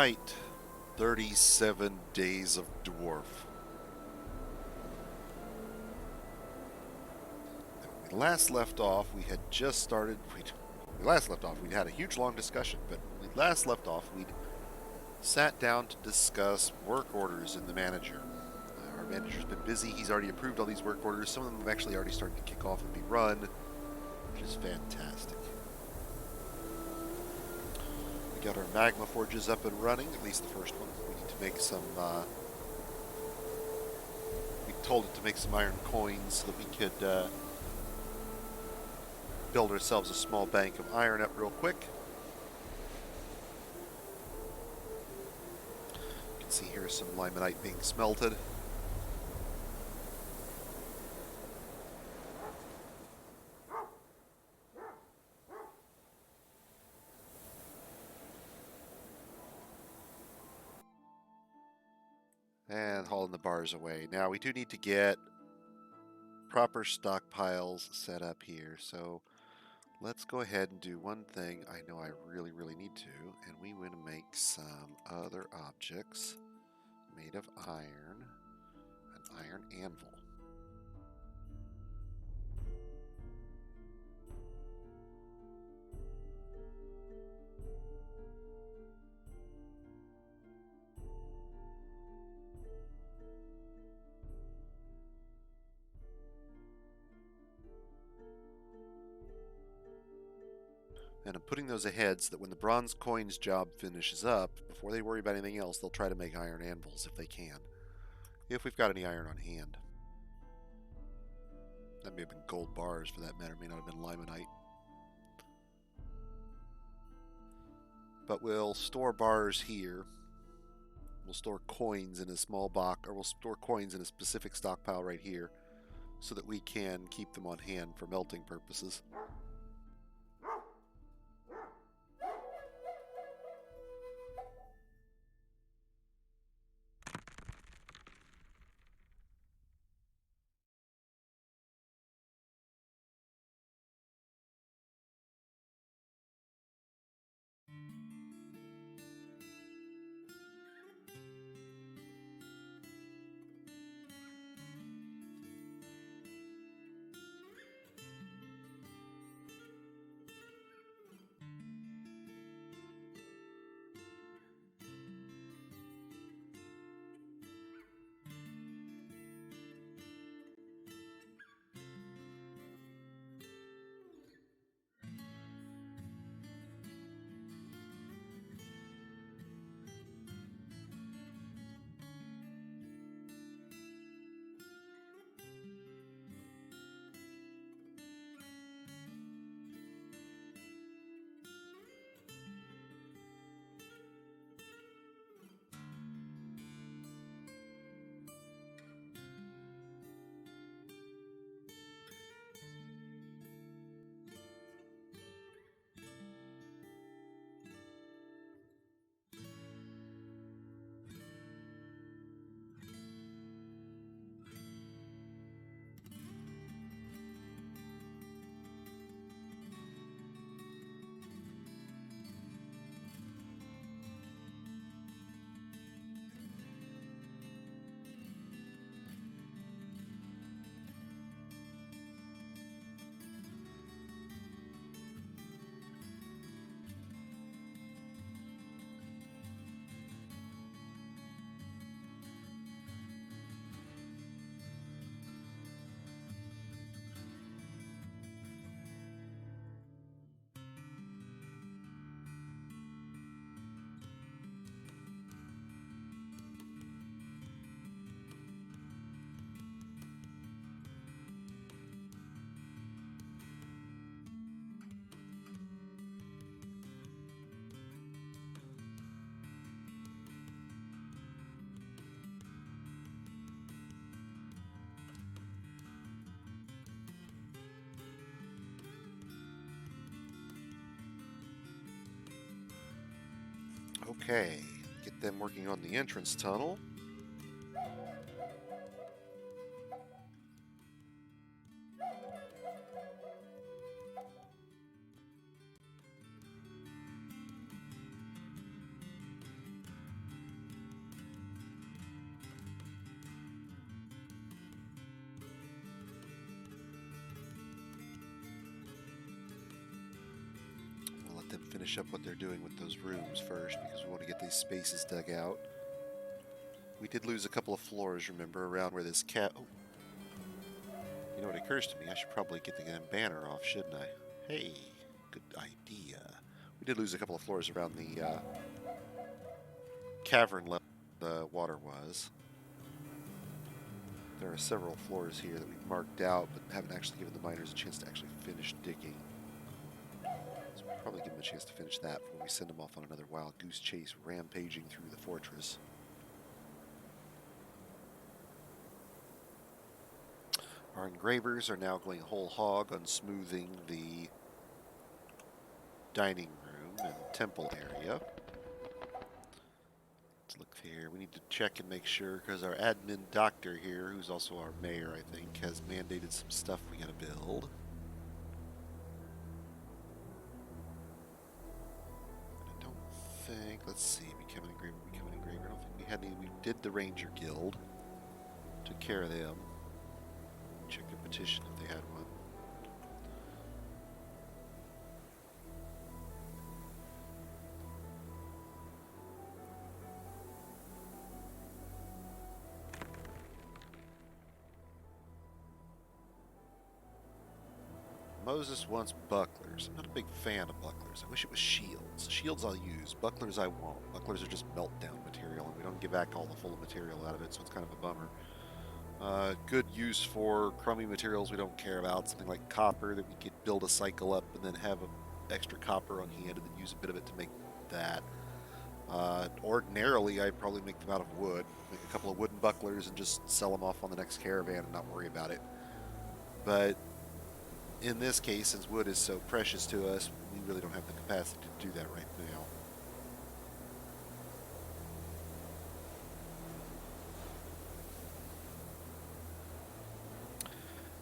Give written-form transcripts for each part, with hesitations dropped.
Alright, 37 days of Dwarf. When we last left off, we had just started. When we last left off, we'd had a huge long discussion, but when we last left off, we'd sat down to discuss work orders in the manager. Our manager's been busy, he's already approved all these work orders. Some of them have actually already started to kick off and be run, which is fantastic. We got our magma forges up and running, at least the first one. We need to make some, we told it to make some iron coins so that we could build ourselves a small bank of iron up real quick. You can see here some limonite being smelted. And hauling the bars away. Now we do need to get proper stockpiles set up here, so let's go ahead and do one thing I know I really need to, and we want to make some other objects made of iron, an iron anvil. And I'm putting those ahead so that when the bronze coins job finishes up, before they worry about anything else, they'll try to make iron anvils if they can. If we've got any iron on hand. That may have been gold bars for that matter, may not have been limonite. But we'll store bars here. We'll store coins in a small box, or we'll store coins in a specific stockpile right here so that we can keep them on hand for melting purposes. Okay, get them working on the entrance tunnel. finish up what they're doing with those rooms first because we want to get these spaces dug out. We did lose a couple of floors, remember, around where this cat... Oh. You know what occurs to me? I should probably get the banner off, shouldn't I? Hey, good idea. We did lose a couple of floors around the cavern level the water was. There are several floors here that we've marked out, but haven't actually given the miners a chance to actually finish digging. So we'll probably give them a chance to finish that before we send them off on another wild goose chase rampaging through the fortress. Our engravers are now going whole hog on smoothing the dining room and temple area. Let's look here. We need to check and make sure, because our admin doctor here, who's also our mayor, I think, has mandated some stuff we gotta build. I don't think, let's see, become an engraver, become an engraver. I don't think we had any. We did the Ranger Guild, took care of them. Check their petition if they had one. Moses wants bucklers. I'm not a big fan of bucklers. I wish it was shields. Shields I'll use. Bucklers I won't. Bucklers are just meltdown material, and we don't get back all the full material out of it, so it's kind of a bummer. Good use for crummy materials we don't care about. Something like copper that we could build a cycle up and then have extra copper on hand and then use a bit of it to make that. Ordinarily, I'd probably make them out of wood. Make a couple of wooden bucklers and just sell them off on the next caravan and not worry about it. But in this case, since wood is so precious to us, we really don't have the capacity to do that right now.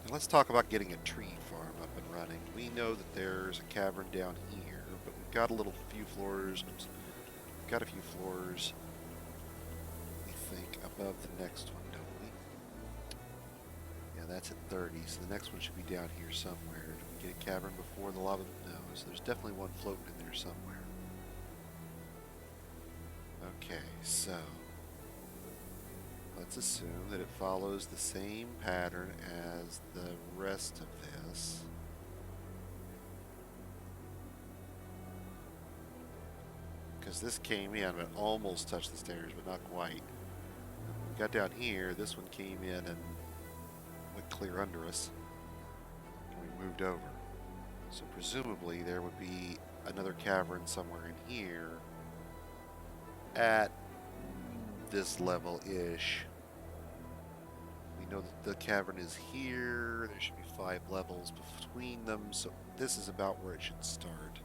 Now let's talk about getting a tree farm up and running. We know that there's a cavern down here, but we've got a few floors. We've got a few floors, we think, above the next one, don't we? Yeah, that's at 30, so the next one should be down here somewhere. Did we get a cavern before the lava? No, so there's definitely one floating in there somewhere. Okay, so let's assume that it follows the same pattern as the rest of this. Because this came in and almost touched the stairs, but not quite. We got down here, this one came in and went clear under us, and we moved over. So presumably there would be another cavern somewhere in here at this level-ish. We know that the cavern is here. There should be 5 levels between them, so this is about where it should start.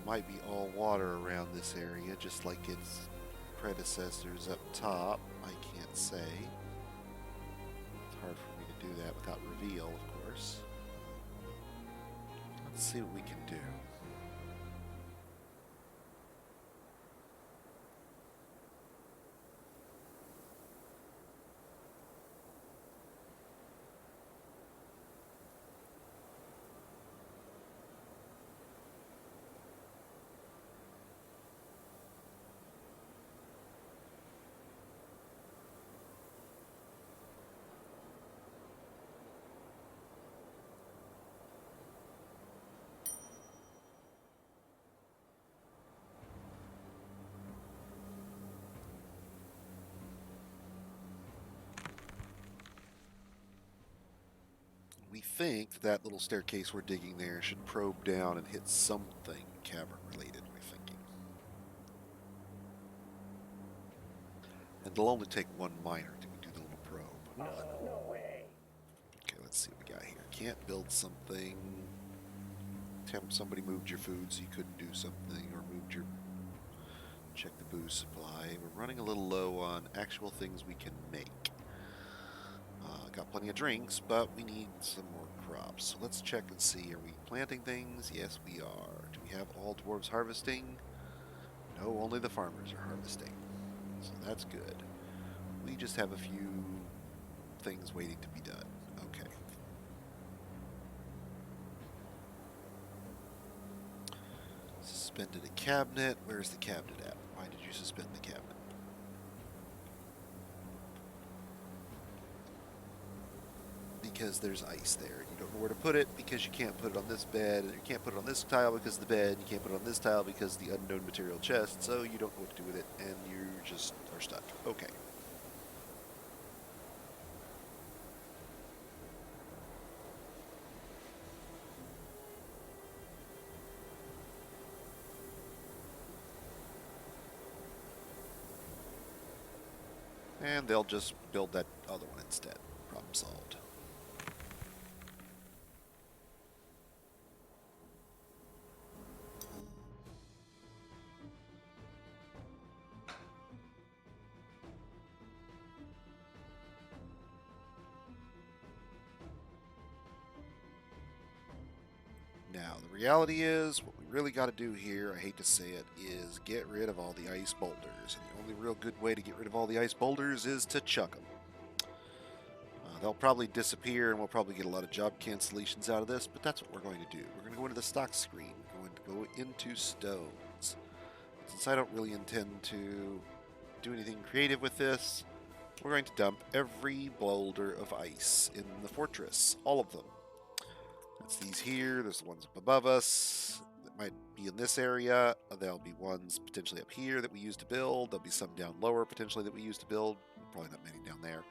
Might be all water around this area, just like its predecessors up top. I can't say. It's hard for me to do that without reveal, of course. Let's see what we can do. We think that little staircase we're digging there should probe down and hit something cavern related, we're thinking. And it'll only take one miner to do the little probe. No way. Okay, let's see what we got here. Can't build something. Somebody moved your food so you couldn't do something, or moved your... Check the booze supply. We're running a little low on actual things we can make. Got plenty of drinks, but we need some more crops. So let's check and see. Are we planting things? Yes, we are. Do we have all dwarves harvesting? No, only the farmers are harvesting. So that's good. We just have a few things waiting to be done. Okay. Suspended a cabinet. Where's the cabinet at? Why did you suspend the cabinet? Because there's ice there. You don't know where to put it because you can't put it on this bed, and you can't put it on this tile because of the bed, and you can't put it on this tile because of the unknown material chest, so you don't know what to do with it, and you just are stuck. Okay. And they'll just build that other one instead. Problem solved. Now, the reality is, what we really got to do here, I hate to say it, is get rid of all the ice boulders. And the only real good way to get rid of all the ice boulders is to chuck them. They'll probably disappear, and we'll probably get a lot of job cancellations out of this, but that's what we're going to do. We're going to go into the stock screen. We're going to go into stones. Since I don't really intend to do anything creative with this, we're going to dump every boulder of ice in the fortress. All of them. That's these here. There's the ones up above us that might be in this area. There'll be ones potentially up here that we use to build. There'll be some down lower potentially that we use to build. Probably not many down there.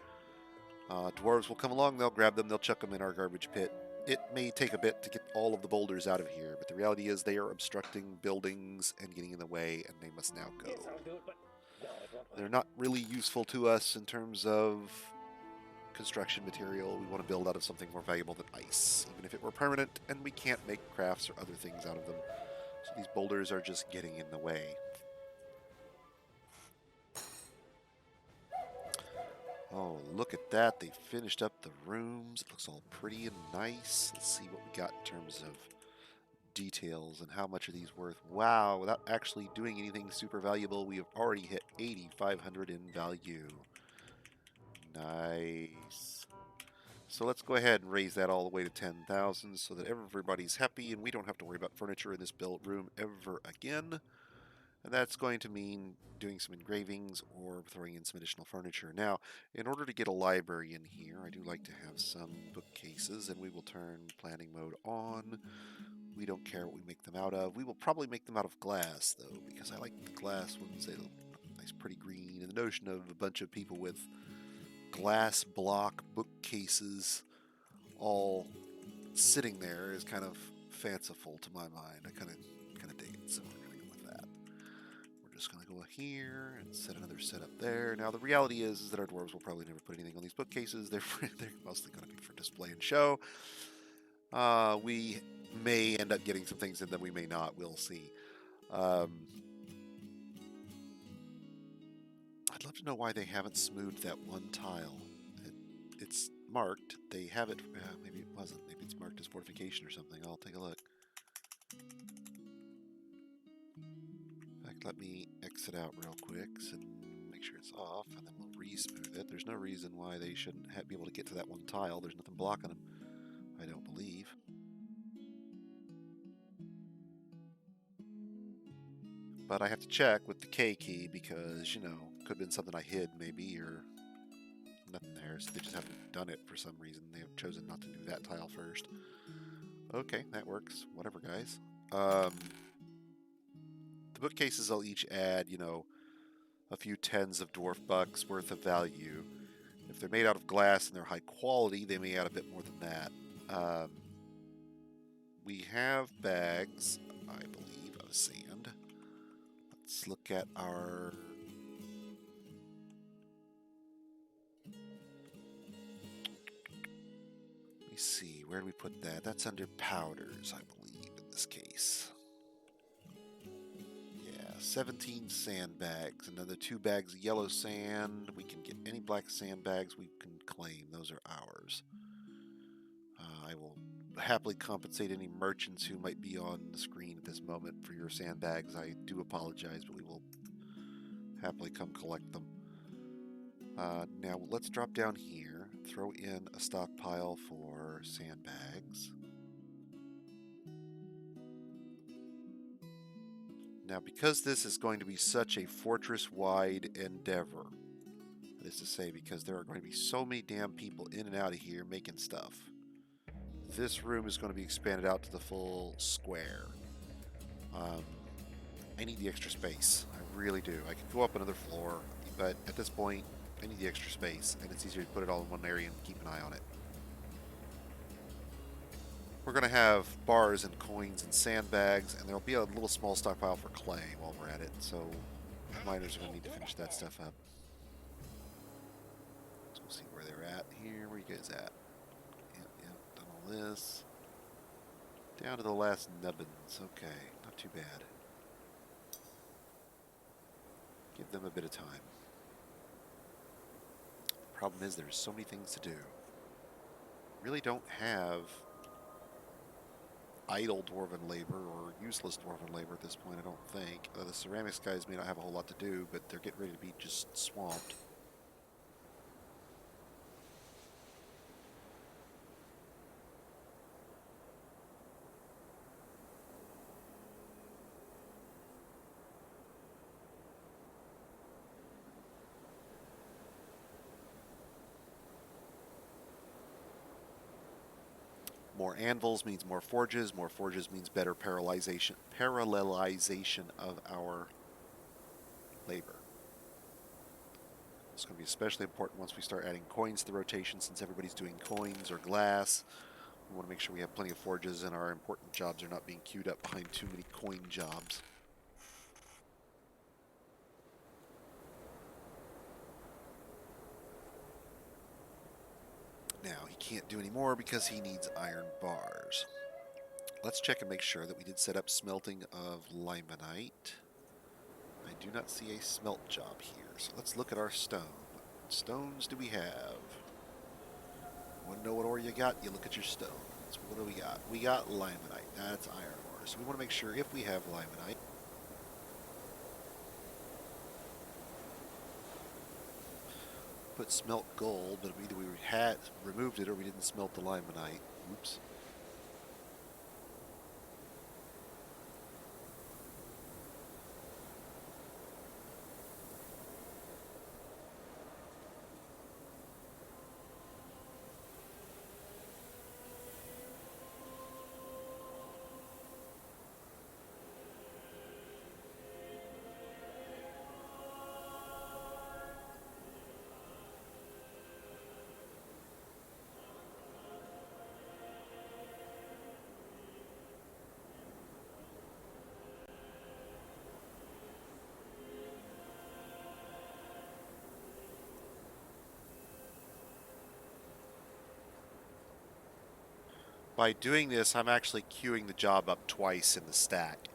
Dwarves will come along. They'll grab them. They'll chuck them in our garbage pit. It may take a bit to get all of the boulders out of here, but the reality is they are obstructing buildings and getting in the way, and they must now go. They're not really useful to us in terms of construction material. We want to build out of something more valuable than ice, even if it were permanent, and we can't make crafts or other things out of them. So these boulders are just getting in the way. Oh, look at that. They finished up the rooms. It looks all pretty and nice. Let's see what we got in terms of details and how much are these worth. Wow, without actually doing anything super valuable, we have already hit 8,500 in value. Nice. So let's go ahead and raise that all the way to 10,000 so that everybody's happy and we don't have to worry about furniture in this built room ever again. And that's going to mean doing some engravings or throwing in some additional furniture. Now, in order to get a library in here, I do like to have some bookcases, and we will turn planning mode on. We don't care what we make them out of. We will probably make them out of glass, though, because I like the glass ones. They look nice, pretty green. And the notion of a bunch of people with glass block bookcases all sitting there is kind of fanciful to my mind. I kind of dig it, so we're going to go with that. We're just going to go here and set another setup there. Now, the reality is that our dwarves will probably never put anything on these bookcases. They're mostly going to be for display and show. We may end up getting some things in them. We may not. We'll see. I'd love to know why they haven't smoothed that one tile. It's marked. They have it. Maybe it wasn't. Maybe it's marked as fortification or something. I'll take a look. In fact, let me exit out real quick and make sure it's off, and then we'll re-smooth it. There's no reason why they shouldn't be able to get to that one tile. There's nothing blocking them, I don't believe. But I have to check with the K key because, you know, could have been something I hid maybe, or nothing there. So they just haven't done it for some reason. They have chosen not to do that tile first. Okay, that works. Whatever, guys. The bookcases will each add, you know, a few tens of dwarf bucks worth of value. If they're made out of glass and they're high quality, they may add a bit more than that. We have bags, I believe, of sand. Let's look at our... Let me see, where do we put that? That's under powders, I believe, in this case. Yeah, 17 sandbags. Another 2 bags of yellow sand. We can get any black sandbags we can claim. Those are ours. I will happily compensate any merchants who might be on the screen at this moment for your sandbags. I do apologize, but we will happily come collect them. Now let's drop down here, throw in a stockpile for sandbags. Now, because this is going to be such a fortress-wide endeavor, that is to say, because there are going to be so many damn people in and out of here making stuff, this room is going to be expanded out to the full square. I need the extra space. I really do. I could go up another floor, but at this point, I need the extra space, and it's easier to put it all in one area and keep an eye on it. We're going to have bars and coins and sandbags, and there'll be a little small stockpile for clay while we're at it, so miners are going to need to finish that stuff up. So we'll see where they're at here. Where you guys at? Yep, done all this. Down to the last nubbins. Okay, not too bad. Give them a bit of time. The problem is there's so many things to do. Really don't have idle dwarven labor or useless dwarven labor at this point, I don't think. The ceramics guys may not have a whole lot to do, but they're getting ready to be just swamped. More anvils means more forges means better parallelization of our labor. It's going to be especially important once we start adding coins to the rotation, since everybody's doing coins or glass. We want to make sure we have plenty of forges and our important jobs are not being queued up behind too many coin jobs. Now, he can't do any more because he needs iron bars. Let's check and make sure that we did set up smelting of limonite. I do not see a smelt job here, so let's look at our stone. What stones do we have? Want to know what ore you got? You look at your stones. What do we got? We got limonite. That's iron ore. So we want to make sure if we have limonite, put smelt gold, but either we had removed it or we didn't smelt the limonite. Oops. By doing this, I'm actually queuing the job up twice in the stack.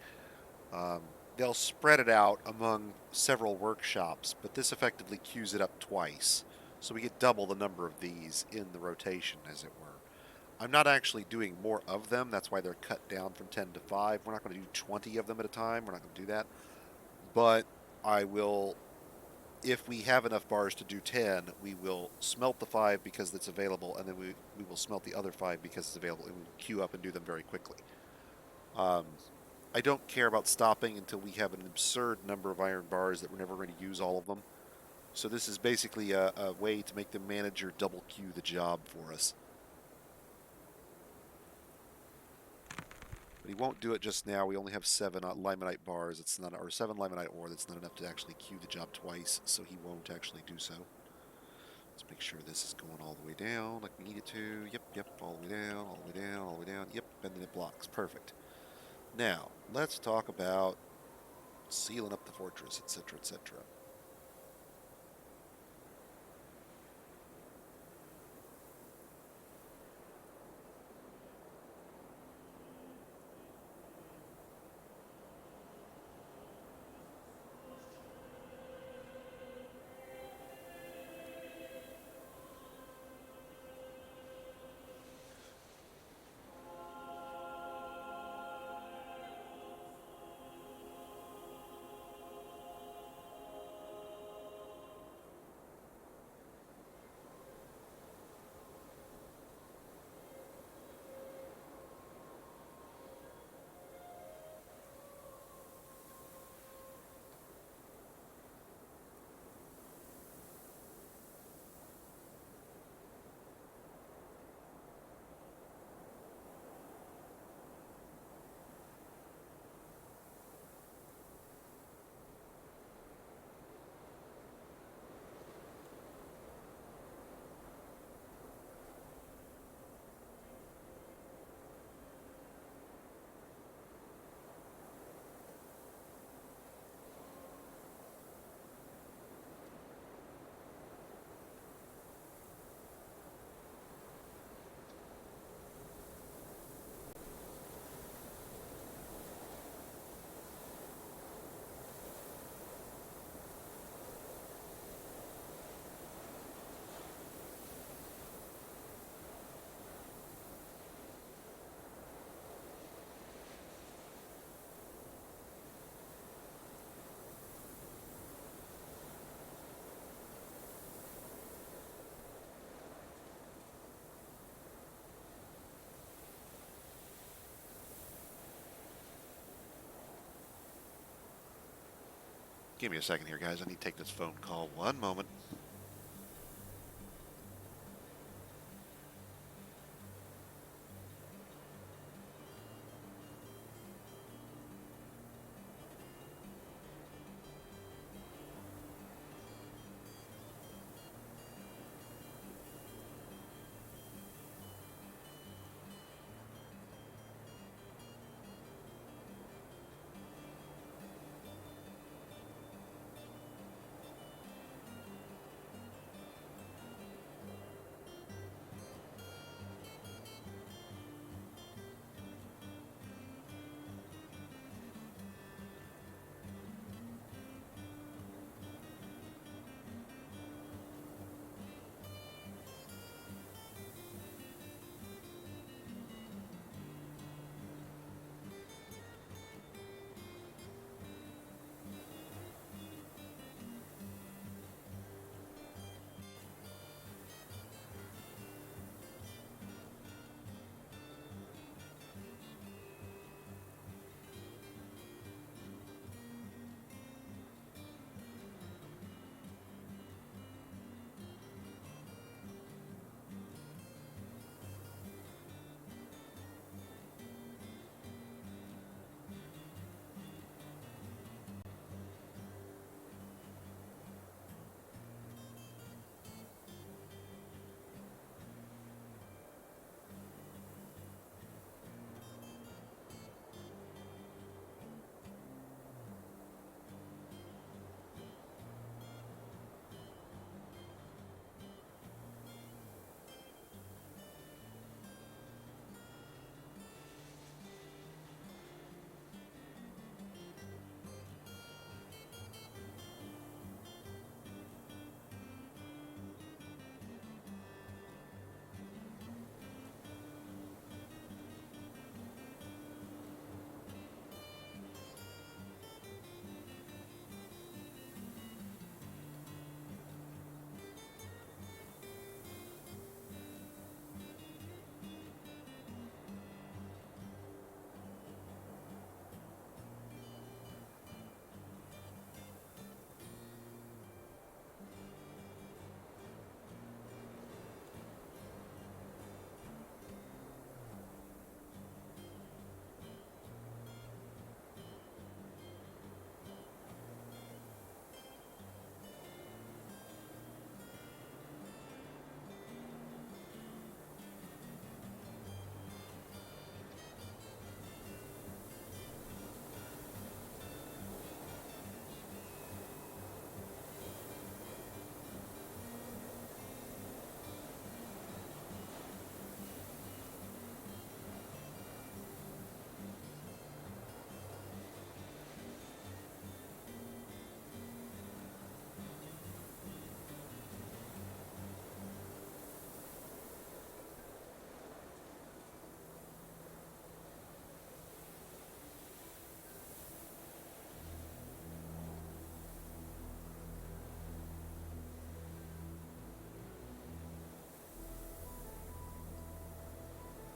They'll spread it out among several workshops, but this effectively queues it up twice. So we get double the number of these in the rotation, as it were. I'm not actually doing more of them. That's why they're cut down from 10 to 5. We're not going to do 20 of them at a time. We're not going to do that. But I will, if we have enough bars to do 10, we will smelt the 5 because it's available, and then we will smelt the other 5 because it's available, and we will queue up and do them very quickly. I don't care about stopping until we have an absurd number of iron bars that we're never going to use all of them. So this is basically a way to make the manager double queue the job for us. But he won't do it just now. We only have 7 limonite bars. It's not, or 7 limonite ore. That's not enough to actually queue the job twice, so he won't actually do so. Let's make sure this is going all the way down like we need it to. Yep, all the way down, all the way down, all the way down. Yep, and then it blocks. Perfect. Now, let's talk about sealing up the fortress, etc., etc. Give me a second here, guys. I need to take this phone call. One moment.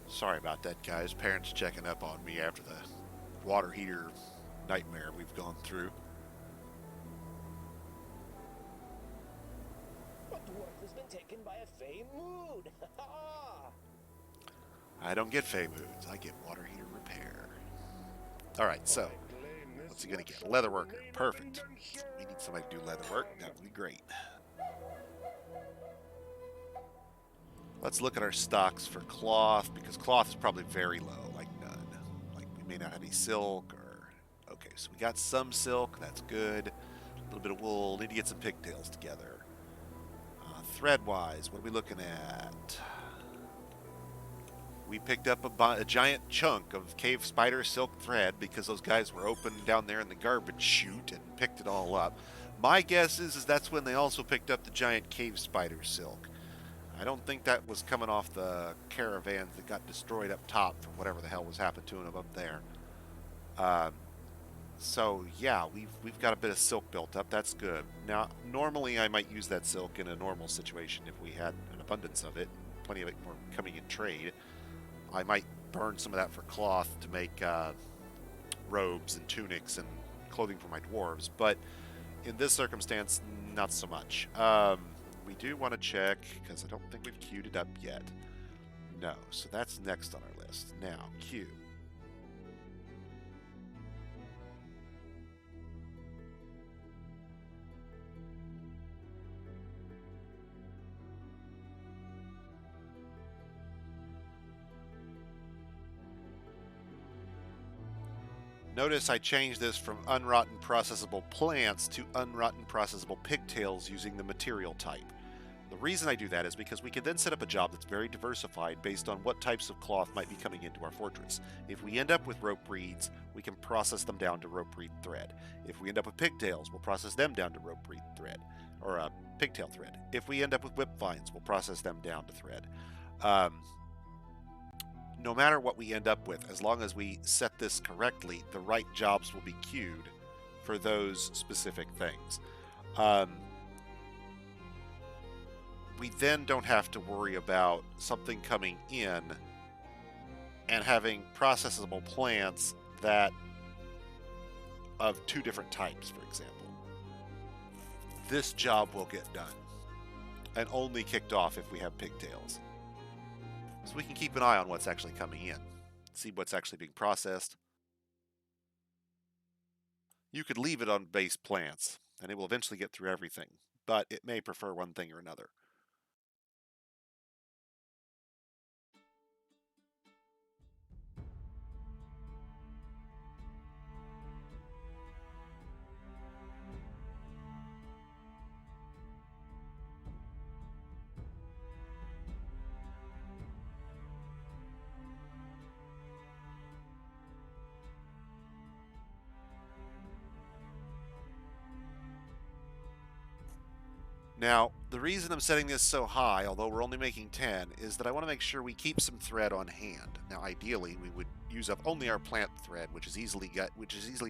Sorry about that, guys. Parents checking up on me after the water heater nightmare we've gone through. A dwarf has been taken by a fey mood. I don't get fey moods. I get water heater repair. All right, so what's he gonna get? Leather worker. Perfect. We need somebody to do leather work. That would be great. Let's look at our stocks for cloth, because cloth is probably very low, like none. Like we may not have any silk or... Okay, so we got some silk. That's good. A little bit of wool. Need to get some pigtails together. Thread-wise, what are we looking at? We picked up a giant chunk of cave spider silk thread because those guys were open down there in the garbage chute and picked it all up. My guess is that's when they also picked up the giant cave spider silk. I don't think that was coming off the caravans that got destroyed up top from whatever the hell was happening to them up there. So yeah, we've got a bit of silk built up. That's good. Now, normally I might use that silk in a normal situation if we had an abundance of it, plenty of it more coming in trade. I might burn some of that for cloth to make robes and tunics and clothing for my dwarves. But In this circumstance, not so much. We do want to check, because I don't think we've queued it up yet. No, so that's next on our list. Now, queue. Notice I changed this from unrotten processable plants to unrotten processable pigtails using the material type. The reason I do that is because we can then set up a job that's very diversified based on what types of cloth might be coming into our fortress. If we end up with rope reeds, we can process them down to rope reed thread. If we end up with pigtails, we'll process them down to rope reed thread, or pigtail thread. If we end up with whip vines, we'll process them down to thread. No matter what we end up with, as long as we set this correctly, the right jobs will be queued for those specific things. We then don't have to worry about something coming in and having processable plants that of two different types, for example. This job will get done and only kicked off if we have pigtails. So we can keep an eye on what's actually coming in, see what's actually being processed. You could leave it on base plants, and it will eventually get through everything, but it may prefer one thing or another. Now, the reason I'm setting this so high, although we're only making 10, is that I want to make sure we keep some thread on hand. Now, ideally, we would use up only our plant thread, which is easily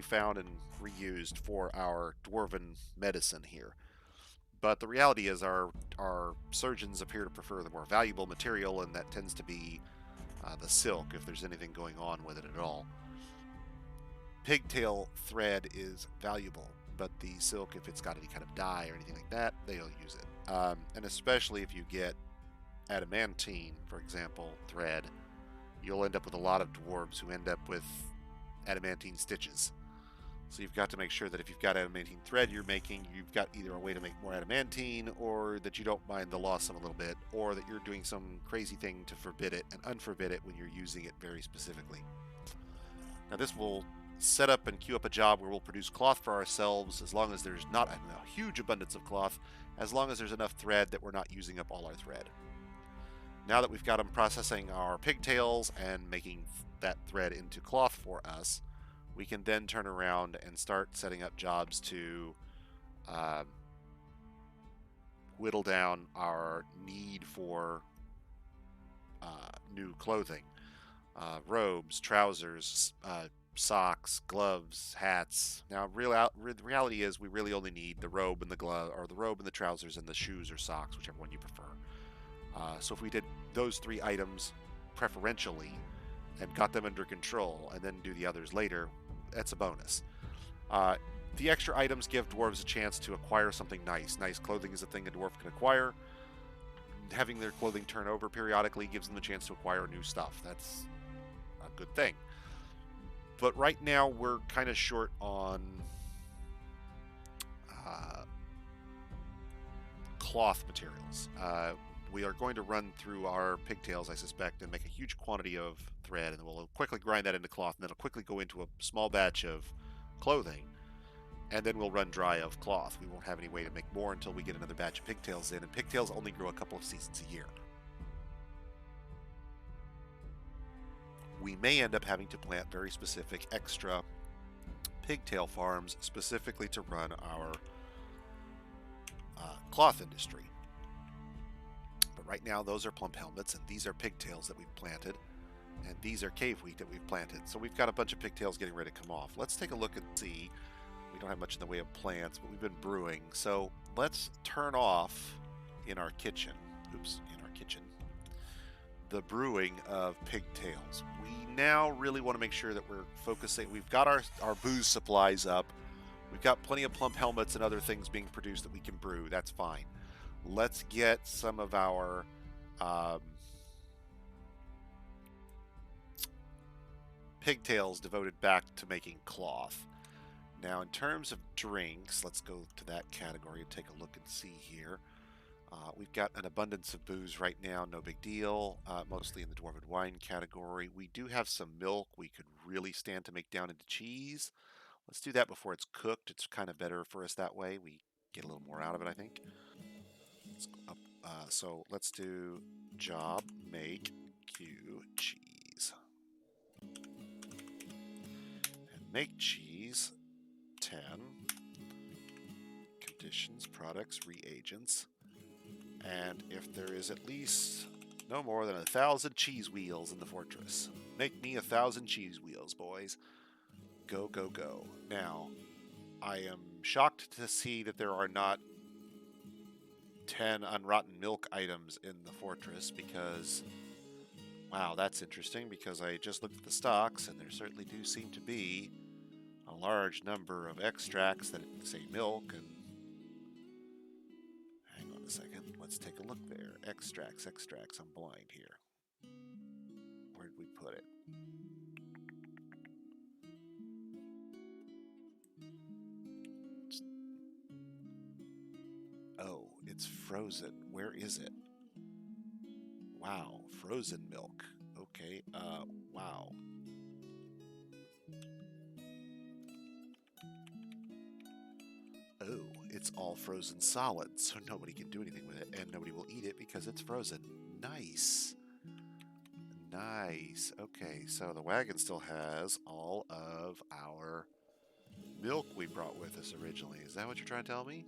found and reused for our dwarven medicine here. But the reality is our surgeons appear to prefer the more valuable material, and that tends to be the silk, if there's anything going on with it at all. Pigtail thread is valuable, but the silk, if it's got any kind of dye or anything like that, they'll use it. And especially if you get adamantine, for example, thread, you'll end up with a lot of dwarves who end up with adamantine stitches. So you've got to make sure that if you've got adamantine thread you're making, you've got either a way to make more adamantine, or that you don't mind the loss of a little bit, or that you're doing some crazy thing to forbid it and unforbid it when you're using it very specifically. Now this will set up and queue up a job where we'll produce cloth for ourselves, as long as there's not a huge abundance of cloth, as long as there's enough thread that we're not using up all our thread. Now that we've got them processing our pigtails and making that thread into cloth for us, we can then turn around and start setting up jobs to whittle down our need for new clothing. Robes, trousers, socks, gloves, hats. Now, the reality is we really only need the robe and the glove, or the robe and the trousers and the shoes or socks, whichever one you prefer. So if we did those 3 items preferentially and got them under control and then do the others later, that's a bonus. The extra items give dwarves a chance to acquire something nice. Nice clothing is a thing a dwarf can acquire. Having their clothing turn over periodically gives them the chance to acquire new stuff. That's a good thing. But right now we're kind of short on cloth materials. We are going to run through our pigtails, I suspect, and make a huge quantity of thread, and we'll quickly grind that into cloth, and then it'll quickly go into a small batch of clothing, and then we'll run dry of cloth. We won't have any way to make more until we get another batch of pigtails in, and pigtails only grow a couple of seasons a year. We may end up having to plant very specific extra pigtail farms specifically to run our cloth industry. But right now those are plump helmets, and these are pigtails that we've planted, and these are cave wheat that we've planted. So we've got a bunch of pigtails getting ready to come off. Let's take a look and see. We don't have much in the way of plants, but we've been brewing. So let's turn off in our kitchen, the brewing of pigtails. We now really want to make sure that we're focusing. We've got our booze supplies up. We've got plenty of plump helmets and other things being produced that we can brew. That's fine. Let's get some of our pigtails devoted back to making cloth. Now, in terms of drinks, let's go to that category and take a look and see here. We've got an abundance of booze right now, no big deal, mostly in the dwarven wine category. We do have some milk we could really stand to make down into cheese. Let's do that before it's cooked. It's kind of better for us that way. We get a little more out of it, I think. Let's go up. So let's do job, make, Q, cheese. And make cheese, 10. Conditions, products, reagents. And if there is at least no more than 1,000 cheese wheels in the fortress, make me 1,000 cheese wheels, boys. Go, go, go. Now, I am shocked to see that there are not 10 unrotten milk items in the fortress because, wow, that's interesting because I just looked at the stocks and there certainly do seem to be a large number of extracts that say milk and hang on a second. Let's take a look there. Extracts. I'm blind here. Where did we put it? Oh, it's frozen. Where is it? Wow, frozen milk. Okay, wow. Oh, it's all frozen solid, so nobody can do anything with it, and nobody will eat it because it's frozen. Nice. Nice. Okay, so the wagon still has all of our milk we brought with us originally. Is that what you're trying to tell me?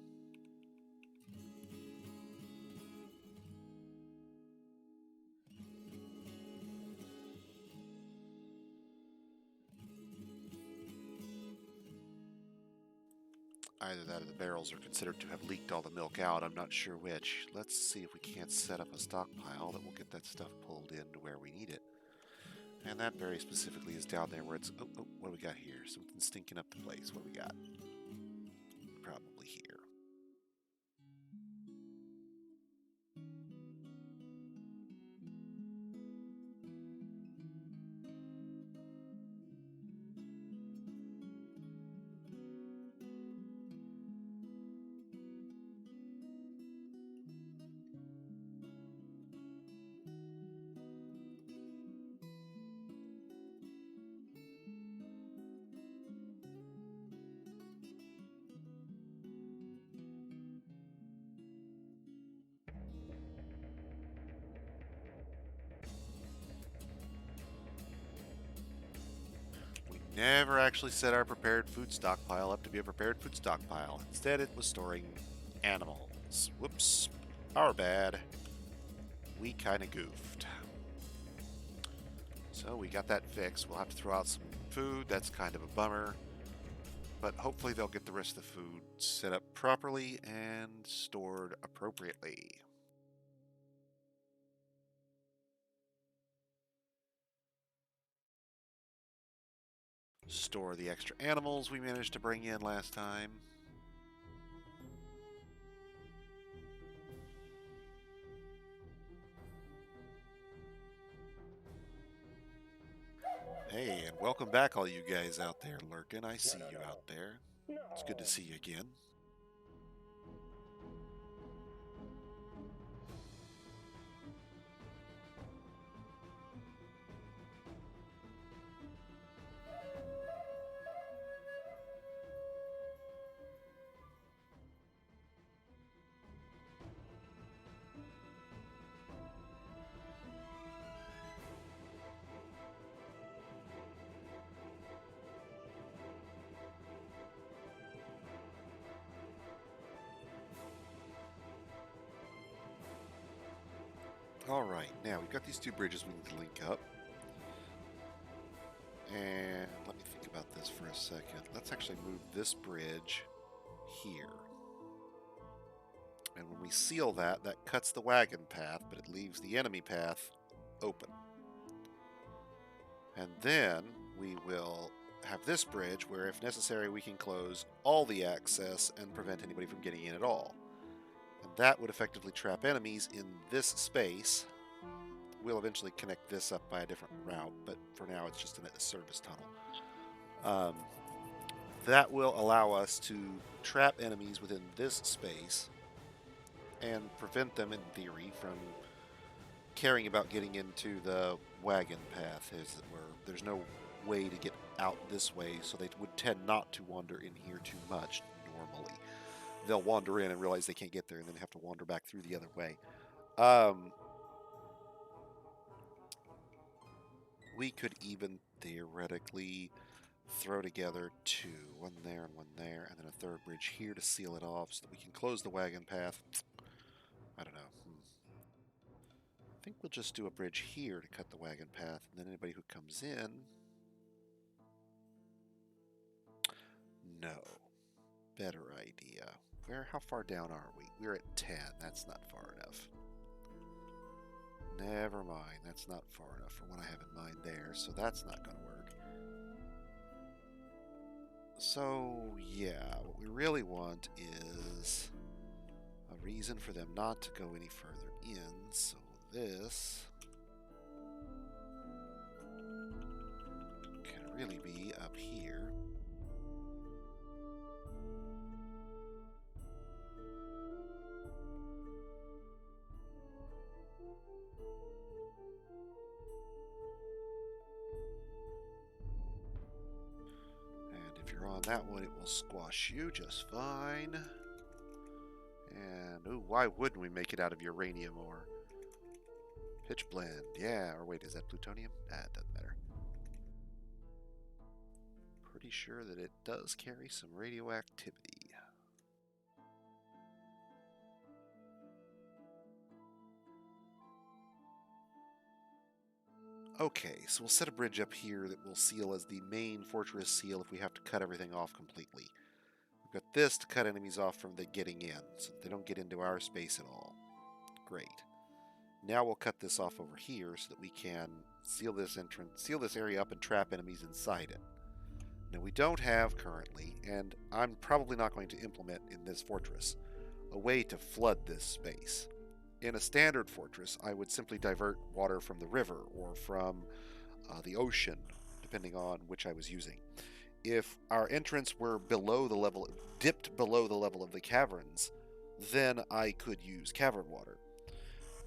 Either that or the barrels are considered to have leaked all the milk out. I'm not sure which. Let's see if we can't set up a stockpile that will get that stuff pulled in to where we need it. And that very specifically is down there where it's... Oh, what do we got here? Something stinking up the place. What do we got? Probably here. Never actually set our prepared food stockpile up to be a prepared food stockpile. Instead, it was storing animals. Whoops. Our bad. We kind of goofed. So we got that fixed. We'll have to throw out some food. That's kind of a bummer. But hopefully they'll get the rest of the food set up properly and stored appropriately. Store the extra animals we managed to bring in last time. Hey, and welcome back all you guys out there lurking. I see you out there. It's good to see you again. Alright, now we've got these two bridges we need to link up. And let me think about this for a second. Let's actually move this bridge here. And when we seal that, that cuts the wagon path, but it leaves the enemy path open. And then we will have this bridge where, if necessary, we can close all the access and prevent anybody from getting in at all. And that would effectively trap enemies in this space. We'll eventually connect this up by a different route, but for now it's just a service tunnel. That will allow us to trap enemies within this space and prevent them, in theory, from caring about getting into the wagon path, as it were. There's no way to get out this way, so they would tend not to wander in here too much normally. They'll wander in and realize they can't get there, and then have to wander back through the other way. We could even theoretically throw together two, one there and one there, and then a third bridge here to seal it off so that we can close the wagon path. I don't know. I think we'll just do a bridge here to cut the wagon path, and then anybody who comes in... No. Better idea. How far down are we? We're at 10. That's not far enough. Never mind. That's not far enough for what I have in mind there, so that's not going to work. So, yeah, what we really want is a reason for them not to go any further in, so this can really be up here. If you're on that one, it will squash you just fine. And, ooh, why wouldn't we make it out of uranium ore? Pitch blend, yeah. Or wait, is that plutonium? It doesn't matter. Pretty sure that it does carry some radioactivity. Okay, so we'll set a bridge up here that will seal as the main fortress seal if we have to cut everything off completely. We've got this to cut enemies off from the getting in, so that they don't get into our space at all. Great. Now we'll cut this off over here so that we can seal this area up and trap enemies inside it. Now we don't have currently, and I'm probably not going to implement in this fortress, a way to flood this space. In a standard fortress, I would simply divert water from the river or from the ocean, depending on which I was using. If our entrance were dipped below the level of the caverns, then I could use cavern water.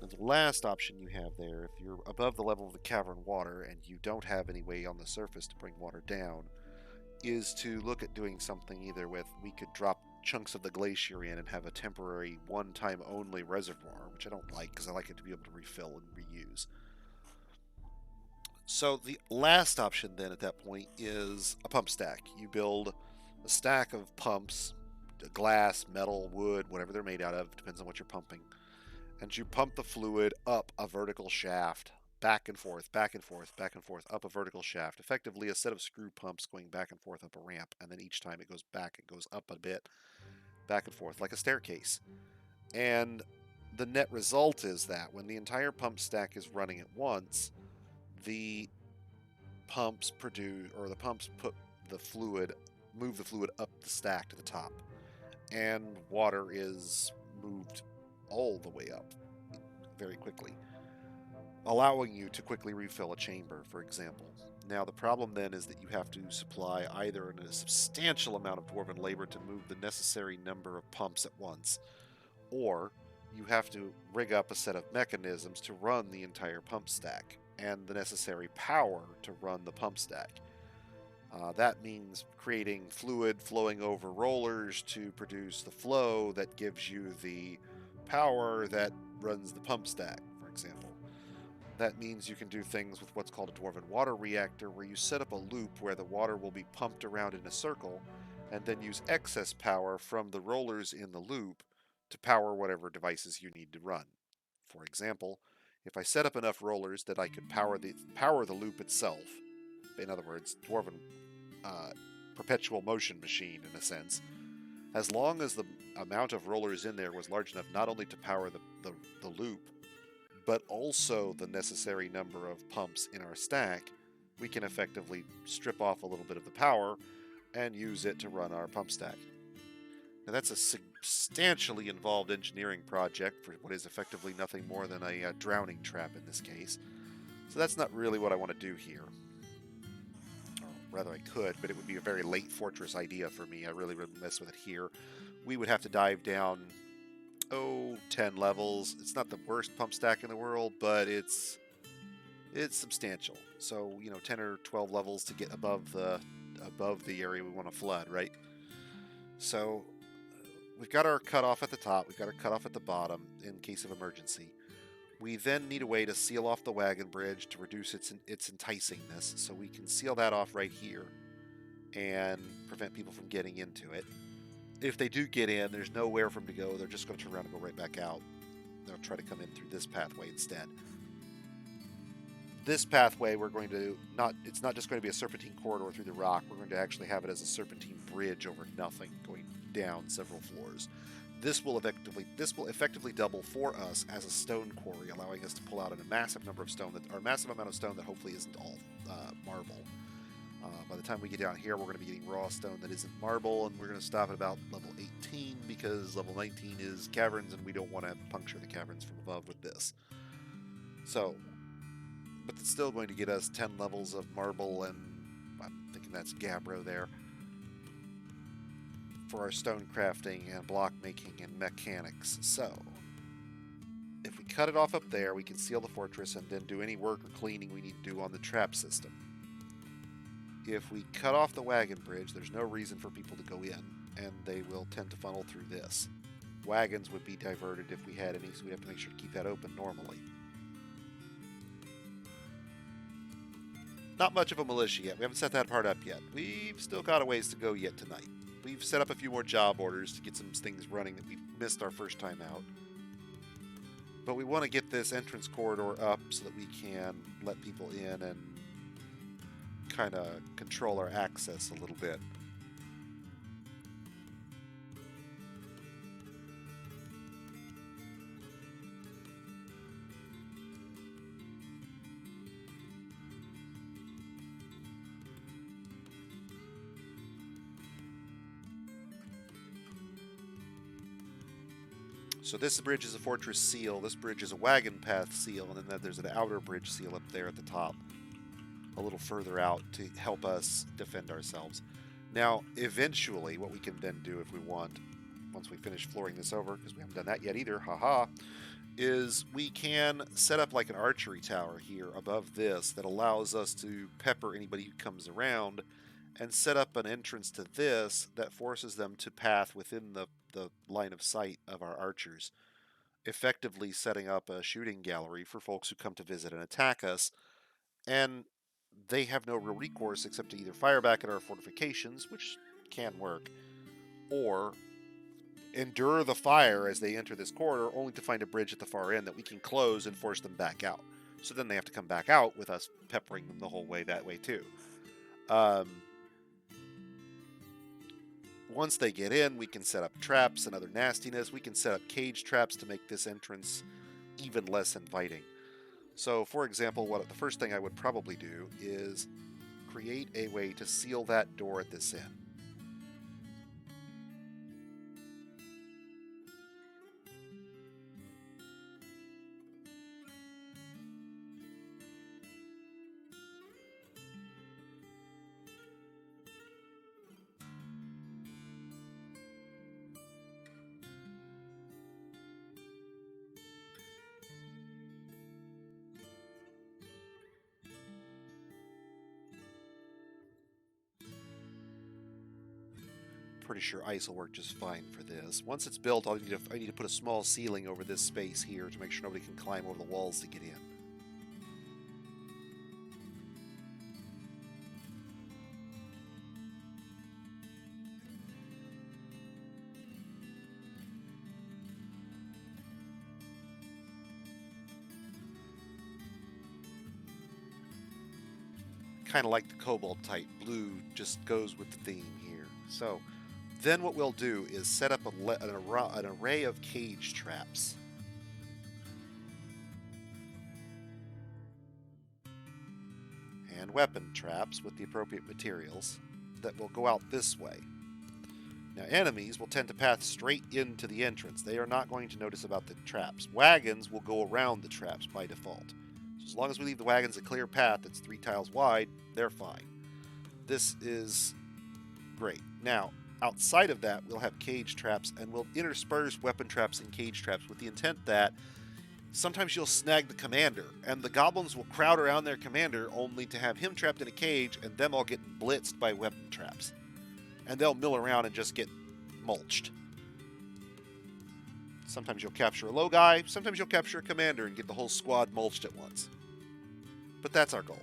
And the last option you have there, if you're above the level of the cavern water and you don't have any way on the surface to bring water down, is to look at doing something either with, we could drop chunks of the glacier in and have a temporary one-time only reservoir, which I don't like because I like it to be able to refill and reuse. So the last option then at that point is a pump stack. You build a stack of pumps, glass, metal, wood, whatever they're made out of, depends on what you're pumping, and you pump the fluid up a vertical shaft, back and forth, back and forth, back and forth, up a vertical shaft, effectively a set of screw pumps going back and forth up a ramp, and then each time it goes back, it goes up a bit, back and forth, like a staircase. And the net result is that when the entire pump stack is running at once, the pumps put the fluid, move the fluid up the stack to the top, and water is moved all the way up very quickly, allowing you to quickly refill a chamber, for example. Now, the problem then is that you have to supply either a substantial amount of dwarven labor to move the necessary number of pumps at once, or you have to rig up a set of mechanisms to run the entire pump stack, and the necessary power to run the pump stack. That means creating fluid flowing over rollers to produce the flow that gives you the power that runs the pump stack, for example. That means you can do things with what's called a dwarven water reactor, where you set up a loop where the water will be pumped around in a circle, and then use excess power from the rollers in the loop to power whatever devices you need to run. For example, if I set up enough rollers that I could power the loop itself, in other words, dwarven perpetual motion machine in a sense, as long as the amount of rollers in there was large enough not only to power the loop, but also the necessary number of pumps in our stack, we can effectively strip off a little bit of the power and use it to run our pump stack. Now that's a substantially involved engineering project for what is effectively nothing more than a drowning trap in this case. So that's not really what I want to do here. Or rather I could, but it would be a very late Fortress idea for me. I really wouldn't mess with it here. We would have to dive down, 10 levels. It's not the worst pump stack in the world, but it's substantial. So, 10 or 12 levels to get above the area we want to flood, right? So we've got our cutoff at the top, we've got our cutoff at the bottom in case of emergency. We then need a way to seal off the wagon bridge to reduce its enticingness, so we can seal that off right here and prevent people from getting into it. If they do get in, there's nowhere for them to go. They're just going to turn around and go right back out. They'll try to come in through this pathway instead. This pathway, it's not just going to be a serpentine corridor through the rock. We're going to actually have it as a serpentine bridge over nothing, going down several floors. This will effectively double for us as a stone quarry, allowing us to pull out a massive amount of stone that hopefully isn't all marble. By the time we get down here, we're going to be getting raw stone that isn't marble, and we're going to stop at about level 18 because level 19 is caverns, and we don't want to puncture the caverns from above with this. So, but it's still going to get us 10 levels of marble, and I'm thinking that's gabbro there, for our stone crafting and block making and mechanics. So, if we cut it off up there, we can seal the fortress and then do any work or cleaning we need to do on the trap system. If we cut off the wagon bridge, there's no reason for people to go in, and they will tend to funnel through this. Wagons would be diverted if we had any, so we'd have to make sure to keep that open normally. Not much of a militia yet. We haven't set that part up yet. We've still got a ways to go yet tonight. We've set up a few more job orders to get some things running that we missed our first time out. But we want to get this entrance corridor up so that we can let people in and kind of control our access a little bit. So this bridge is a fortress seal, this bridge is a wagon path seal, and then there's an outer bridge seal up there at the top, a little further out to help us defend ourselves. Now, eventually, what we can then do if we want, once we finish flooring this over, because we haven't done that yet either, haha, is we can set up like an archery tower here above this that allows us to pepper anybody who comes around, and set up an entrance to this that forces them to path within the line of sight of our archers, effectively setting up a shooting gallery for folks who come to visit and attack us, and they have no real recourse except to either fire back at our fortifications, which can work, or endure the fire as they enter this corridor, only to find a bridge at the far end that we can close and force them back out. So then they have to come back out with us peppering them the whole way that way too. Once they get in, we can set up traps and other nastiness. We can set up cage traps to make this entrance even less inviting. So, for example, the first thing I would probably do is create a way to seal that door at this end. Pretty sure ice will work just fine for this. Once it's built, I need to put a small ceiling over this space here to make sure nobody can climb over the walls to get in. Kind of like the cobalt type. Blue just goes with the theme here. So then what we'll do is set up an array of cage traps. And goblin weapon traps with the appropriate materials that will go out this way. Now, enemies will tend to path straight into the entrance. They are not going to notice about the traps. Wagons will go around the traps by default. So as long as we leave the wagons a clear path that's 3 tiles wide, they're fine. This is great. Now, outside of that, we'll have cage traps, and we'll intersperse weapon traps and cage traps with the intent that sometimes you'll snag the commander, and the goblins will crowd around their commander only to have him trapped in a cage, and them all get blitzed by weapon traps. And they'll mill around and just get mulched. Sometimes you'll capture a low guy, sometimes you'll capture a commander and get the whole squad mulched at once. But that's our goal.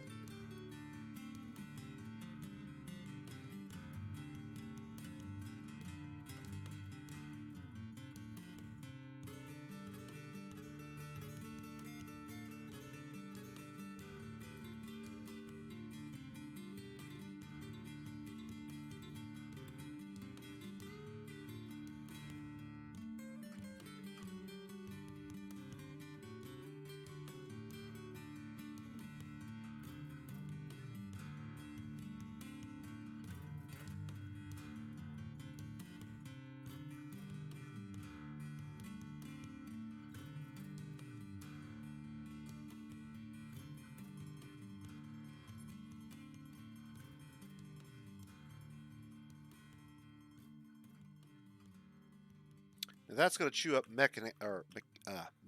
Now that's going to chew up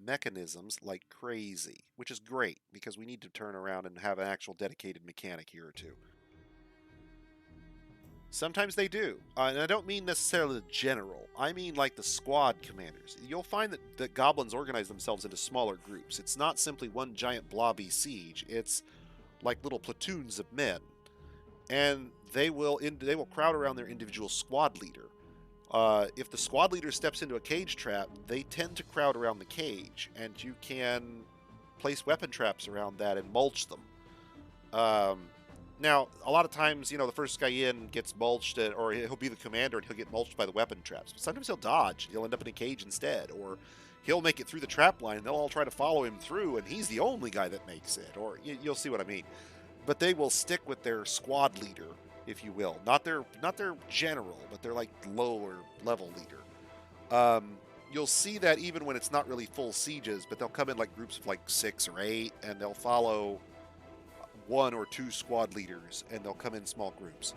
mechanisms like crazy, which is great because we need to turn around and have an actual dedicated mechanic here or two. Sometimes they do, and I don't mean necessarily the general. I mean like the squad commanders. You'll find that goblins organize themselves into smaller groups. It's not simply one giant blobby siege. It's like little platoons of men, and they will crowd around their individual squad leader. If the squad leader steps into a cage trap, they tend to crowd around the cage, and you can place weapon traps around that and mulch them. Now, a lot of times, the first guy in gets mulched, or he'll be the commander and he'll get mulched by the weapon traps. But sometimes he'll dodge. He'll end up in a cage instead, or he'll make it through the trap line and they'll all try to follow him through, and he's the only guy that makes it, or you'll see what I mean. But they will stick with their squad leader, if you will. Not their general, but their like lower level leader. You'll see that even when it's not really full sieges, but they'll come in like groups of like 6 or 8, and they'll follow 1 or 2 squad leaders, and they'll come in small groups.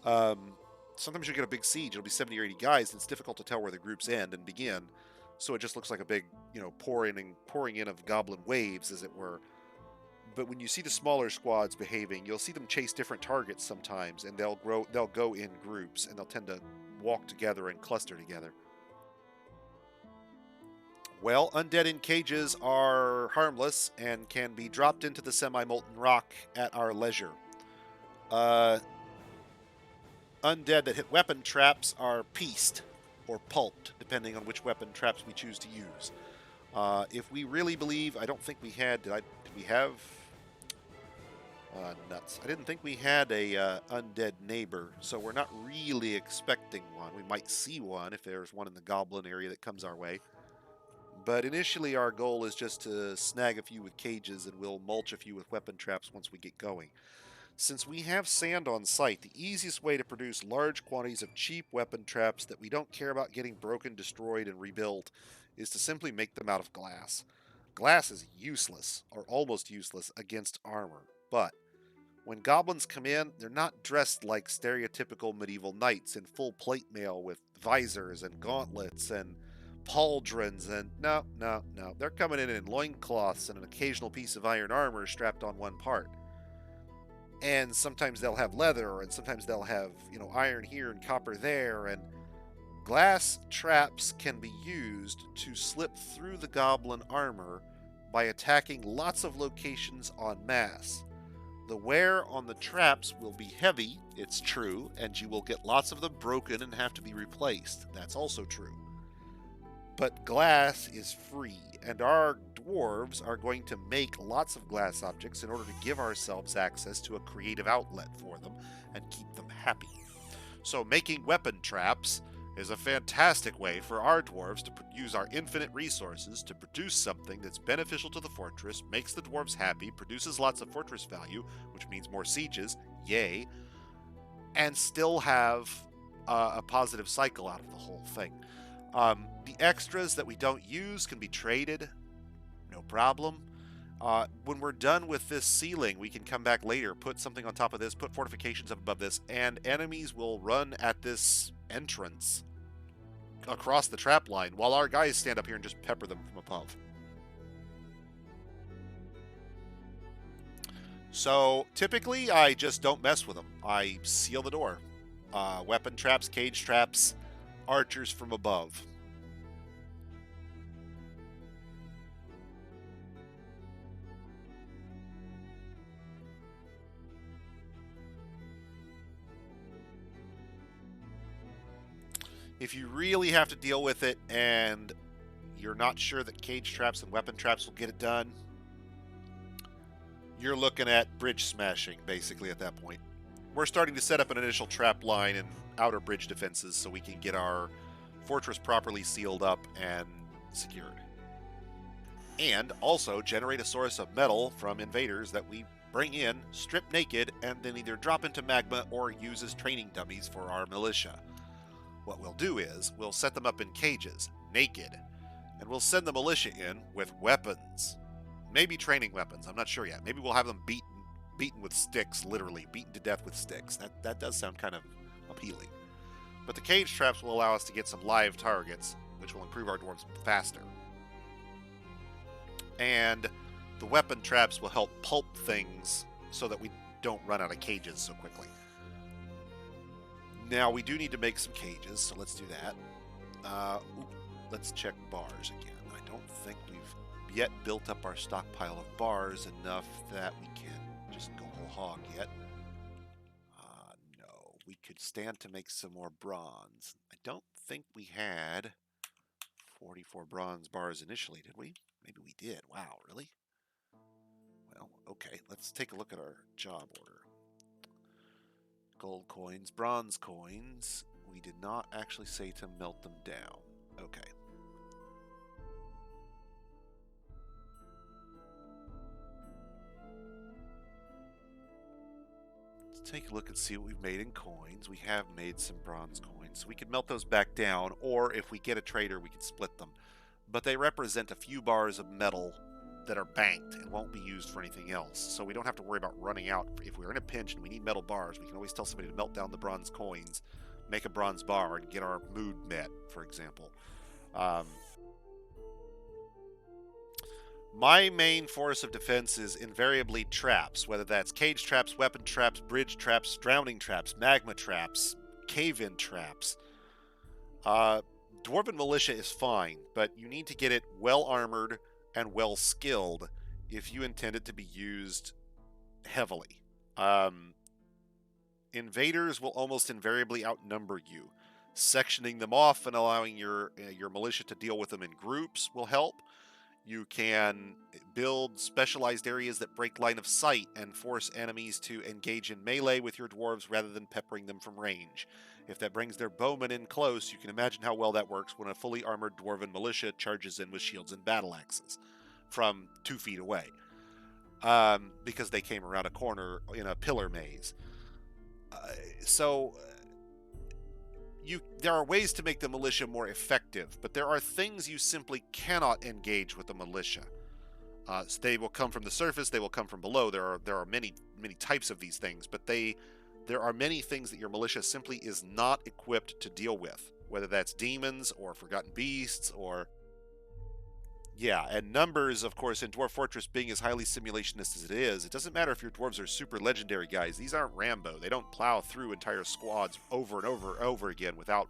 Sometimes you'll get a big siege. It'll be 70 or 80 guys, and it's difficult to tell where the groups end and begin. So it just looks like a big, pouring in of goblin waves, as it were. But when you see the smaller squads behaving, you'll see them chase different targets sometimes, and they'll go in groups, and they'll tend to walk together and cluster together. Well, undead in cages are harmless and can be dropped into the semi-molten rock at our leisure. Undead that hit weapon traps are pieced or pulped, depending on which weapon traps we choose to use. If we really believe, I don't think we had. Did we have? Nuts. I didn't think we had a undead neighbor, so we're not really expecting one. We might see one if there's one in the goblin area that comes our way. But initially our goal is just to snag a few with cages, and we'll mulch a few with weapon traps once we get going. Since we have sand on site, the easiest way to produce large quantities of cheap weapon traps that we don't care about getting broken, destroyed, and rebuilt is to simply make them out of glass. Glass is useless, or almost useless, against armor, but when goblins come in, they're not dressed like stereotypical medieval knights in full plate mail with visors and gauntlets and pauldrons, and no. They're coming in loincloths and an occasional piece of iron armor strapped on one part. And sometimes they'll have leather, and sometimes they'll have, iron here and copper there, and glass traps can be used to slip through the goblin armor by attacking lots of locations en masse. The wear on the traps will be heavy, it's true, and you will get lots of them broken and have to be replaced. That's also true. But glass is free, and our dwarves are going to make lots of glass objects in order to give ourselves access to a creative outlet for them and keep them happy. So making weapon traps is a fantastic way for our dwarves to use our infinite resources to produce something that's beneficial to the fortress, makes the dwarves happy, produces lots of fortress value, which means more sieges, yay, and still have a positive cycle out of the whole thing. The extras that we don't use can be traded, no problem. When we're done with this ceiling, we can come back later, put something on top of this, put fortifications up above this, and enemies will run at this entrance across the trap line while our guys stand up here and just pepper them from above. So typically, I just don't mess with them. I seal the door. Weapon traps, cage traps, archers from above. If you really have to deal with it and you're not sure that cage traps and weapon traps will get it done, you're looking at bridge smashing, basically, at that point. We're starting to set up an initial trap line and outer bridge defenses so we can get our fortress properly sealed up and secured. And also generate a source of metal from invaders that we bring in, strip naked, and then either drop into magma or use as training dummies for our militia. What we'll do is, we'll set them up in cages, naked, and we'll send the militia in with weapons. Maybe training weapons, I'm not sure yet. Maybe we'll have them beaten with sticks, literally, beaten to death with sticks. That does sound kind of appealing. But the cage traps will allow us to get some live targets, which will improve our dwarves faster. And the weapon traps will help pulp things so that we don't run out of cages so quickly. Now, we do need to make some cages, so let's do that. Let's check bars again. I don't think we've yet built up our stockpile of bars enough that we can just go whole hog yet. No, we could stand to make some more bronze. I don't think we had 44 bronze bars initially, did we? Maybe we did. Wow, really? Well, okay, let's take a look at our job order. Gold coins, bronze coins. We did not actually say to melt them down. Okay. Let's take a look and see what we've made in coins. We have made some bronze coins, so we can melt those back down, or if we get a trader, we can split them. But they represent a few bars of metal that are banked and won't be used for anything else. So we don't have to worry about running out. If we're in a pinch and we need metal bars, we can always tell somebody to melt down the bronze coins, make a bronze bar, and get our mood met, for example. My main force of defense is invariably traps, whether that's cage traps, weapon traps, bridge traps, drowning traps, magma traps, cave-in traps. Dwarven militia is fine, but you need to get it well armored and well skilled if you intend it to be used heavily. Invaders will almost invariably outnumber you. Sectioning them off and allowing your militia to deal with them in groups will help. You can build specialized areas that break line of sight and force enemies to engage in melee with your dwarves rather than peppering them from range. If that brings their bowmen in close, you can imagine how well that works when a fully armored dwarven militia charges in with shields and battle axes from 2 feet away, because they came around a corner in a pillar maze. There are ways to make the militia more effective, but there are things you simply cannot engage with the militia. So they will come from the surface, they will come from below. There are many types of these things, but there are many things that your militia simply is not equipped to deal with, whether that's demons or forgotten beasts or... Yeah, and numbers, of course, in Dwarf Fortress being as highly simulationist as it is, it doesn't matter if your dwarves are super legendary guys. These aren't Rambo. They don't plow through entire squads over and over and over again without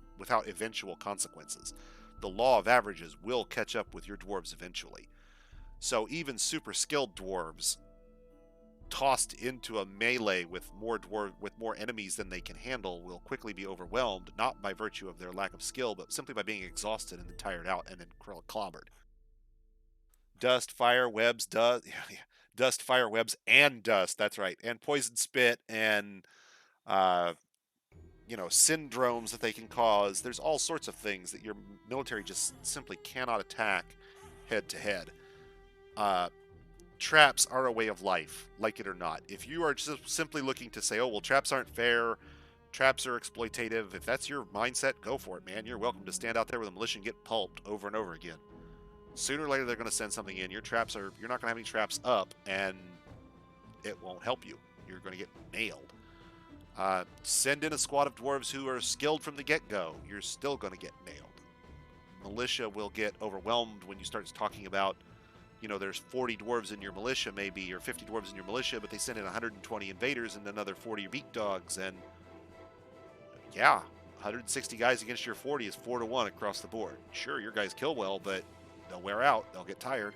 eventual consequences. The law of averages will catch up with your dwarves eventually. So even super skilled dwarves tossed into a melee with more enemies than they can handle will quickly be overwhelmed, not by virtue of their lack of skill, but simply by being exhausted and then tired out and then clobbered. Dust, fire, webs, dust, fire, webs, and dust. That's right, and poison spit, and syndromes that they can cause. There's all sorts of things that your military just simply cannot attack head to head. Traps are a way of life, like it or not. If you are just simply looking to say, oh, well, traps aren't fair, traps are exploitative, if that's your mindset, go for it, man. You're welcome to stand out there with a militia and get pulped over and over again. Sooner or later, they're going to send something in. You're not going to have any traps up, and it won't help you. You're going to get nailed. Send in a squad of dwarves who are skilled from the get-go. You're still going to get nailed. Militia will get overwhelmed when you start talking about, there's 40 dwarves in your militia maybe, or 50 dwarves in your militia, but they send in 120 invaders and another 40 beat dogs, and yeah, 160 guys against your 40 is 4-1 across the board. Sure, your guys kill well, but they'll wear out. They'll get tired.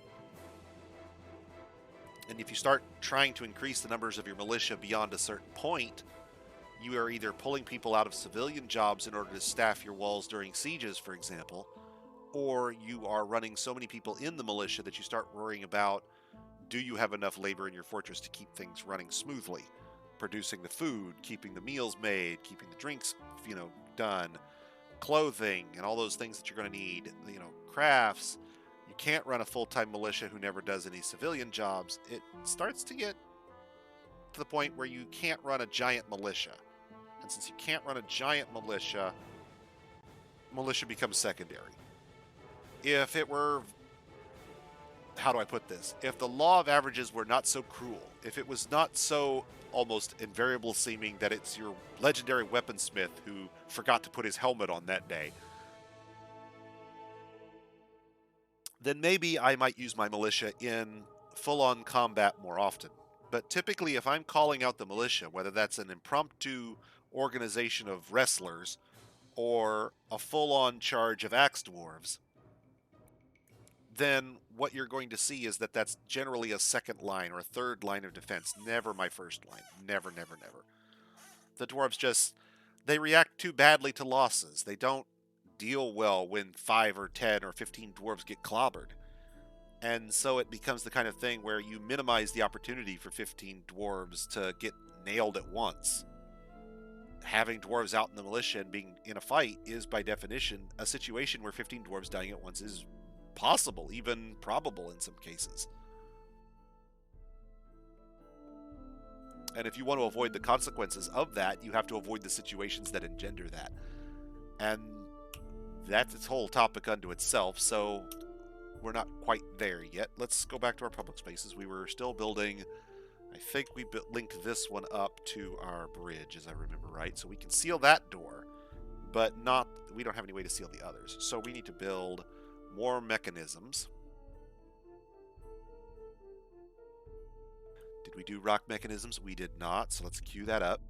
And if you start trying to increase the numbers of your militia beyond a certain point, you are either pulling people out of civilian jobs in order to staff your walls during sieges, for example, or you are running so many people in the militia that you start worrying about, do you have enough labor in your fortress to keep things running smoothly? Producing the food, keeping the meals made, keeping the drinks, done, clothing, and all those things that you're going to need, crafts. You can't run a full-time militia who never does any civilian jobs. It starts to get to the point where you can't run a giant militia. And since you can't run a giant militia becomes secondary. If it were, how do I put this? If the law of averages were not so cruel, if it was not so almost invariable seeming that it's your legendary weaponsmith who forgot to put his helmet on that day, then maybe I might use my militia in full-on combat more often. But typically, if I'm calling out the militia, whether that's an impromptu organization of wrestlers or a full-on charge of axe dwarves, then what you're going to see is that that's generally a second line or a third line of defense, never my first line. Never, never, never. The dwarves they react too badly to losses. They don't deal well when 5 or 10 or 15 dwarves get clobbered. And so it becomes the kind of thing where you minimize the opportunity for 15 dwarves to get nailed at once. Having dwarves out in the militia and being in a fight is, by definition, a situation where 15 dwarves dying at once is possible, even probable in some cases. And if you want to avoid the consequences of that, you have to avoid the situations that engender that. And that's its whole topic unto itself, so we're not quite there yet. Let's go back to our public spaces. We were still building, I think we linked this one up to our bridge, as I remember right. So we can seal that door, but we don't have any way to seal the others. So we need to build more mechanisms. Did we do rock mechanisms? We did not, so let's queue that up.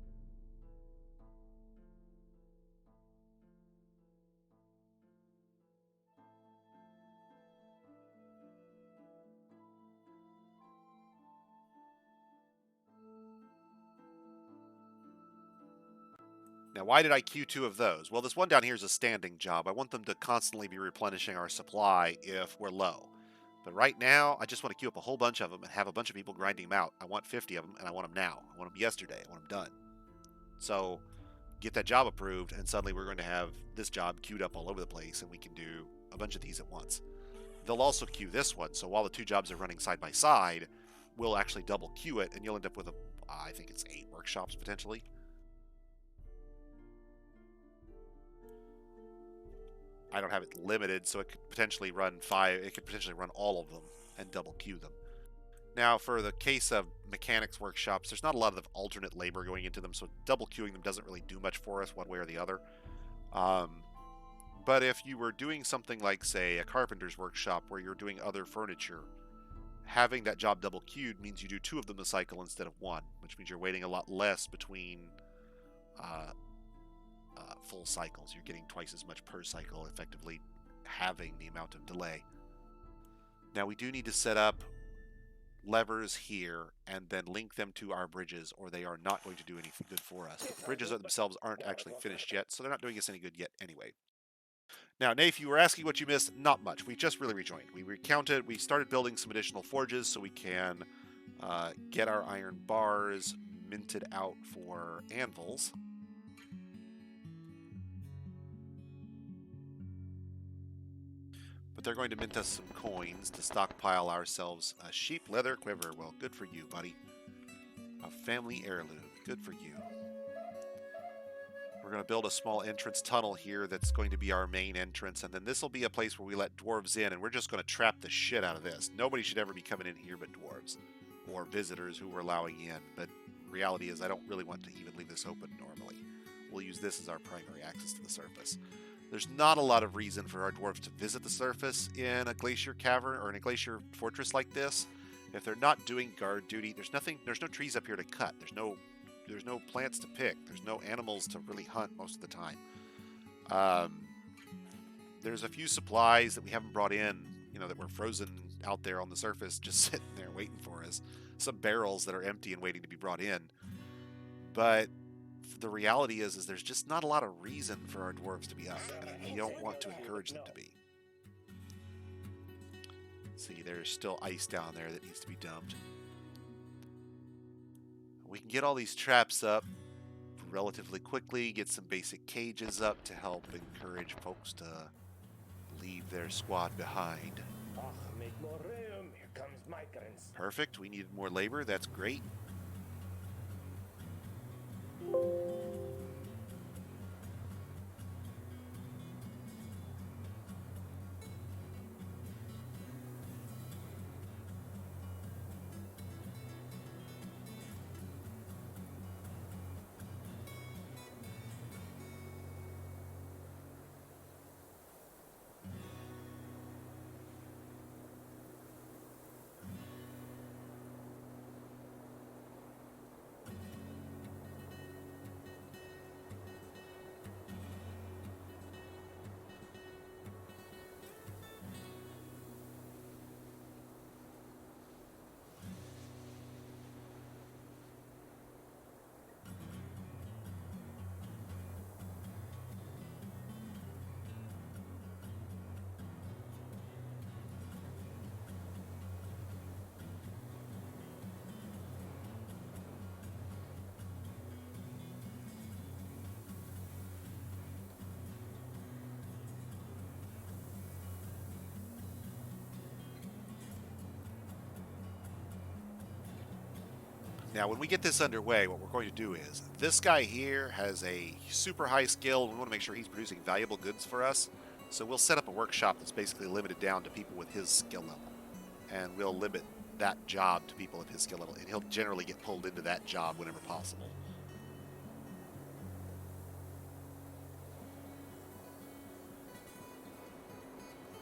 Now, why did I queue 2 of those? Well, this one down here is a standing job. I want them to constantly be replenishing our supply if we're low. But right now, I just want to queue up a whole bunch of them and have a bunch of people grinding them out. I want 50 of them, and I want them now. I want them yesterday. I want them done. So, get that job approved, and suddenly we're going to have this job queued up all over the place, and we can do a bunch of these at once. They'll also queue this one, so while the 2 jobs are running side by side, we'll actually double queue it, and you'll end up with I think it's 8 workshops potentially. I don't have it limited, so it could potentially run 5. It could potentially run all of them and double queue them. Now, for the case of mechanics workshops, there's not a lot of alternate labor going into them, so double queuing them doesn't really do much for us one way or the other. But if you were doing something like, say, a carpenter's workshop where you're doing other furniture, having that job double queued means you do 2 of them a cycle instead of 1, which means you're waiting a lot less between full cycles. You're getting twice as much per cycle, effectively having the amount of delay. Now we do need to set up levers here and then link them to our bridges, or they are not going to do anything good for us. But the bridges themselves aren't actually finished yet, so they're not doing us any good yet anyway. Now, Nafe, you were asking what you missed. Not much. We just really rejoined. We recounted. We started building some additional forges so we can get our iron bars minted out for anvils. But they're going to mint us some coins to stockpile ourselves a sheep leather quiver. Well, good for you, buddy. A family heirloom. Good for you. We're going to build a small entrance tunnel here that's going to be our main entrance, and then this will be a place where we let dwarves in, and we're just going to trap the shit out of this. Nobody should ever be coming in here but dwarves or visitors who we're allowing in, but reality is I don't really want to even leave this open normally. We'll use this as our primary access to the surface. There's not a lot of reason for our dwarves to visit the surface in a glacier cavern or in a glacier fortress like this. If they're not doing guard duty, there's no trees up here to cut. There's no plants to pick. There's no animals to really hunt most of the time. There's a few supplies that we haven't brought in, that were frozen out there on the surface, just sitting there waiting for us. Some barrels that are empty and waiting to be brought in. But the reality is there's just not a lot of reason for our dwarves to be up, and we don't want to encourage them to be. See, there's still ice down there that needs to be dumped. We can get all these traps up relatively quickly, get some basic cages up to help encourage folks to leave their squad behind. Make more room. Here comes migrants. Perfect. We needed more labor. That's great. Now, when we get this underway, what we're going to do is, this guy here has a super high skill. We want to make sure he's producing valuable goods for us. So we'll set up a workshop that's basically limited down to people with his skill level. And we'll limit that job to people of his skill level. And he'll generally get pulled into that job whenever possible.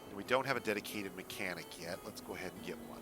And we don't have a dedicated mechanic yet. Let's go ahead and get one.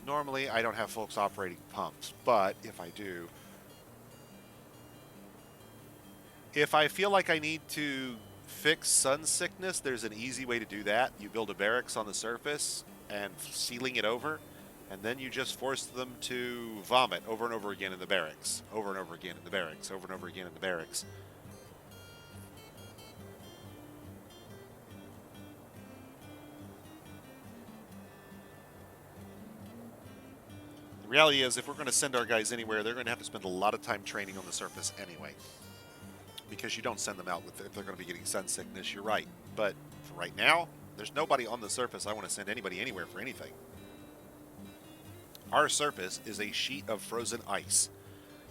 Normally, I don't have folks operating pumps, but if I do, if I feel like I need to fix sun sickness, there's an easy way to do that. You build a barracks on the surface and sealing it over, and then you just force them to vomit over and over again in the barracks, over and over again in the barracks, over and over again in the barracks. The reality is, if we're going to send our guys anywhere, they're going to have to spend a lot of time training on the surface anyway. Because you don't send them out if they're going to be getting sun sickness, you're right. But for right now, there's nobody on the surface I want to send anybody anywhere for anything. Our surface is a sheet of frozen ice.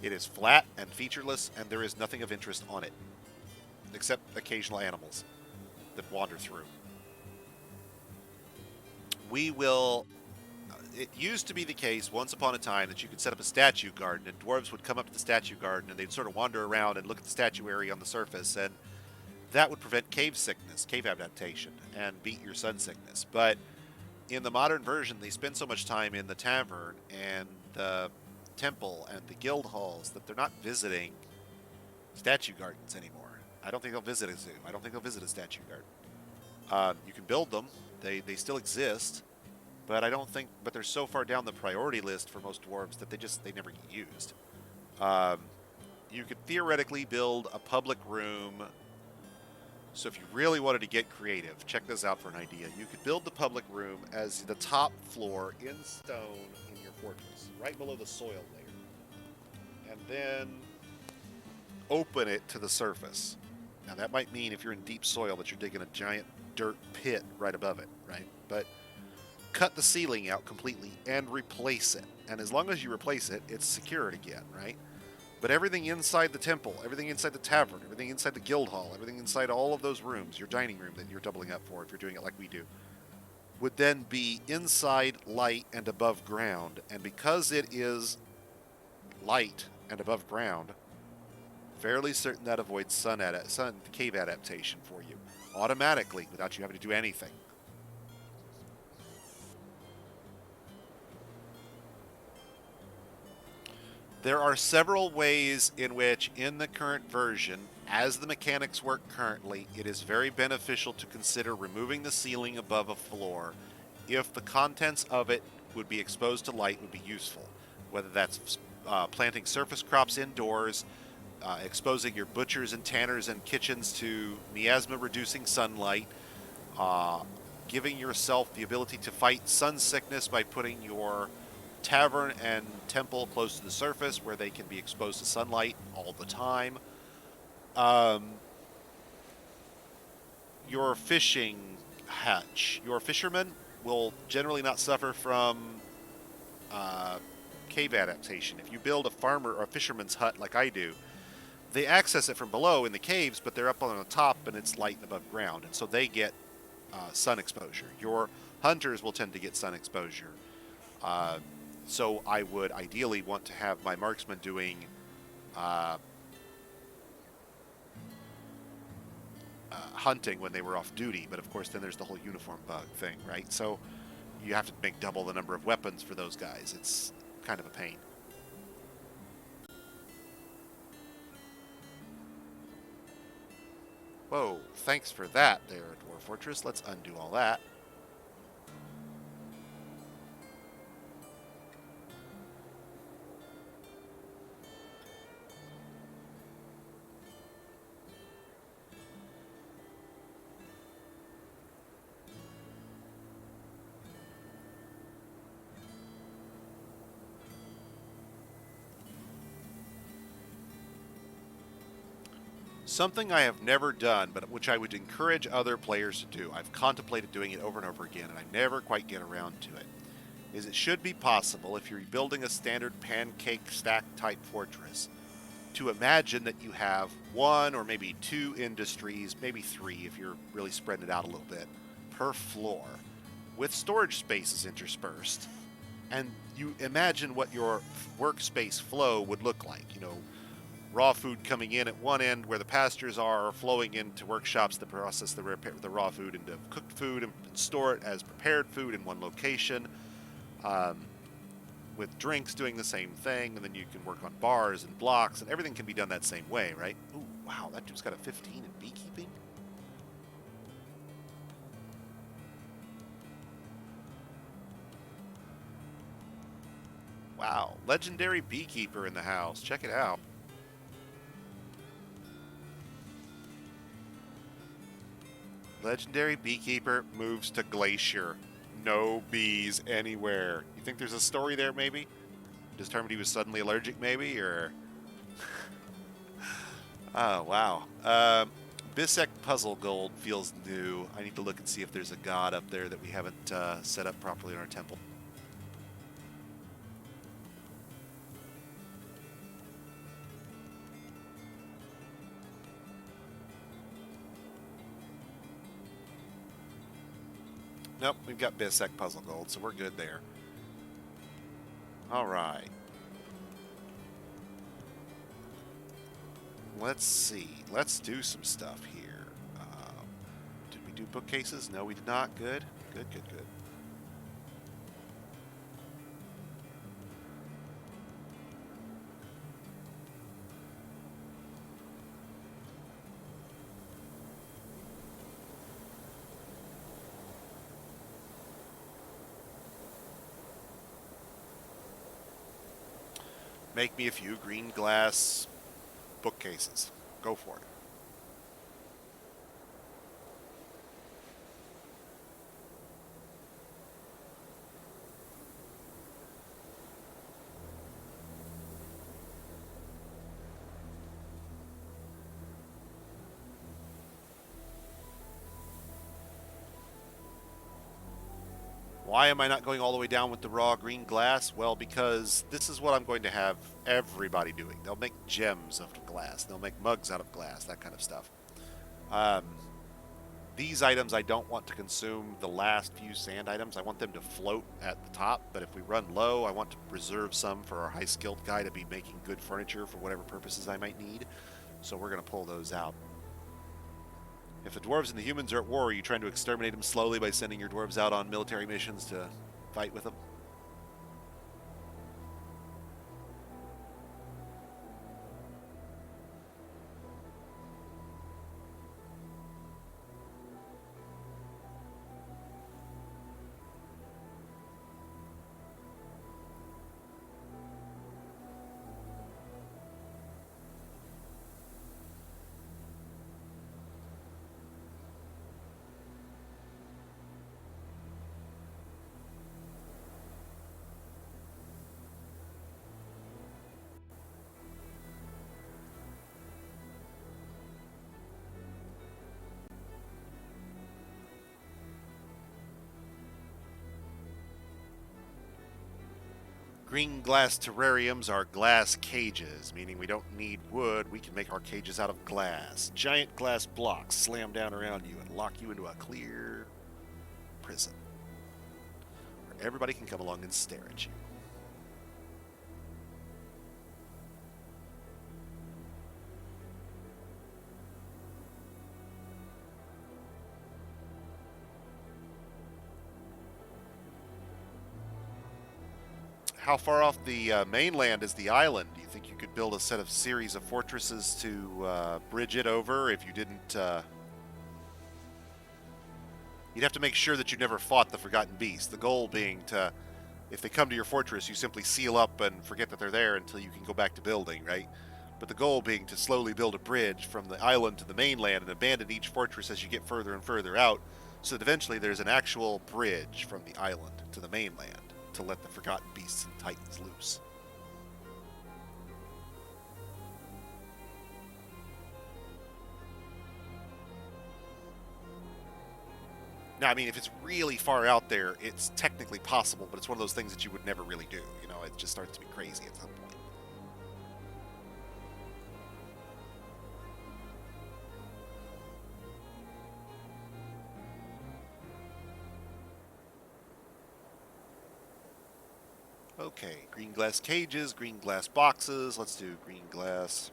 It is flat and featureless, and there is nothing of interest on it. Except occasional animals that wander through. We will... It used to be the case once upon a time that you could set up a statue garden, and dwarves would come up to the statue garden and they'd sort of wander around and look at the statuary on the surface, and that would prevent cave sickness, cave adaptation, and beat your sun sickness. But in the modern version, they spend so much time in the tavern and the temple and the guild halls that they're not visiting statue gardens anymore. I don't think they'll visit a zoo. I don't think they'll visit a statue garden. You can build them; they still exist, but I don't think. But they're so far down the priority list for most dwarves that they never get used. Um, you could theoretically build a public room. So if you really wanted to get creative, check this out for an idea. You could build the public room as the top floor in stone in your fortress, right below the soil layer, and then open it to the surface. Now that might mean if you're in deep soil that you're digging a giant dirt pit right above it, right? But cut the ceiling out completely and replace it. And as long as you replace it, it's secured again, right? But everything inside the temple, everything inside the tavern, everything inside the guild hall, everything inside all of those rooms, your dining room that you're doubling up for if you're doing it like we do, would then be inside, light, and above ground. And because it is light and above ground, fairly certain that avoids sun cave adaptation for you automatically without you having to do anything. There are several ways in which, in the current version, as the mechanics work currently, it is very beneficial to consider removing the ceiling above a floor if the contents of it would be exposed to light would be useful. Whether that's planting surface crops indoors, exposing your butchers and tanners and kitchens to miasma-reducing sunlight, giving yourself the ability to fight sun sickness by putting your tavern and temple close to the surface where they can be exposed to sunlight all the time. Your fishing hatch, your fishermen will generally not suffer from cave adaptation. If you build a farmer or a fisherman's hut like I do, they access it from below in the caves, but they're up on the top and it's light and above ground, and so they get sun exposure. Your hunters will tend to get sun exposure. So I would ideally want to have my marksmen doing hunting when they were off duty, but of course then there's the whole uniform bug thing, right? So you have to make double the number of weapons for those guys. It's kind of a pain. Whoa, thanks for that there, Dwarf Fortress. Let's undo all that. Something I have never done, but which I would encourage other players to do, I've contemplated doing it over and over again, and I never quite get around to it, is it should be possible, if you're building a standard pancake stack type fortress, to imagine that you have one or maybe two industries, maybe three if you're really spreading it out a little bit, per floor, with storage spaces interspersed. And you imagine what your workspace flow would look like, you know, raw food coming in at one end where the pastures are, flowing into workshops that process the raw food into cooked food and store it as prepared food in one location, with drinks doing the same thing, and then you can work on bars and blocks, and everything can be done that same way, right? Ooh, wow, that dude's got a 15 in beekeeping? Wow, legendary beekeeper in the house. Check it out. Legendary beekeeper moves to glacier. No bees anywhere. You think there's a story there, maybe? Determined he was suddenly allergic, maybe? Or... oh, wow. Bisek Puzzle Gold feels new. I need to look and see if there's a god up there that we haven't set up properly in our temple. Nope, we've got Bisek Puzzle Gold, so we're good there. All right. Let's see. Let's do some stuff here. Did we do bookcases? No, we did not. Good. Good, good, good. Make me a few green glass bookcases. Go for it. Why am I not going all the way down with the raw green glass? Well, because this is what I'm going to have everybody doing. They'll make gems of glass. They'll make mugs out of glass, that kind of stuff. Um, these items I don't want to consume the last few sand items. I want them to float at the top, but if we run low, I want to reserve some for our high-skilled guy to be making good furniture for whatever purposes I might need. So we're going to pull those out. If the dwarves and the humans are at war, are you trying to exterminate them slowly by sending your dwarves out on military missions to fight with them? Green glass terrariums are glass cages, meaning we don't need wood. We can make our cages out of glass. Giant glass blocks slam down around you and lock you into a clear prison where everybody can come along and stare at you. How far off the mainland is the island? Do you think you could build a set of series of fortresses to bridge it over if you didn't... You'd have to make sure that you never fought the Forgotten Beast. The goal being to, if they come to your fortress, you simply seal up and forget that they're there until you can go back to building, right? But the goal being to slowly build a bridge from the island to the mainland and abandon each fortress as you get further and further out, so that eventually there's an actual bridge from the island to the mainland to let the Forgotten Beasts and Titans loose. Now, I mean, if it's really far out there, it's technically possible, but it's one of those things that you would never really do. You know, it just starts to be crazy at some point. Okay, green glass cages, green glass boxes. Let's do green glass.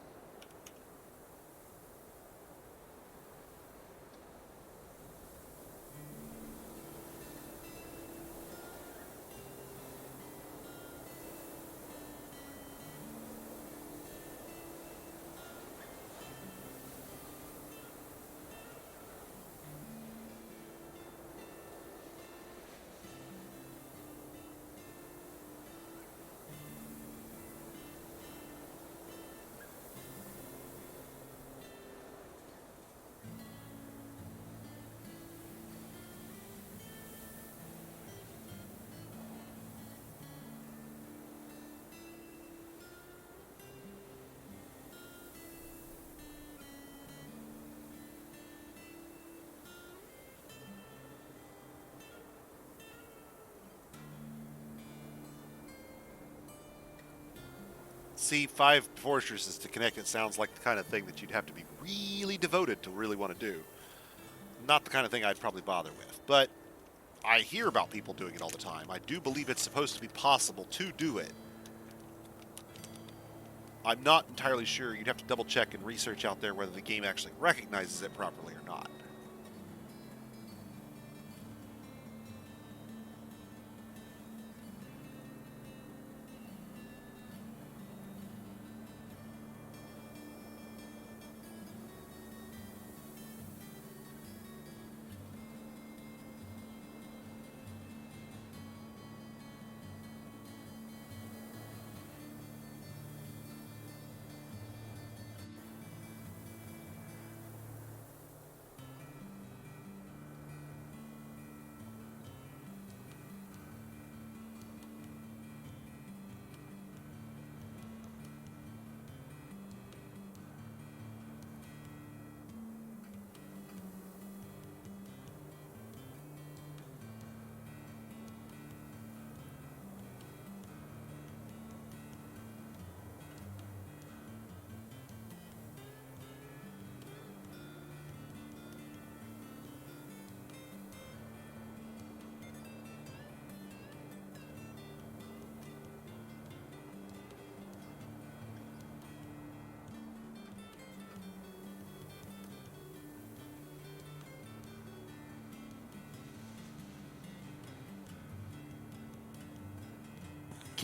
See, 5 fortresses to connect it sounds like the kind of thing that you'd have to be really devoted to really want to do. Not the kind of thing I'd probably bother with, but I hear about people doing it all the time. I do believe it's supposed to be possible to do it. I'm not entirely sure. You'd have to double check and research out there whether the game actually recognizes it properly or not.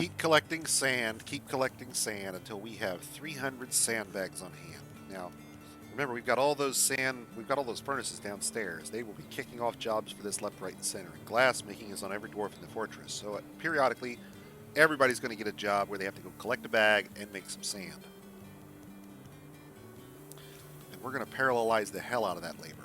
keep collecting sand until we have 300 sandbags on hand. Now, remember, we've got all those furnaces downstairs. They will be kicking off jobs for this left, right, and center. And glass making is on every dwarf in the fortress. So periodically, everybody's going to get a job where they have to go collect a bag and make some sand. And we're going to parallelize the hell out of that labor.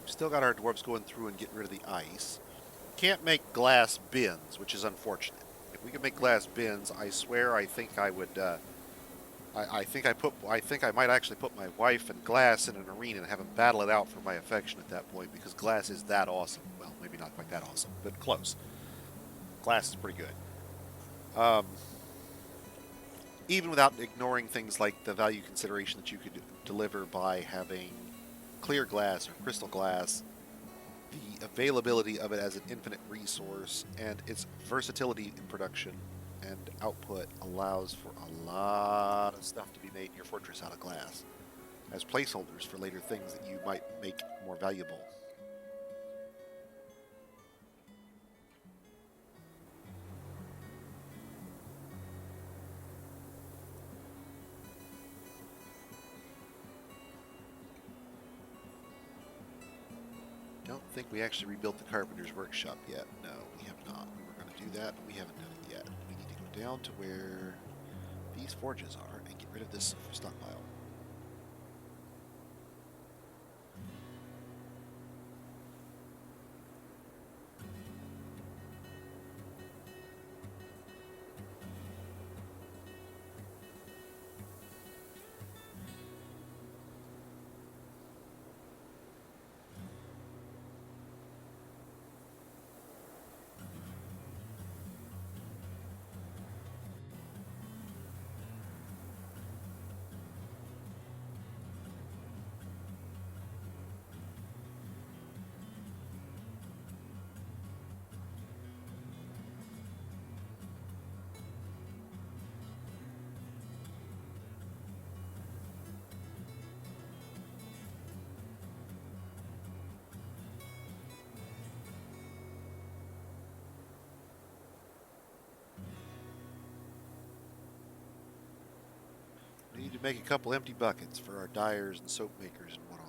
Still got our dwarves going through and getting rid of the ice. Can't make glass bins, which is unfortunate. If we could make glass bins, I swear I think I would. I think I might actually put my wife and glass in an arena and have them battle it out for my affection at that point because glass is that awesome. Well, maybe not quite that awesome, but close. Glass is pretty good. Even without ignoring things like the value consideration that you could deliver by having clear glass or crystal glass, the availability of it as an infinite resource, and its versatility in production and output allows for a lot of stuff to be made in your fortress out of glass as placeholders for later things that you might make more valuable. Don't think we actually rebuilt the carpenter's workshop yet. No, we have not. We were going to do that, but we haven't done it yet. We need to go down to where these forges are and get rid of this stockpile. We need to make a couple empty buckets for our dyers and soap makers and what all.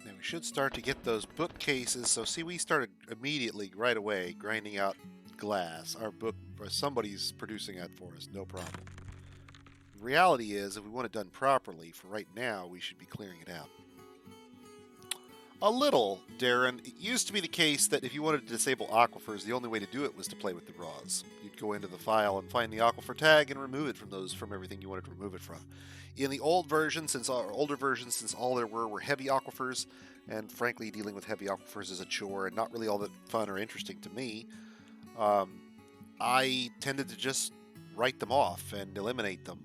And we should start to get those bookcases. So see, we started immediately right away grinding out glass. Our book, or somebody's producing that for us, no problem. The reality is, if we want it done properly, for right now, we should be clearing it out. A little, Darren. It used to be the case that if you wanted to disable aquifers, the only way to do it was to play with the raws. You'd go into the file and find the aquifer tag and remove it from everything you wanted to remove it from. In the old version, since our older versions, since all there were heavy aquifers, and frankly, dealing with heavy aquifers is a chore and not really all that fun or interesting to me, I tended to just write them off and eliminate them,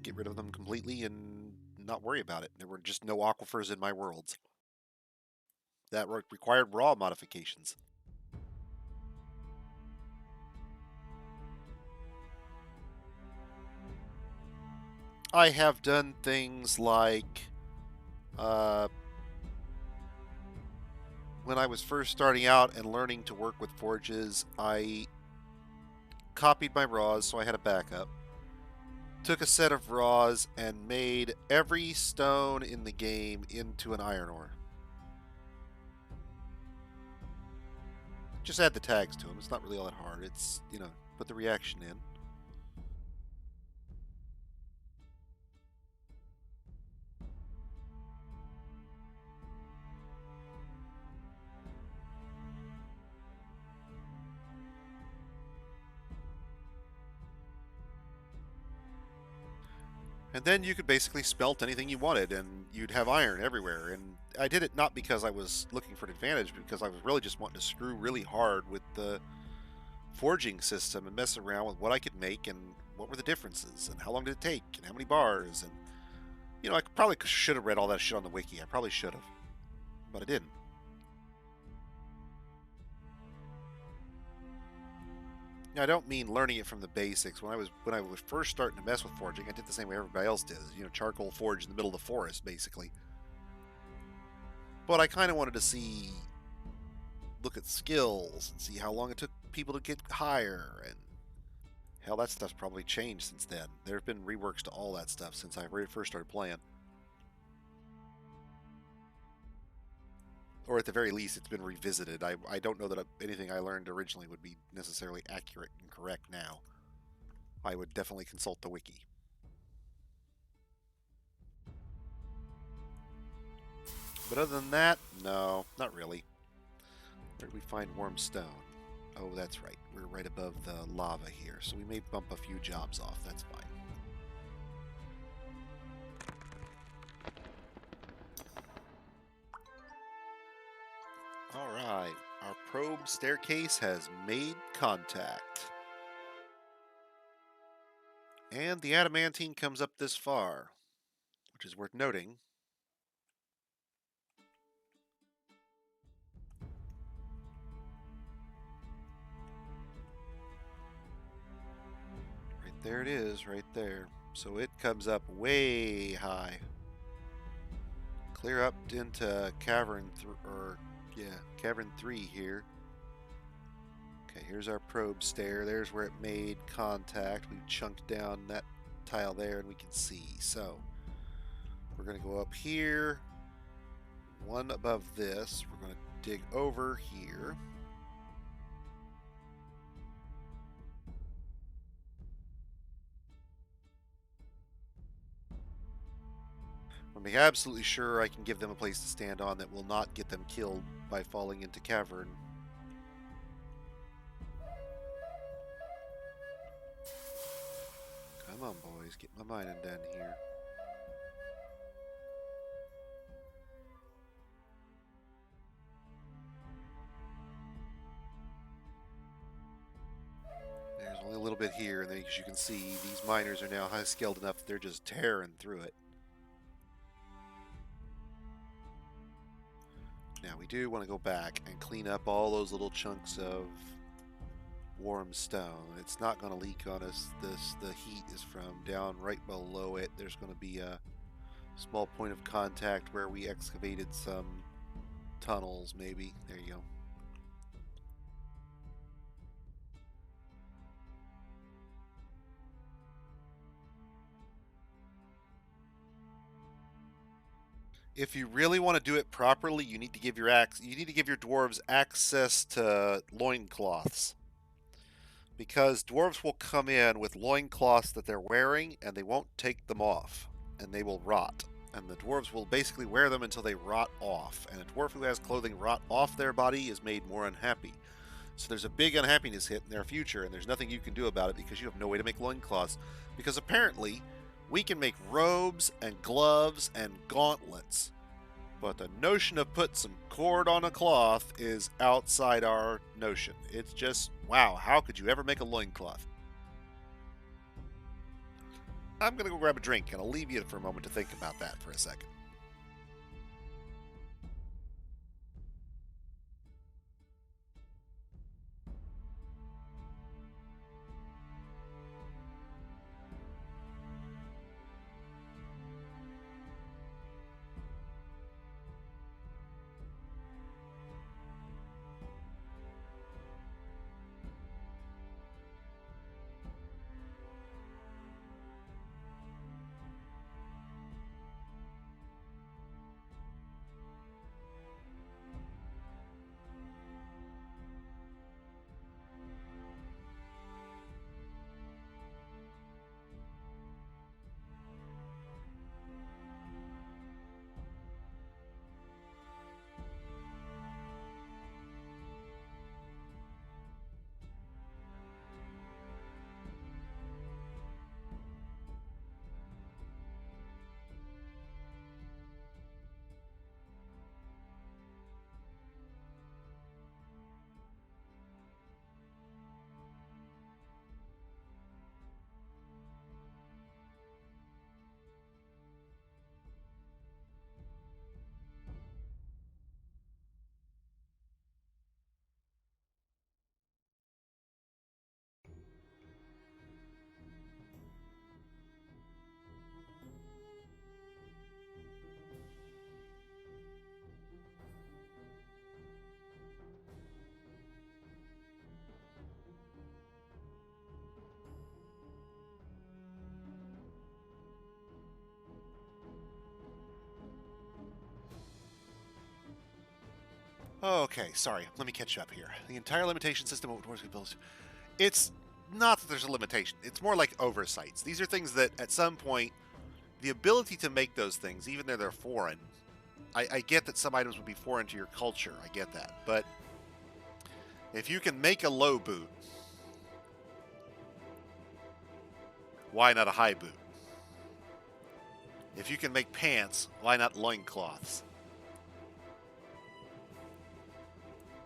get rid of them completely, and not worry about it. There were just no aquifers in my worlds that required raw modifications. I have done things like when I was first starting out and learning to work with forges, I copied my raws so I had a backup. Took a set of raws and made every stone in the game into an iron ore. Just add the tags to them. It's not really all that hard. It's, put the reaction in. And then you could basically smelt anything you wanted, and you'd have iron everywhere. And I did it not because I was looking for an advantage, but because I was really just wanting to screw really hard with the forging system and mess around with what I could make and what were the differences and how long did it take and how many bars. And, I probably should have read all that shit on the wiki. I probably should have, but I didn't. Now, I don't mean learning it from the basics. When I was first starting to mess with forging, I did the same way everybody else does. Charcoal forge in the middle of the forest, basically. But I kind of wanted to look at skills and see how long it took people to get higher, and hell, that stuff's probably changed since then. There have been reworks to all that stuff since I first started playing. Or at the very least, it's been revisited. I don't know that anything I learned originally would be necessarily accurate and correct now. I would definitely consult the wiki. But other than that, no, not really. Where do we find warm stone? Oh, that's right. We're right above the lava here, so we may bump a few jobs off. That's fine. Alright, our probe staircase has made contact. And the adamantine comes up this far, which is worth noting. Right there it is, right there. So it comes up way high. Clear up into cavern cavern 3 here. Okay, here's our probe stair. There's where it made contact. We've chunked down that tile there and we can see. So we're going to go up here, one above this. We're going to dig over here. I'm going to be absolutely sure I can give them a place to stand on that will not get them killed by falling into cavern. Come on, boys, get my mining done here. There's only a little bit here, and as you can see, these miners are now high-skilled enough that they're just tearing through it. Now, we do want to go back and clean up all those little chunks of warm stone. It's not going to leak on us. The heat is from down right below it. There's going to be a small point of contact where we excavated some tunnels, maybe. There you go. If you really want to do it properly, you need to give your dwarves access to loincloths. Because dwarves will come in with loincloths that they're wearing and they won't take them off, and they will rot. And the dwarves will basically wear them until they rot off. And a dwarf who has clothing rot off their body is made more unhappy. So there's a big unhappiness hit in their future, and there's nothing you can do about it because you have no way to make loincloths. Because apparently, we can make robes and gloves and gauntlets. But the notion of putting some cord on a cloth is outside our notion. It's just, wow, how could you ever make a loincloth? I'm going to go grab a drink, and I'll leave you for a moment to think about that for a second. Okay, sorry. Let me catch you up here. The entire limitation system of what dwarves can build. It's not that there's a limitation. It's more like oversights. These are things that at some point, the ability to make those things, even though they're foreign, I get that some items would be foreign to your culture. I get that. But if you can make a low boot, why not a high boot? If you can make pants, why not loincloths?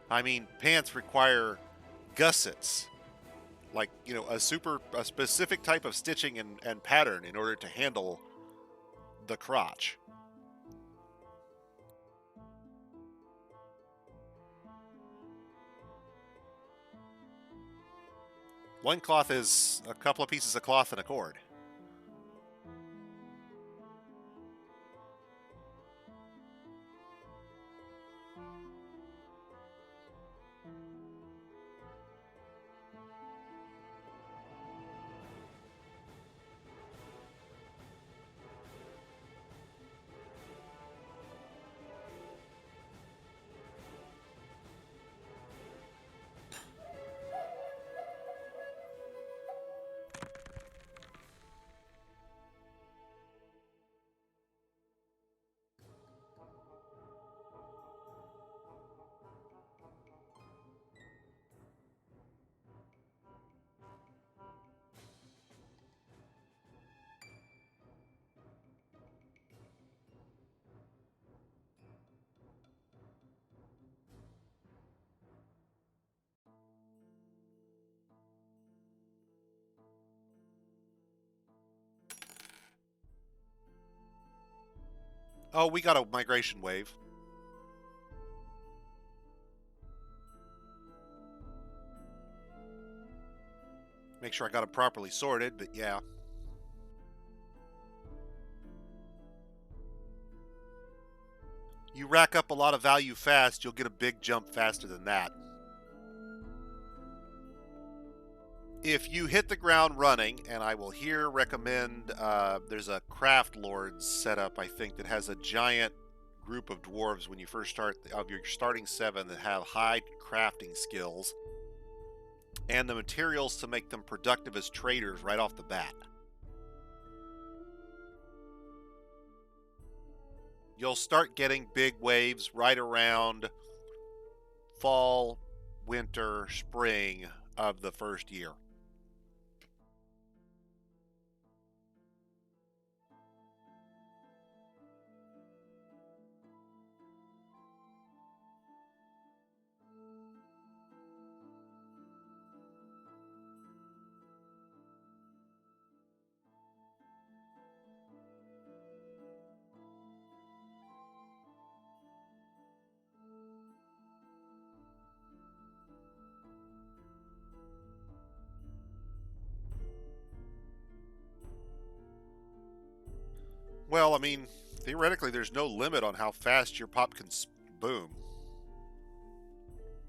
I mean, pants require gussets, like, you know, a specific type of stitching and pattern in order to handle the crotch. Loincloth is a couple of pieces of cloth and a cord. Oh, we got a migration wave. Make sure I got it properly sorted, but yeah. You rack up a lot of value fast, you'll get a big jump faster than that. If you hit the ground running, and I will here recommend, there's a Craft Lords setup, I think, that has a giant group of dwarves when you first start, of your starting 7 that have high crafting skills, and the materials to make them productive as traders right off the bat. You'll start getting big waves right around fall, winter, spring of the first year. Well, I mean, theoretically, there's no limit on how fast your pop can boom.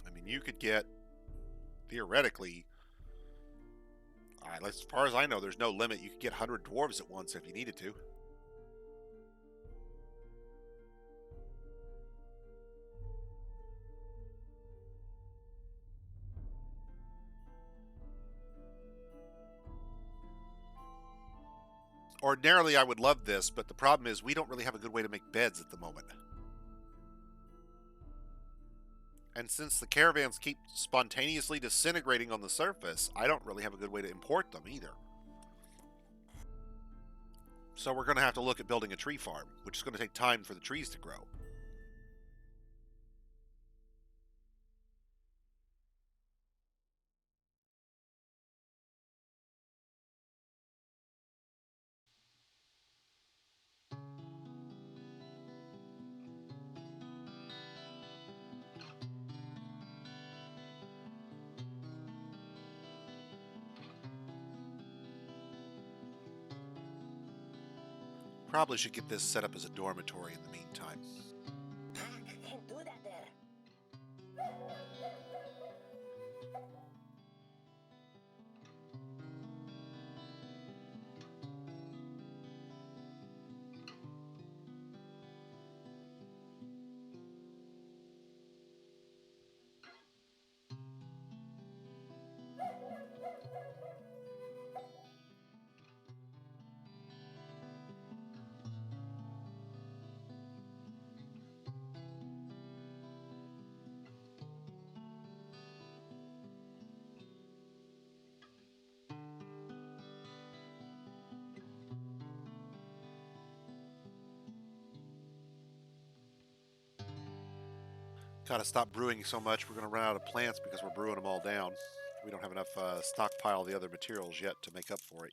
I mean, you could get, theoretically, as far as I know, there's no limit. You could get 100 dwarves at once if you needed to. Ordinarily, I would love this, but the problem is we don't really have a good way to make beds at the moment. And since the caravans keep spontaneously disintegrating on the surface, I don't really have a good way to import them either. So we're going to have to look at building a tree farm, which is going to take time for the trees to grow. Probably should get this set up as a dormitory in the meantime. Can't do that there. Gotta stop brewing so much. We're gonna run out of plants because we're brewing them all down. We don't have enough stockpile of the other materials yet to make up for it.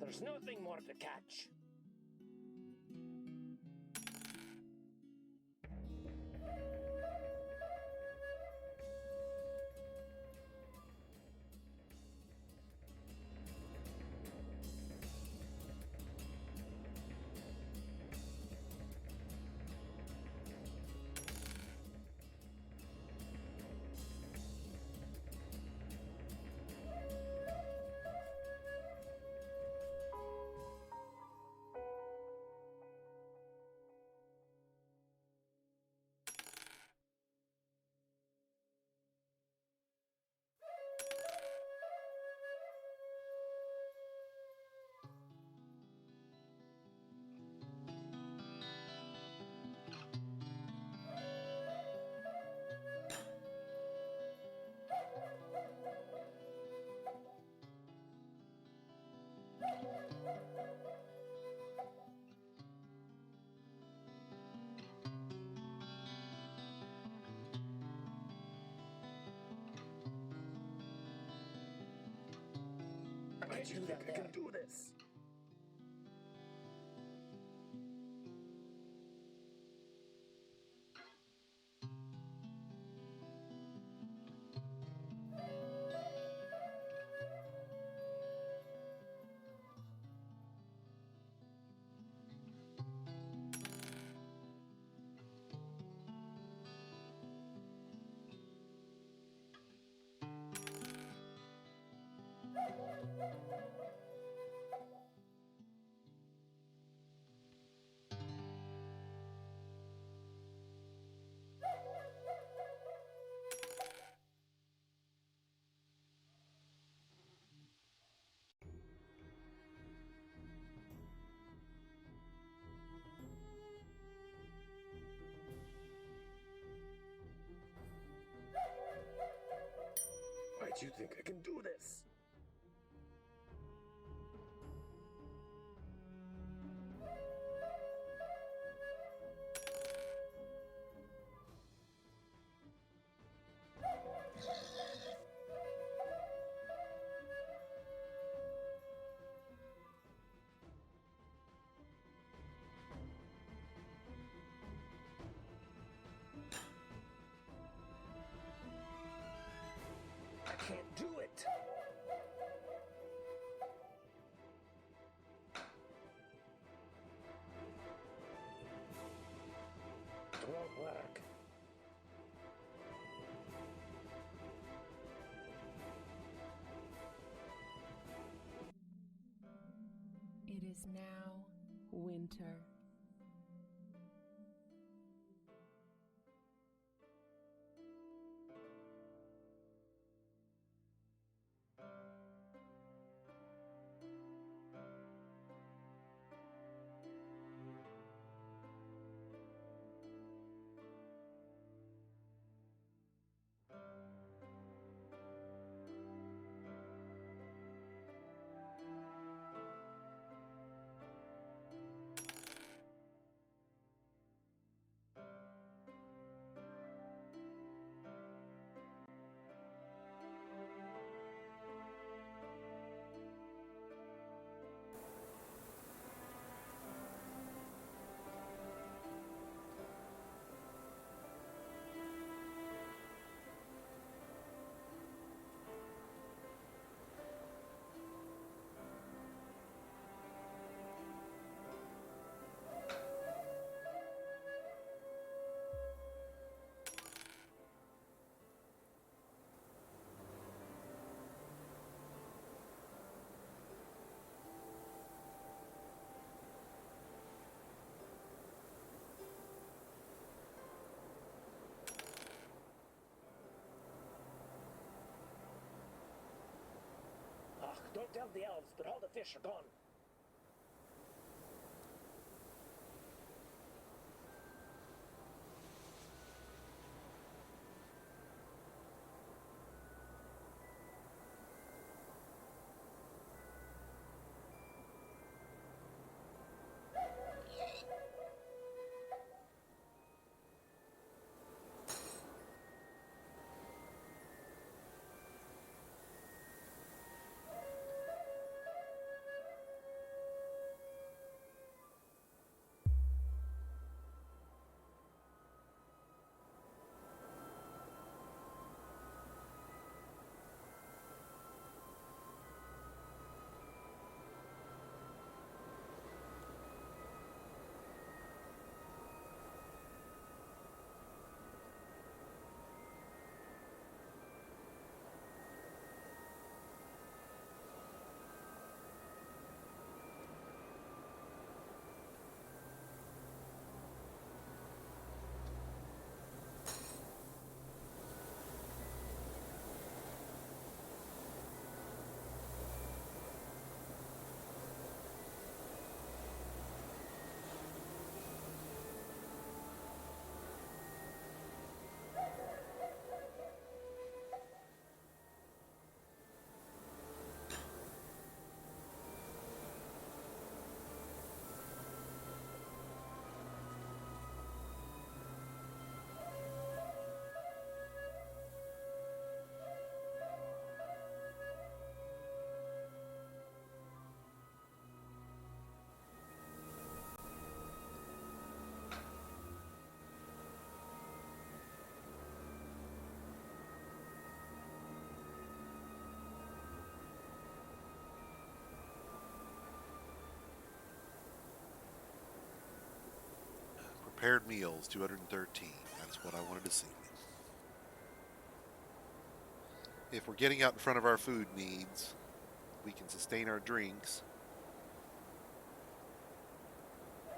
There's nothing more to catch. I think I can do this. Why do you think I can do this? I can't do it. It won't work. It is now winter. Ugh, don't tell the elves, but all the fish are gone. Prepared meals, 213. That's what I wanted to see. If we're getting out in front of our food needs, we can sustain our drinks.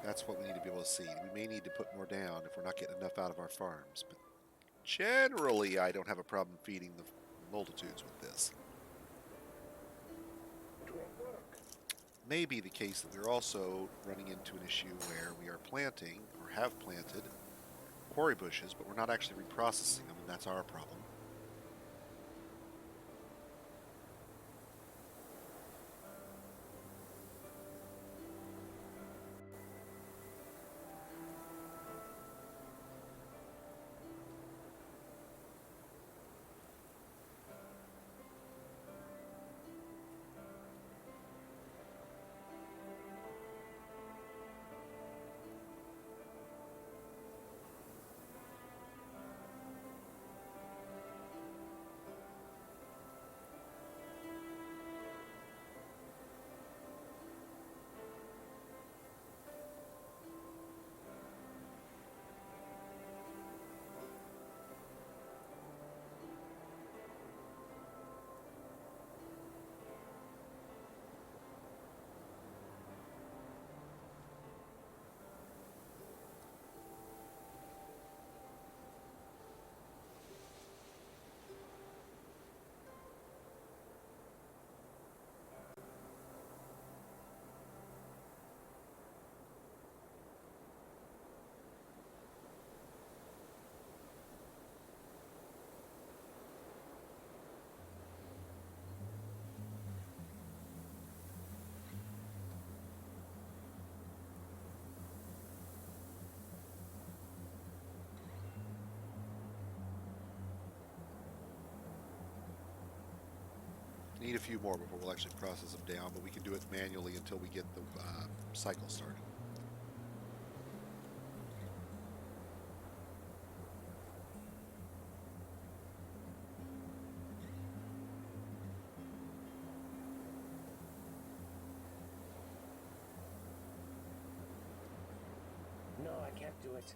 That's what we need to be able to see. We may need to put more down if we're not getting enough out of our farms. But generally, I don't have a problem feeding the multitudes with this. It won't work. May be the case that we're also running into an issue where we are planting or have planted quarry bushes, but we're not actually reprocessing them, and that's our problem. Need a few more before we'll actually process them down, but we can do it manually until we get the cycle started. No, I can't do it.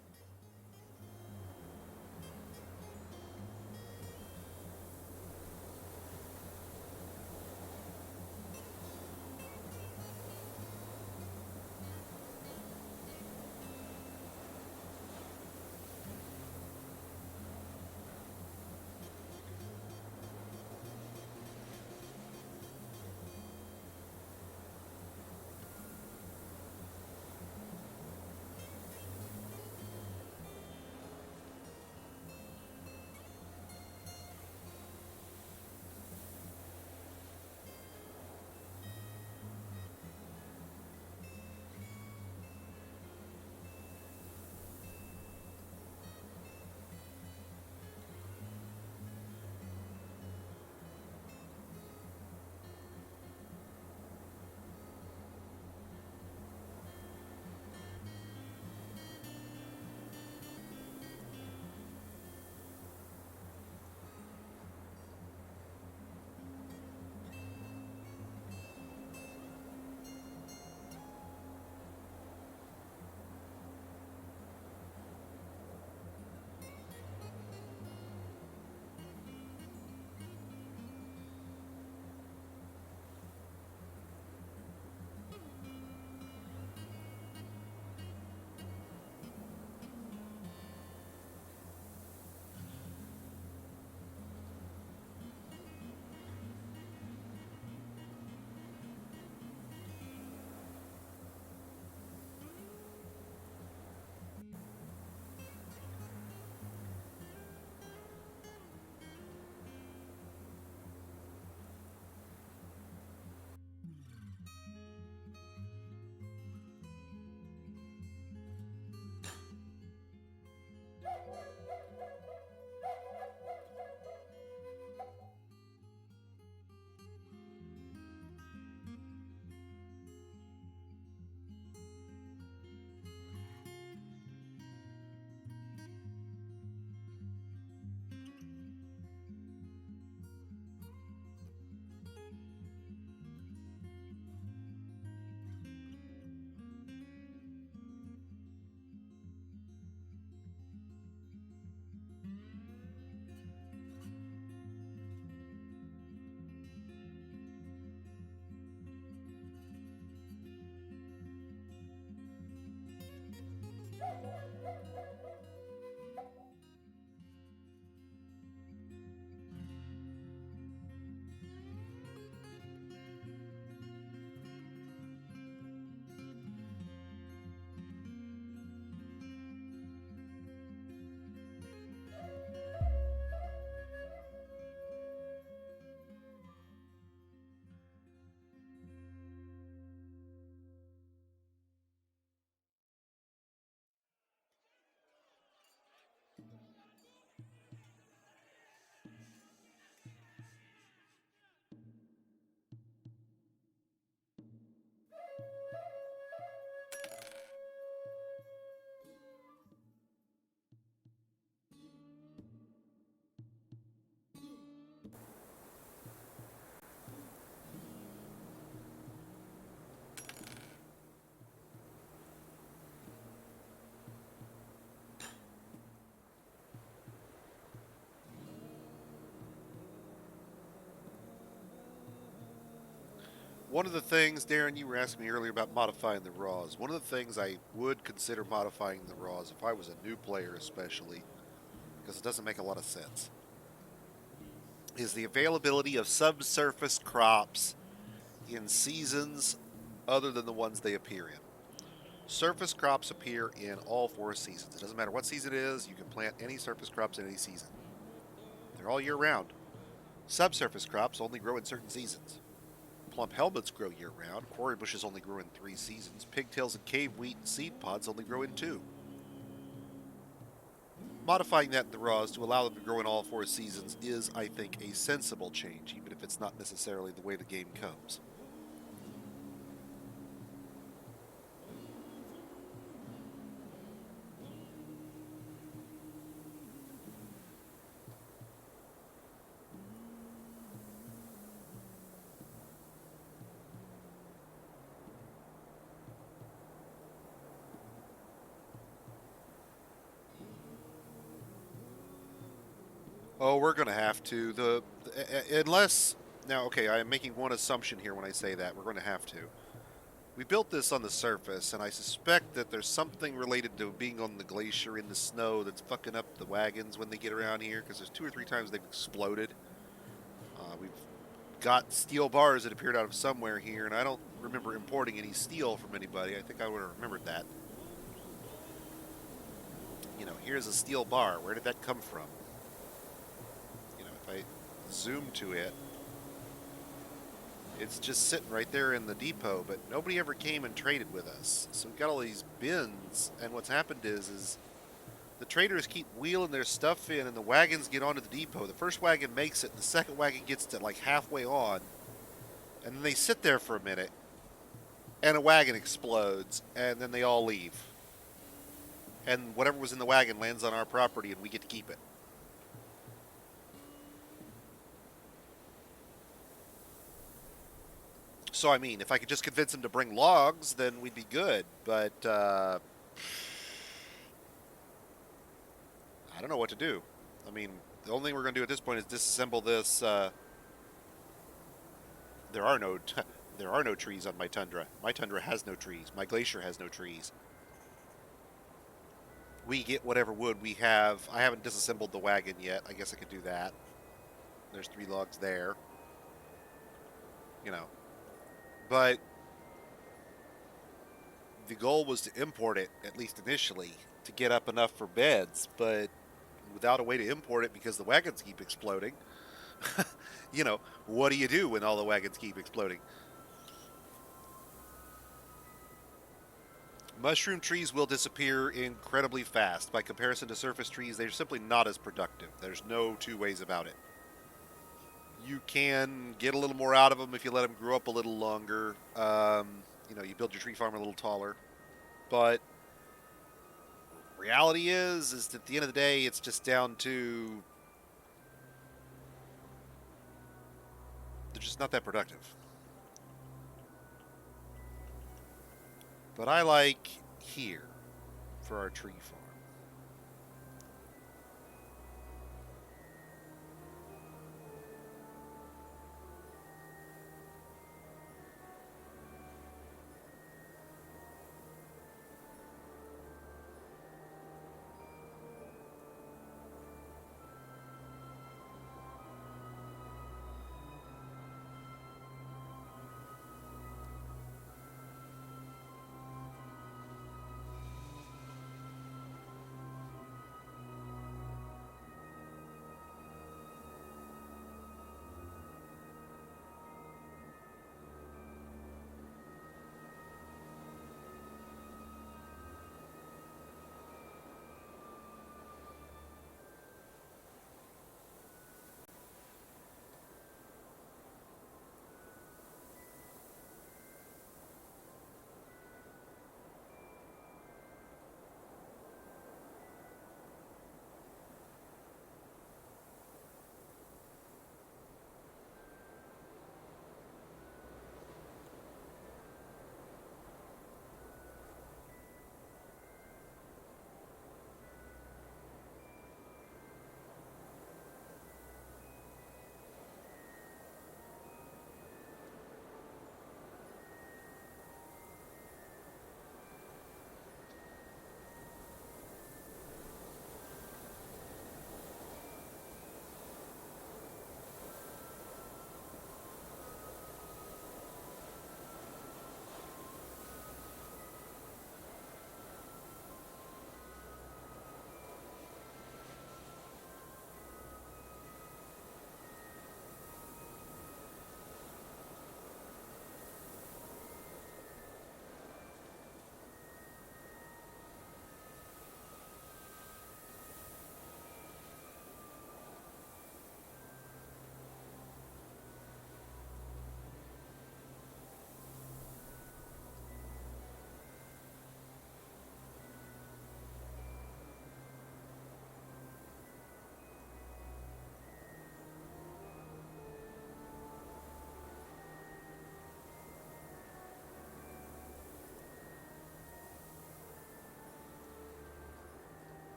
One of the things, Darren, you were asking me earlier about modifying the raws. One of the things I would consider modifying the raws, if I was a new player especially, because it doesn't make a lot of sense, is the availability of subsurface crops in seasons other than the ones they appear in. Surface crops appear in all 4 seasons. It doesn't matter what season it is, you can plant any surface crops in any season. They're all year round. Subsurface crops only grow in certain seasons. Plump helmets grow year round. Quarry bushes only grow in 3 seasons. Pigtails and cave wheat and seed pods only grow in 2. modifying that in the raws to allow them to grow in all 4 seasons is, I think, a sensible change, even if it's not necessarily the way the game comes. Oh, we're going to have to. Unless now, okay, I am making one assumption here when I say that we're going to have to. We built this on the surface, and I suspect that there's something related to being on the glacier in the snow that's fucking up the wagons when they get around here, because there's 2 or 3 times they've exploded. We've got steel bars that appeared out of somewhere here, and I don't remember importing any steel from anybody. I think I would have remembered that. You know, here's a steel bar. Where did that come from? You know, if I zoom to it, it's just sitting right there in the depot, but nobody ever came and traded with us. So we've got all these bins, and what's happened is the traders keep wheeling their stuff in, and the wagons get onto the depot. The first wagon makes it, the second wagon gets to like halfway on, and then they sit there for a minute, and a wagon explodes, and then they all leave. And whatever was in the wagon lands on our property, and we get to keep it. So, I mean, if I could just convince them to bring logs, then we'd be good. But, I don't know what to do. I mean, the only thing we're going to do at this point is disassemble this. There are no trees on my tundra. My tundra has no trees. My glacier has no trees. We get whatever wood we have. I haven't disassembled the wagon yet. I guess I could do that. There's 3 logs there. You know. But the goal was to import it, at least initially, to get up enough for beds. But without a way to import it because the wagons keep exploding, you know, what do you do when all the wagons keep exploding? Mushroom trees will disappear incredibly fast. By comparison to surface trees, they're simply not as productive. There's no 2 ways about it. You can get a little more out of them if you let them grow up a little longer. You know, you build your tree farm a little taller. But reality is at the end of the day, it's just down to they're just not that productive. But I like here for our tree farm.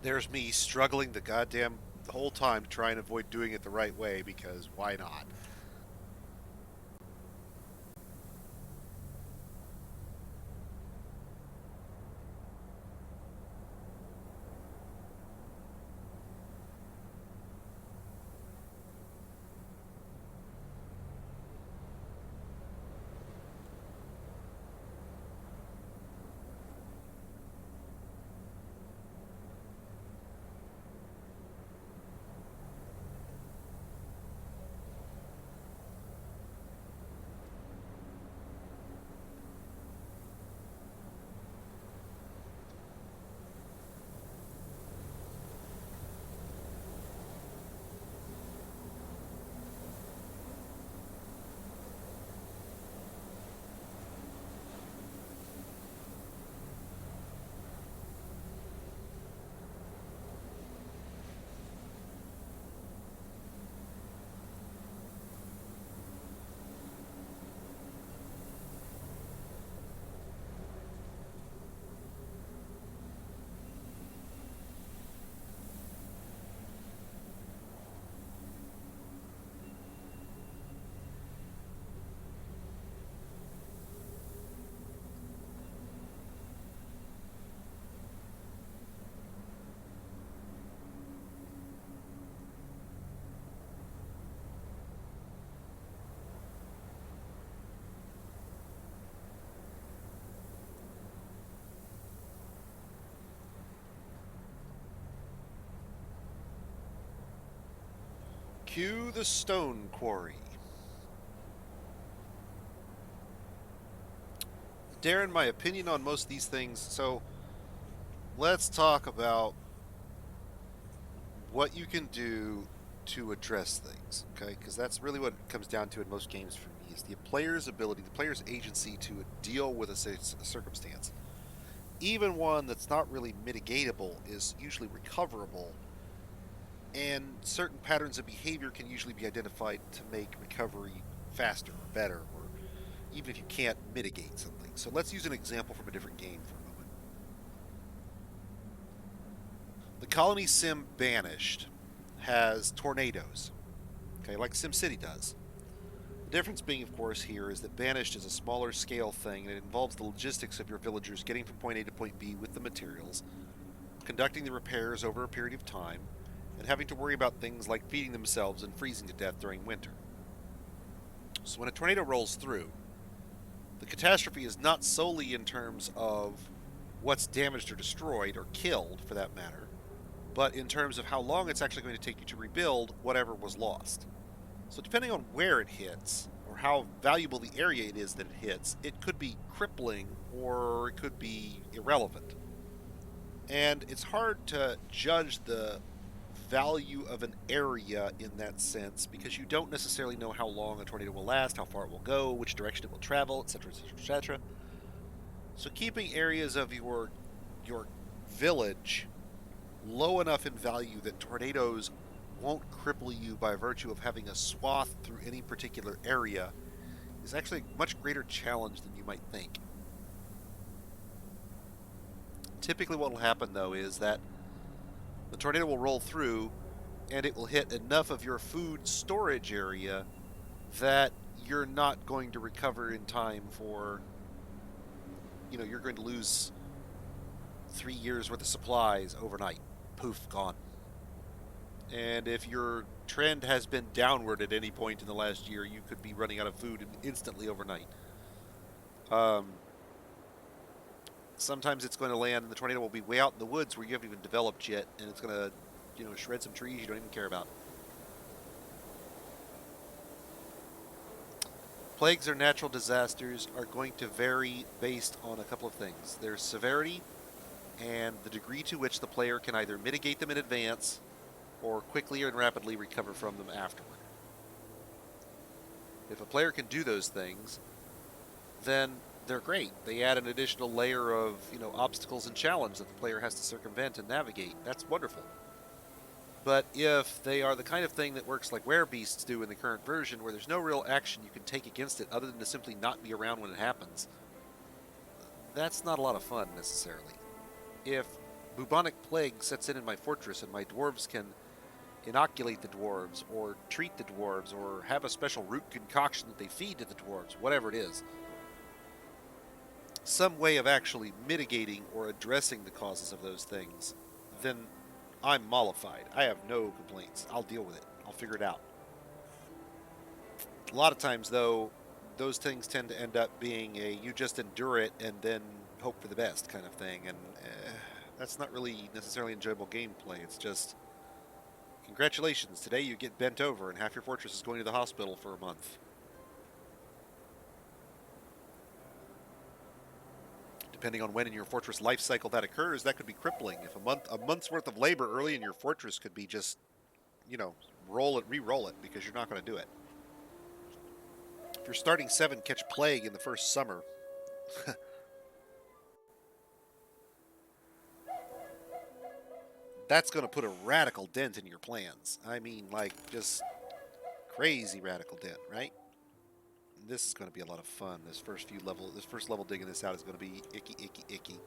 there's me struggling the whole time to try and avoid doing it the right way because why not? Cue the stone quarry. Darren, my opinion on most of these things. So let's talk about what you can do to address things, okay? Because that's really what it comes down to in most games for me is the player's ability, the player's agency to deal with a circumstance. Even one that's not really mitigatable is usually recoverable, and certain patterns of behavior can usually be identified to make recovery faster or better, or even if you can't mitigate something. So let's use an example from a different game for a moment. The colony sim Banished has tornadoes, okay, like SimCity does. The difference being, of course, here is that Banished is a smaller scale thing, and it involves the logistics of your villagers getting from point A to point B with the materials, conducting the repairs over a period of time, and having to worry about things like feeding themselves and freezing to death during winter. So when a tornado rolls through, the catastrophe is not solely in terms of what's damaged or destroyed, or killed for that matter, but in terms of how long it's actually going to take you to rebuild whatever was lost. So depending on where it hits, or how valuable the area it is that it hits, it could be crippling or it could be irrelevant. And it's hard to judge the value of an area in that sense because you don't necessarily know how long a tornado will last, how far it will go, which direction it will travel, etc., etc., etc. So keeping areas of your village low enough in value that tornadoes won't cripple you by virtue of having a swath through any particular area is actually a much greater challenge than you might think. Typically what will happen though is that the tornado will roll through and it will hit enough of your food storage area that you're not going to recover in time for, you're going to lose 3 years worth of supplies overnight. Poof, gone. And if your trend has been downward at any point in the last year, you could be running out of food instantly overnight. Sometimes it's going to land and the tornado will be way out in the woods where you haven't even developed yet, and it's going to, shred some trees you don't even care about. Plagues or natural disasters are going to vary based on a couple of things. Their severity and the degree to which the player can either mitigate them in advance or quickly and rapidly recover from them afterward. If a player can do those things, then they're great. They add an additional layer of, obstacles and challenge that the player has to circumvent and navigate. That's wonderful. But if they are the kind of thing that works like werebeasts do in the current version, where there's no real action you can take against it other than to simply not be around when it happens, that's not a lot of fun necessarily. If bubonic plague sets in my fortress and my dwarves can inoculate the dwarves or treat the dwarves or have a special root concoction that they feed to the dwarves, whatever it is. Some way of actually mitigating or addressing the causes of those things, then I'm mollified. I have no complaints. I'll deal with it. I'll figure it out. A lot of times, though, those things tend to end up being a you just endure it and then hope for the best kind of thing, and that's not really necessarily enjoyable gameplay. It's just, congratulations, today you get bent over and half your fortress is going to the hospital for a month. Depending on when in your fortress life cycle that occurs, that could be crippling. If a month's worth of labor early in your fortress could be just, re-roll it because you're not going to do it. If you're starting 7 catch plague in the first summer, that's going to put a radical dent in your plans. I mean, like, just crazy radical dent, right? This is going to be a lot of fun. This first level digging this out is going to be icky, icky, icky.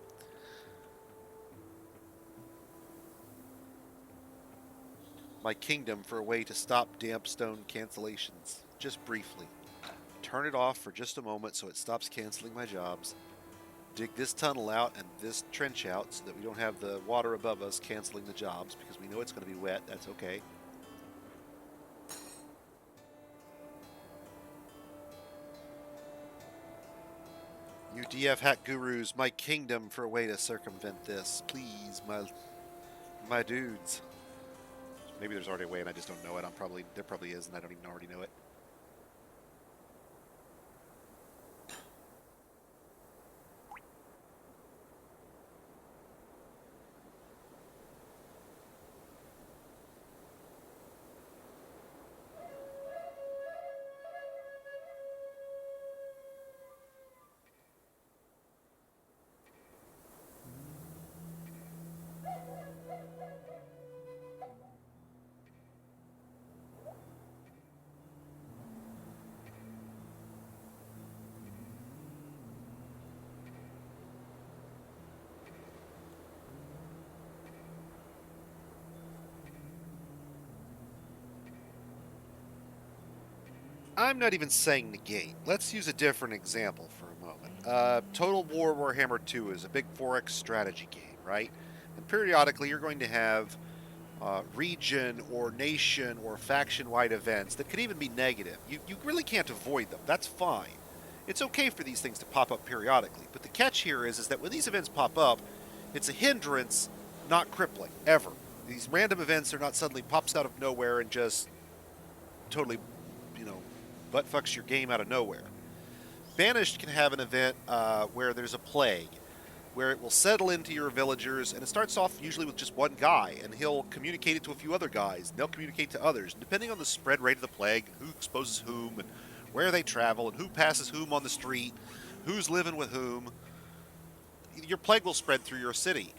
My kingdom for a way to stop damp stone cancellations. Just briefly. Turn it off for just a moment so it stops canceling my jobs. Dig this tunnel out and this trench out so that we don't have the water above us canceling the jobs because we know it's going to be wet. That's okay. You DF hack gurus, my kingdom for a way to circumvent this. Please, my dudes. Maybe there's already a way and I just don't know it. There probably is and I don't even already know it. I'm not even saying negate. Let's use a different example for a moment. Total War Warhammer 2 is a big 4X strategy game, right? And periodically you're going to have region or nation or faction-wide events that could even be negative. You really can't avoid them. That's fine. It's okay for these things to pop up periodically. But the catch here is that when these events pop up, it's a hindrance, not crippling, ever. These random events are not suddenly pops out of nowhere and just totally, butt fucks your game out of nowhere. Banished can have an event where there's a plague, where it will settle into your villagers, and it starts off usually with just one guy, and he'll communicate it to a few other guys, and they'll communicate to others. And depending on the spread rate of the plague, who exposes whom, and where they travel, and who passes whom on the street, who's living with whom, your plague will spread through your city.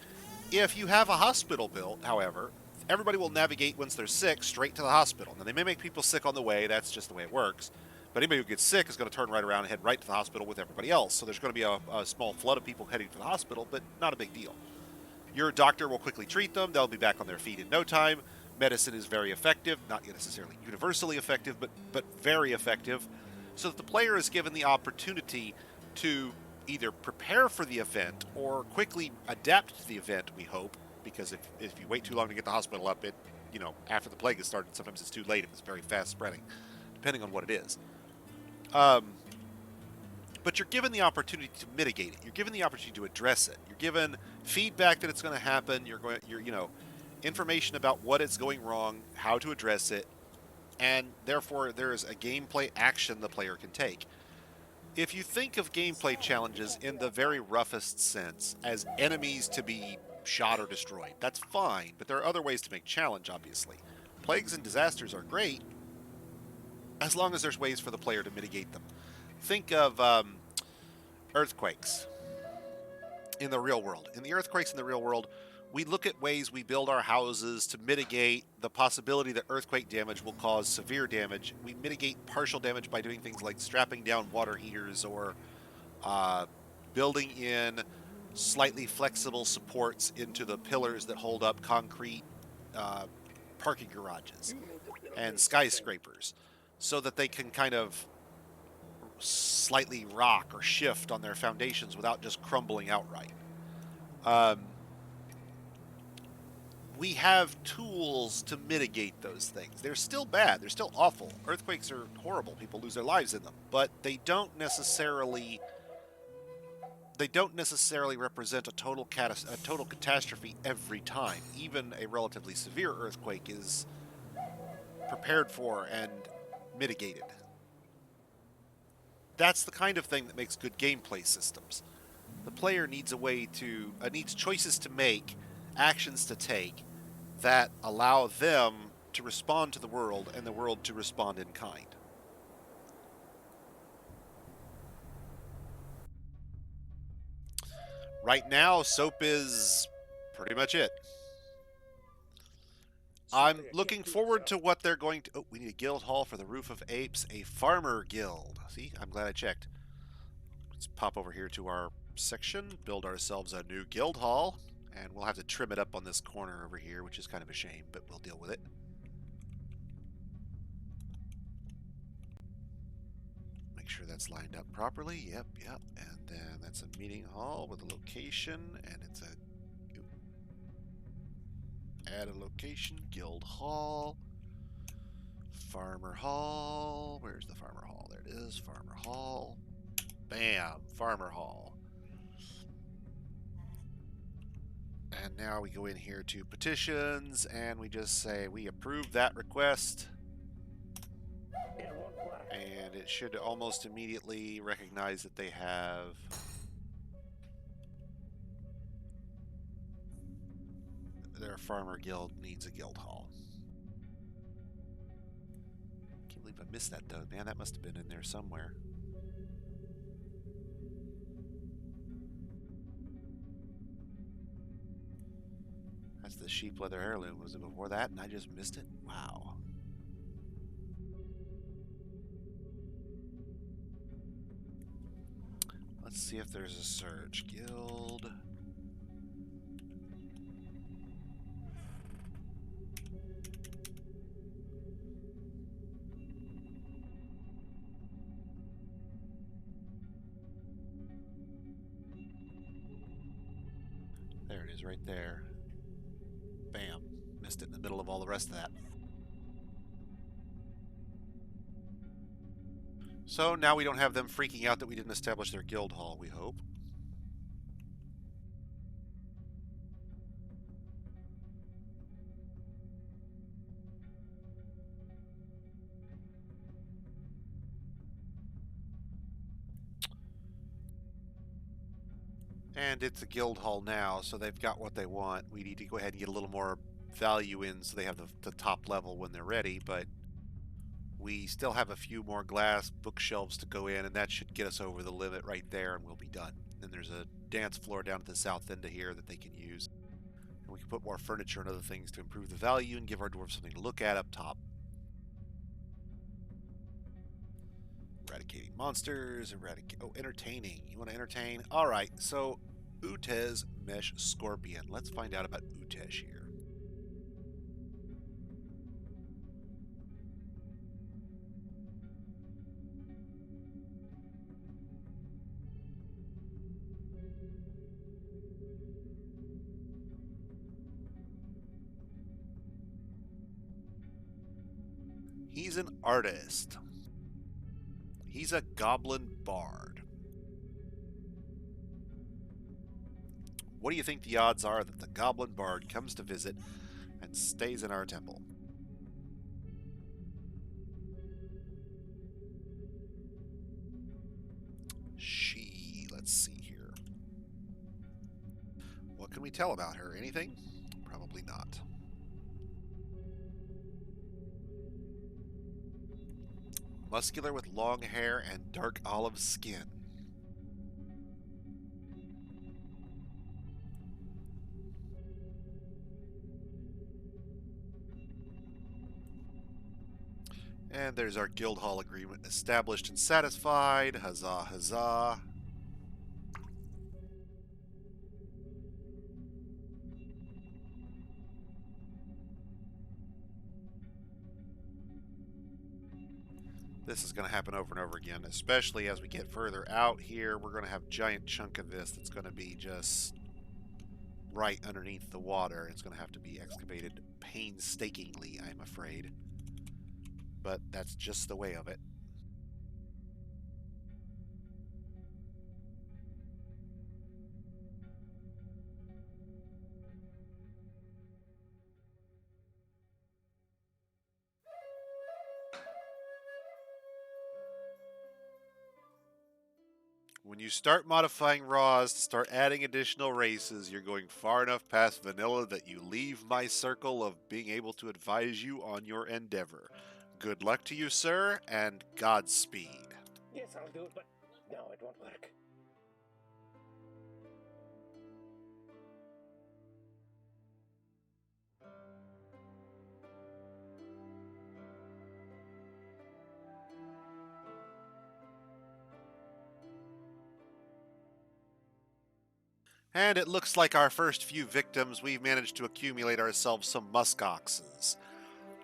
If you have a hospital built, however, everybody will navigate once they're sick straight to the hospital. Now, they may make people sick on the way. That's just the way it works. But anybody who gets sick is going to turn right around and head right to the hospital with everybody else. So there's going to be a small flood of people heading to the hospital, but not a big deal. Your doctor will quickly treat them. They'll be back on their feet in no time. Medicine is very effective. Not necessarily universally effective, but very effective. So that the player is given the opportunity to either prepare for the event or quickly adapt to the event, we hope. Because if you wait too long to get the hospital up, after the plague has started, sometimes it's too late if it's very fast spreading, depending on what it is. But you're given the opportunity to mitigate it. You're given the opportunity to address it. You're given feedback that it's going to happen. You're information about what is going wrong, how to address it, and therefore there is a gameplay action the player can take. If you think of gameplay challenges in the very roughest sense as enemies to be shot or destroyed, that's fine, but there are other ways to make challenge, obviously. Plagues and disasters are great, as long as there's ways for the player to mitigate them. Think of earthquakes in the real world. In the earthquakes in the real world, we look at ways we build our houses to mitigate the possibility that earthquake damage will cause severe damage. We mitigate partial damage by doing things like strapping down water heaters or building in slightly flexible supports into the pillars that hold up concrete uh, parking garages You made the and building skyscrapers, so that they can kind of slightly rock or shift on their foundations without just crumbling outright. Um, we have tools to mitigate those things. They're still bad. They're still awful. Earthquakes are horrible. People lose their lives in them, but they don't necessarily represent a total catastrophe every time. Even a relatively severe earthquake is prepared for and mitigated. That's the kind of thing that makes good gameplay systems. The player needs needs choices to make, actions to take that allow them to respond to the world and the world to respond in kind. Right now, soap is pretty much it. I'm Sorry, I looking can't do forward it, to what they're going to... Oh, we need a guild hall for the Roof of Apes, a farmer guild. See, I'm glad I checked. Let's pop over here to our section, build ourselves a new guild hall, and we'll have to trim it up on this corner over here, which is kind of a shame, but we'll deal with it. Make sure that's lined up properly. Yep. And then that's a meeting hall with a location, and it's a... Add a location, guild hall, farmer hall. Where's the farmer hall? There it is, farmer hall. Bam, farmer hall. And now we go in here to petitions, and we just say we approve that request. In one whack. And it should almost immediately recognize that they have their farmer guild needs a guild hall. Can't believe I missed that though, man. That must have been in there somewhere. That's the sheep leather heirloom. Was it before that and I just missed it? Wow. Let's see if there's a search. Guild. There it is right there. Bam. Missed it in the middle of all the rest of that. So now we don't have them freaking out that we didn't establish their guild hall, we hope. And it's a guild hall now, so they've got what they want. We need to go ahead and get a little more value in so they have the top level when they're ready, but we still have a few more glass bookshelves to go in, and that should get us over the limit right there, and we'll be done. Then there's a dance floor down at the south end of here that they can use. And we can put more furniture and other things to improve the value and give our dwarves something to look at up top. Eradicating monsters, entertaining. You want to entertain? Alright, so Utez Mesh Scorpion. Let's find out about Utesh here. He's an artist. He's a goblin bard. What do you think the odds are that the goblin bard comes to visit and stays in our temple? Let's see here. What can we tell about her? Anything? Probably not. Muscular with long hair and dark olive skin. And there's our guild hall agreement established and satisfied. Huzzah, huzzah. This is going to happen over and over again, especially as we get further out here. We're going to have a giant chunk of this that's going to be just right underneath the water. It's going to have to be excavated painstakingly, I'm afraid. But that's just the way of it. When you start modifying Raws to start adding additional races, you're going far enough past vanilla that you leave my circle of being able to advise you on your endeavor. Good luck to you, sir, and Godspeed. Yes, I'll do it, but no, it won't work. And it looks like our first few victims, we've managed to accumulate ourselves some muskoxes.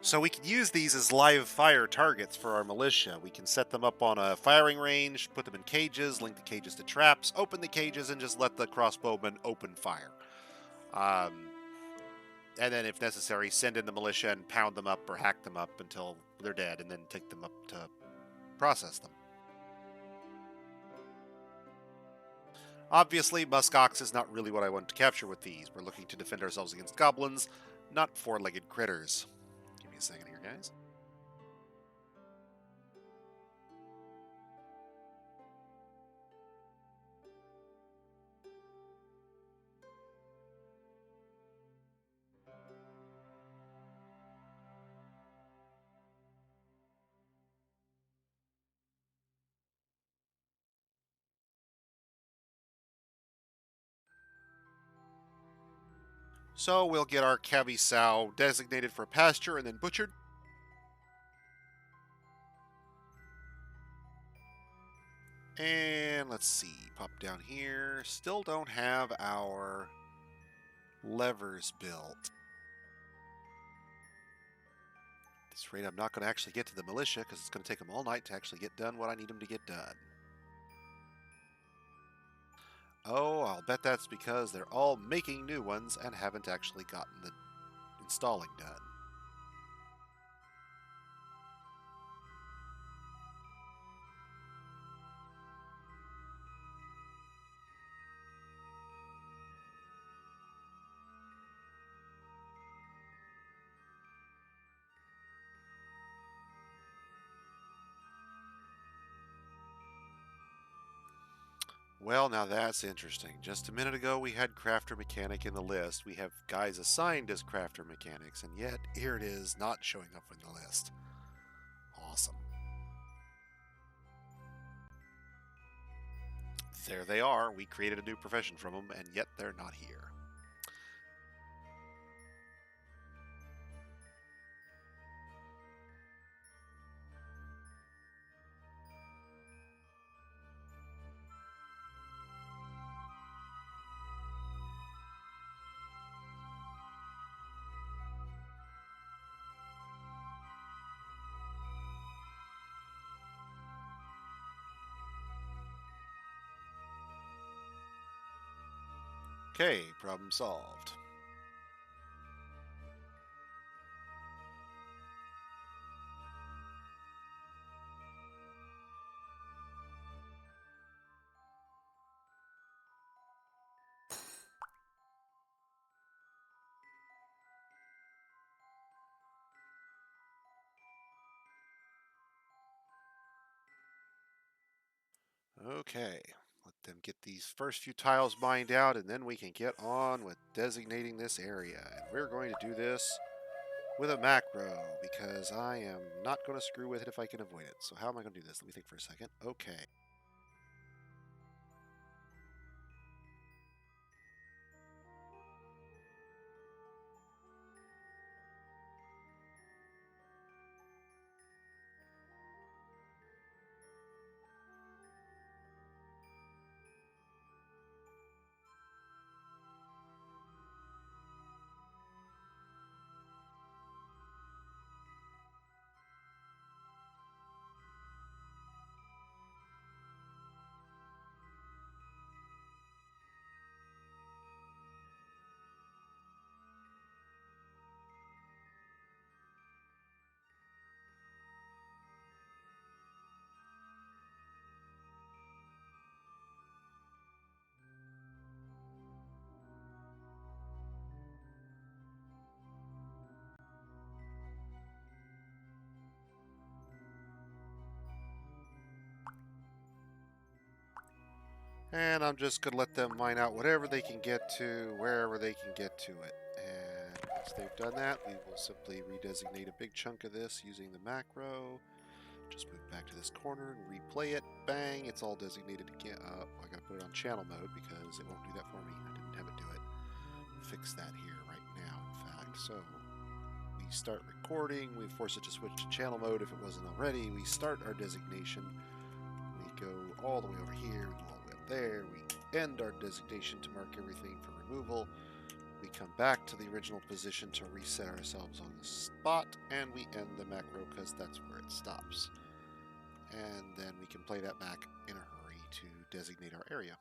So we can use these as live fire targets for our militia. We can set them up on a firing range, put them in cages, link the cages to traps, open the cages, and just let the crossbowmen open fire. And then, if necessary, send in the militia and pound them up or hack them up until they're dead, and then take them up to process them. Obviously, muskox is not really what I want to capture with these. We're looking to defend ourselves against goblins, not four-legged critters. Give me a second here, guys. So we'll get our cabby sow designated for pasture and then butchered. And let's see, pop down here. Still don't have our levers built. At this rate, I'm not going to actually get to the militia because it's going to take them all night to actually get done what I need them to get done. Oh, I'll bet that's because they're all making new ones and haven't actually gotten the installing done. Well, now that's interesting. Just a minute ago, we had Crafter Mechanic in the list. We have guys assigned as Crafter Mechanics, and yet here it is, not showing up in the list. Awesome. There they are. We created a new profession from them, and yet they're not here. Okay, problem solved. Okay, let them get these first few tiles mined out, and then we can get on with designating this area. And we're going to do this with a macro, because I am not going to screw with it if I can avoid it. So how am I going to do this? Let me think for a second. Okay. And I'm just going to let them mine out whatever they can get to, wherever they can get to it. And once they've done that, we will simply redesignate a big chunk of this using the macro. Just move back to this corner and replay it. Bang, it's all designated again. I got to put it on channel mode because it won't do that for me. I didn't have it do it. Fix that here right now, in fact. So we start recording. We force it to switch to channel mode if it wasn't already. We start our designation. We go all the way over here. We go all the way up there. We end our designation to mark everything for removal. We come back to the original position to reset ourselves on the spot, and we end the macro because that's where it stops. And then we can play that back in a hurry to designate our area.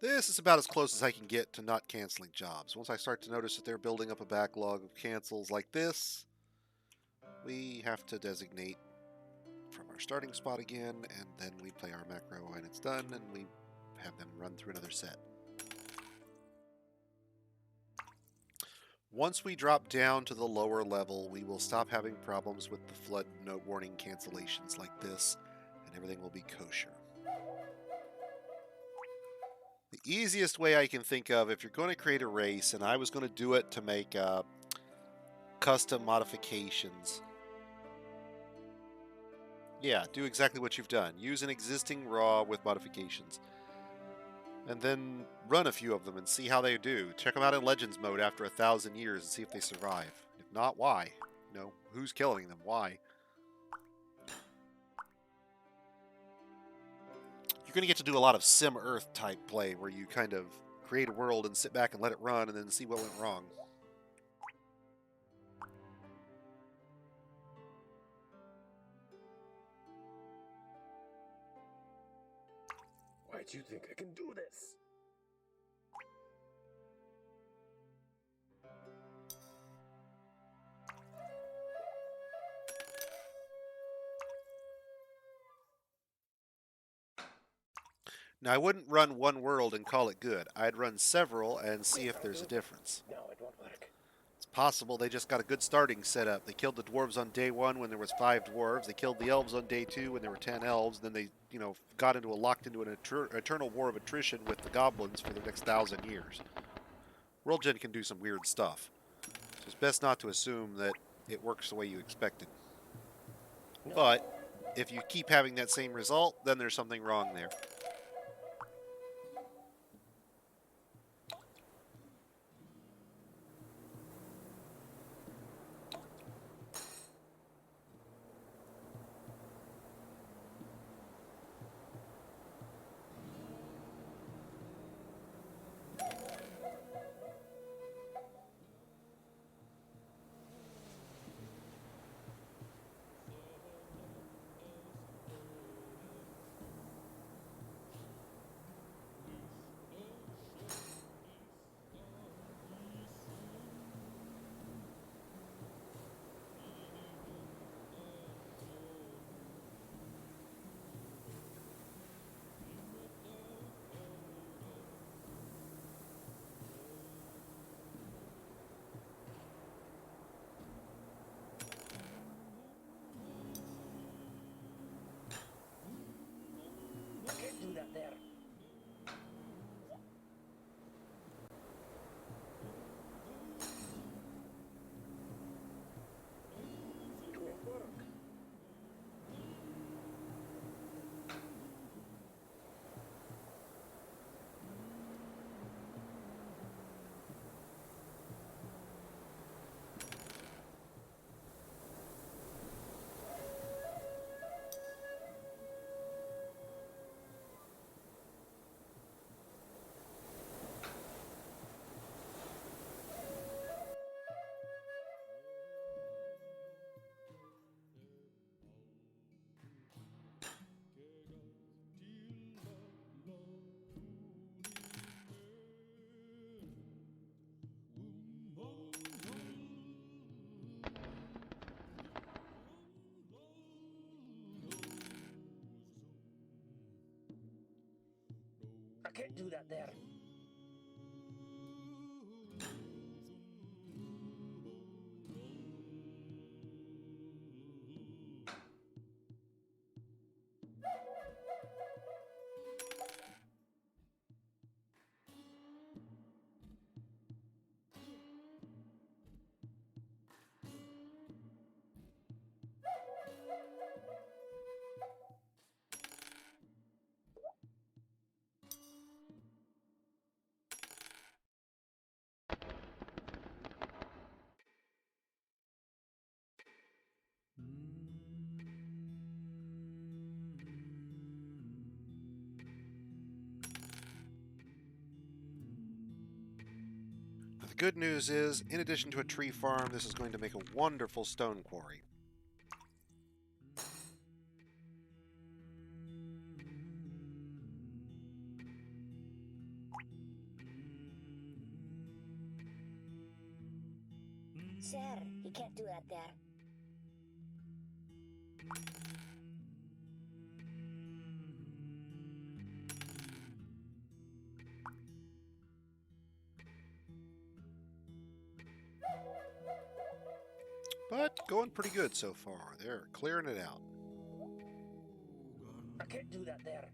This is about as close as I can get to not canceling jobs. Once I start to notice that they're building up a backlog of cancels like this, we have to designate from our starting spot again, and then we play our macro when it's done, and we have them run through another set. Once we drop down to the lower level, we will stop having problems with the flood no warning cancellations like this, and everything will be kosher. The easiest way I can think of, if you're going to create a race, and I was going to do it to make custom modifications. Yeah, do exactly what you've done. Use an existing raw with modifications. And then run a few of them and see how they do. Check them out in Legends mode after 1,000 years and see if they survive. If not, why? You know, who's killing them? Why? You're going to get to do a lot of Sim Earth type play where you kind of create a world and sit back and let it run and then see what went wrong. Why do you think I can do this? Now, I wouldn't run one world and call it good. I'd run several and see if there's a difference. No, it won't work. It's possible they just got a good starting setup. They killed the dwarves on day 1 when there was 5 dwarves. They killed the elves on day 2 when there were 10 elves. Then they, locked into an eternal war of attrition with the goblins for the next 1,000 years. World Gen can do some weird stuff. So it's best not to assume that it works the way you expected. No. But if you keep having that same result, then there's something wrong there. can't do that there. Now, the good news is, in addition to a tree farm, this is going to make a wonderful stone quarry. Sir, you can't do that there. But going pretty good so far. They're clearing it out. I can't do that there.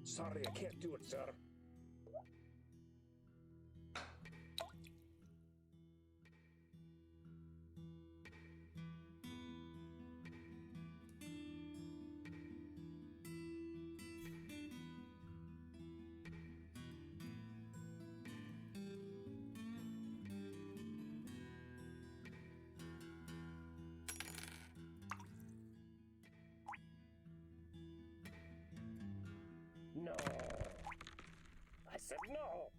Sorry, I can't do it, sir. No. I said no.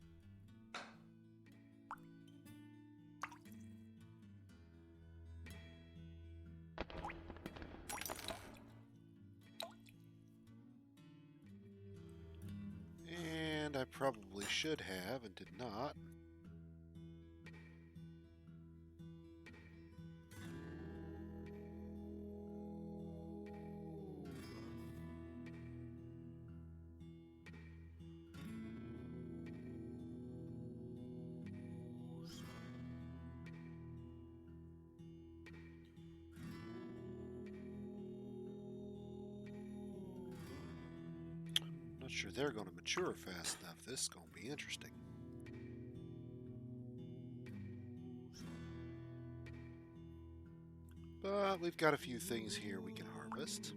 And I probably should have and did not. Not sure they're going to mature fast enough. This is going to be interesting. But we've got a few things here we can harvest.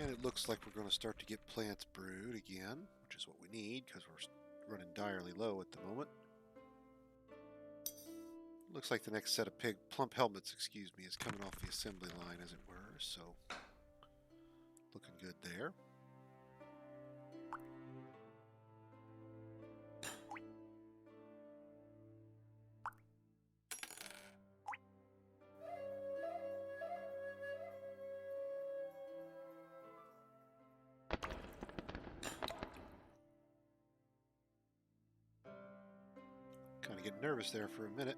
And it looks like we're going to start to get plants brewed again, which is what we need because we're running direly low at the moment. Looks like the next set of plump helmets, is coming off the assembly line, as it were, so looking good there. Kind of getting nervous there for a minute.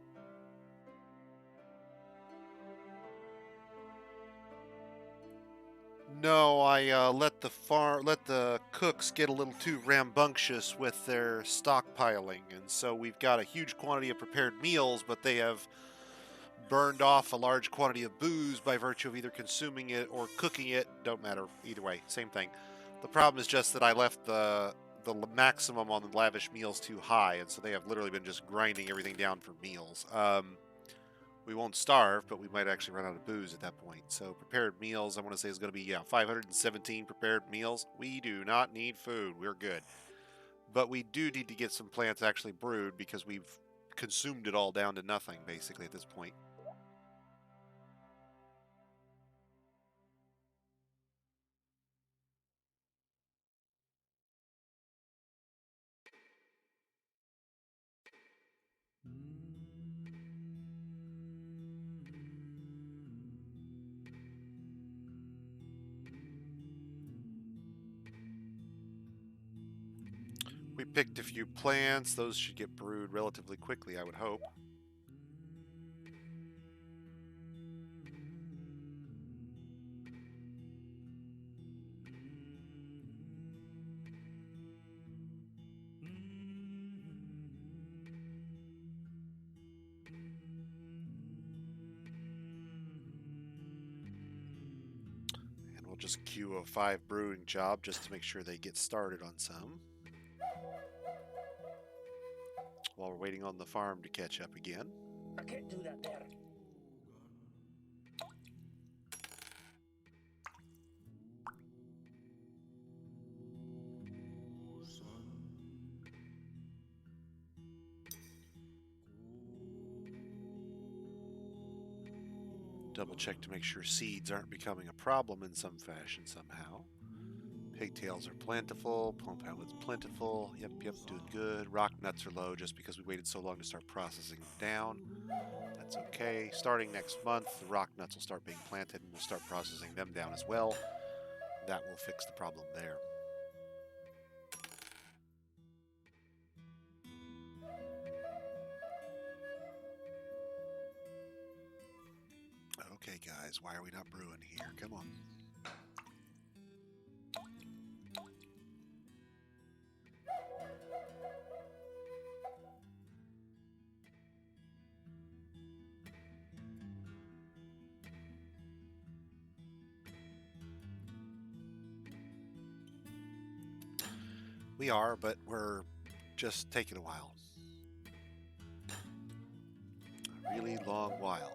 No, I let the cooks get a little too rambunctious with their stockpiling, and so we've got a huge quantity of prepared meals, but they have burned off a large quantity of booze by virtue of either consuming it or cooking it. Don't matter either way, same thing. The problem is just that I left the maximum on the lavish meals too high, and so they have literally been just grinding everything down for meals. We won't starve, but we might actually run out of booze at that point. So prepared meals, I want to say is going to be 517 prepared meals. We do not need food. We're good. But we do need to get some plants actually brewed because we've consumed it all down to nothing basically at this point. We picked a few plants. Those should get brewed relatively quickly, I would hope. And we'll just queue a 5 brewing job just to make sure they get started on some. While we're waiting on the farm to catch up again. I can't do that there. Double check to make sure seeds aren't becoming a problem in some fashion somehow. Pigtails are plentiful. Plum is plentiful. Yep, doing good. Rock nuts are low just because we waited so long to start processing them down. That's okay. Starting next month, the rock nuts will start being planted and we'll start processing them down as well. That will fix the problem there. Okay, guys, why are we not brewing here? Come on. We are, but we're just taking a while. A really long while.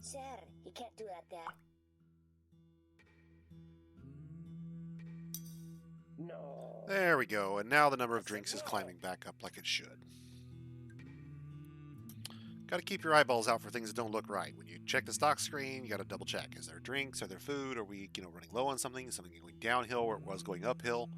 Sir, you can't do that there. No. There we go, and now the number of drinks is climbing back up like it should. Got to keep your eyeballs out for things that don't look right. When you check the stock screen, you got to double check. Is there drinks? Are there food? Are we, running low on something? Is something going downhill where it was going uphill?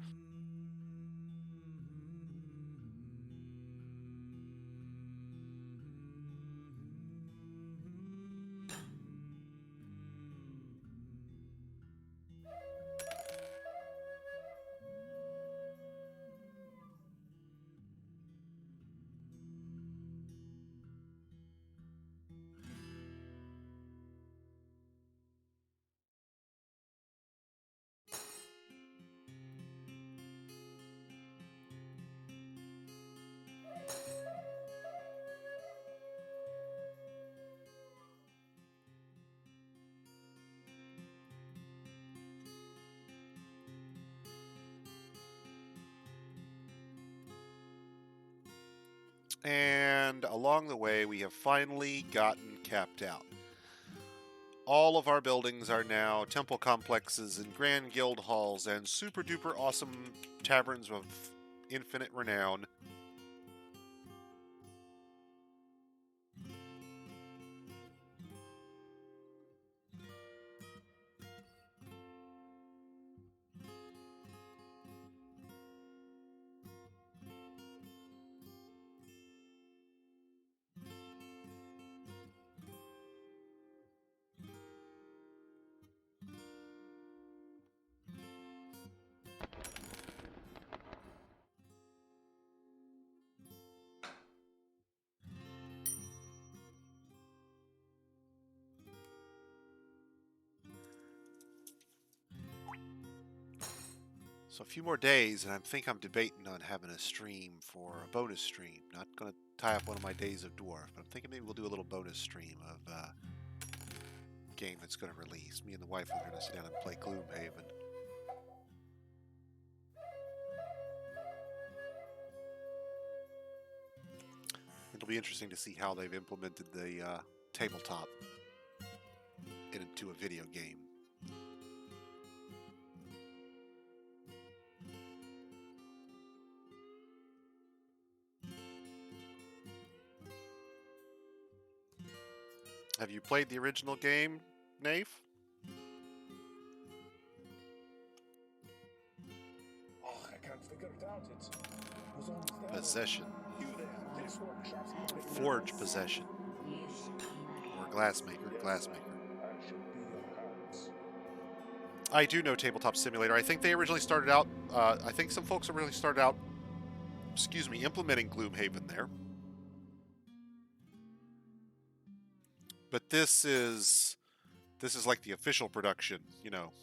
And along the way, we have finally gotten capped out. All of our buildings are now temple complexes and grand guild halls and super duper awesome taverns of infinite renown. So a few more days, and I think I'm debating on having a stream for a bonus stream. Not going to tie up one of my days of Dwarf, but I'm thinking maybe we'll do a little bonus stream of game that's going to release. Me and the wife are going to sit down and play Gloomhaven. It'll be interesting to see how they've implemented the tabletop into a video game. Have you played the original game, Nafe? Oh, I can't figure it out. It was almost there. Possession. You there. This workshop's public Forge knowledge. possession. Or glassmaker. Glassmaker. I should be your hands. I do know Tabletop Simulator. I think they originally started out, I think some folks originally started out, implementing Gloomhaven there. But this is like the official production, you know.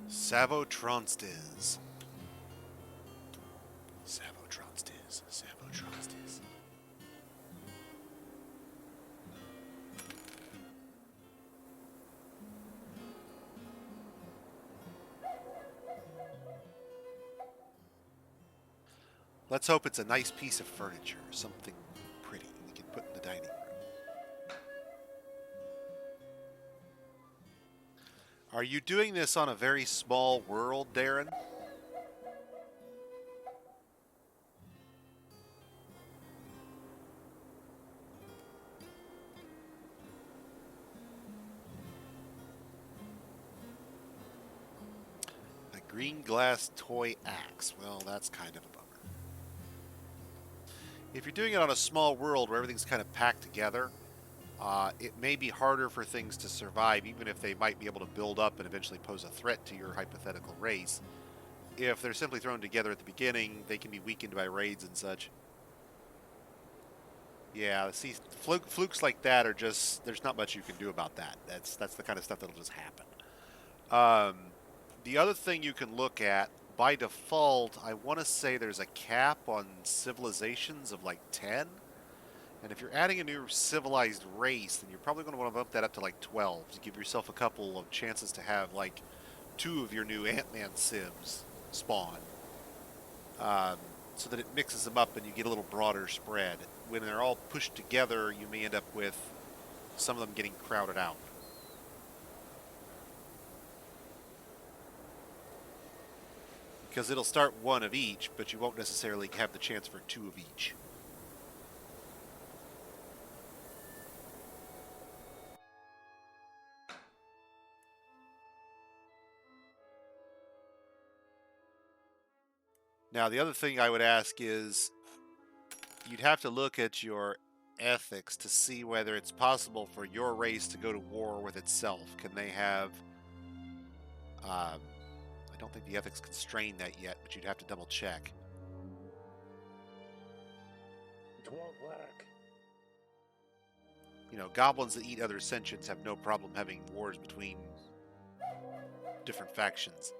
Savotronstiz. Savotronstiz. Savotronstiz. Let's hope it's a nice piece of furniture, something pretty we can put in the dining room. Are you doing this on a very small world, Darren? A green glass toy axe. Well, that's kind of a bummer. If you're doing it on a small world where everything's kind of packed together, it may be harder for things to survive, even if they might be able to build up and eventually pose a threat to your hypothetical race. If they're simply thrown together at the beginning, they can be weakened by raids and such. Yeah, see, flukes like that are just, there's not much you can do about that. That's the kind of stuff that'll just happen. The other thing you can look at, by default, I want to say there's a cap on civilizations of like 10. And if you're adding a new civilized race, then you're probably going to want to bump that up to like 12 to give yourself a couple of chances to have like 2 of your new Ant-Man civs spawn. So that it mixes them up and you get a little broader spread. When they're all pushed together, you may end up with some of them getting crowded out. Because it'll start 1 of each, but you won't necessarily have the chance for 2 of each. Now, the other thing I would ask is, you'd have to look at your ethics to see whether it's possible for your race to go to war with itself. Can they have... I don't think the ethics constrain that yet, but you'd have to double check. It won't work. You know, goblins that eat other sentients have no problem having wars between different factions.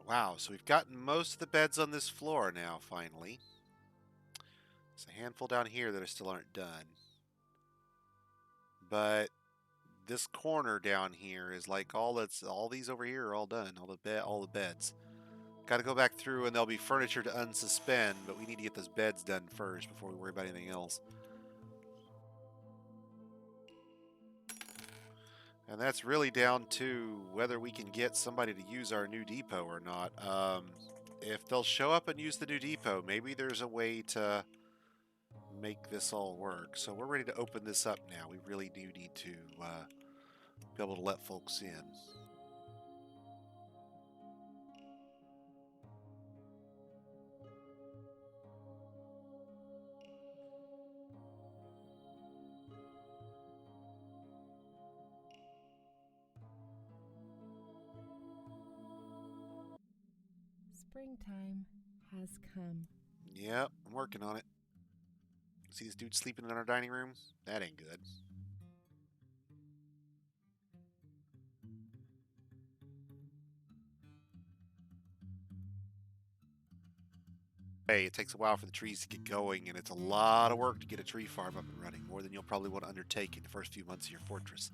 Wow, so we've gotten most of the beds on this floor now, finally. There's a handful down here that still aren't done. But this corner down here is like all these over here are all done, all the beds. Got to go back through and there'll be furniture to unsuspend, but we need to get those beds done first before we worry about anything else. And that's really down to whether we can get somebody to use our new depot or not. If they'll show up and use the new depot, maybe there's a way to make this all work. So we're ready to open this up now. We really do need to be able to let folks in. Springtime has come. Yep, I'm working on it. See this dude sleeping in our dining room? That ain't good. Hey, it takes a while for the trees to get going, and it's a lot of work to get a tree farm up and running, more than you'll probably want to undertake in the first few months of your fortress.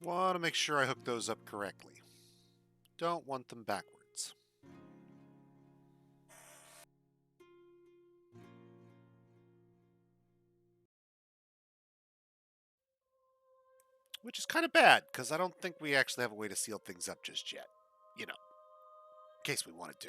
Want to make sure I hook those up correctly. Don't want them backwards. Which is kind of bad, because I don't think we actually have a way to seal things up just yet. You know, in case we wanted to.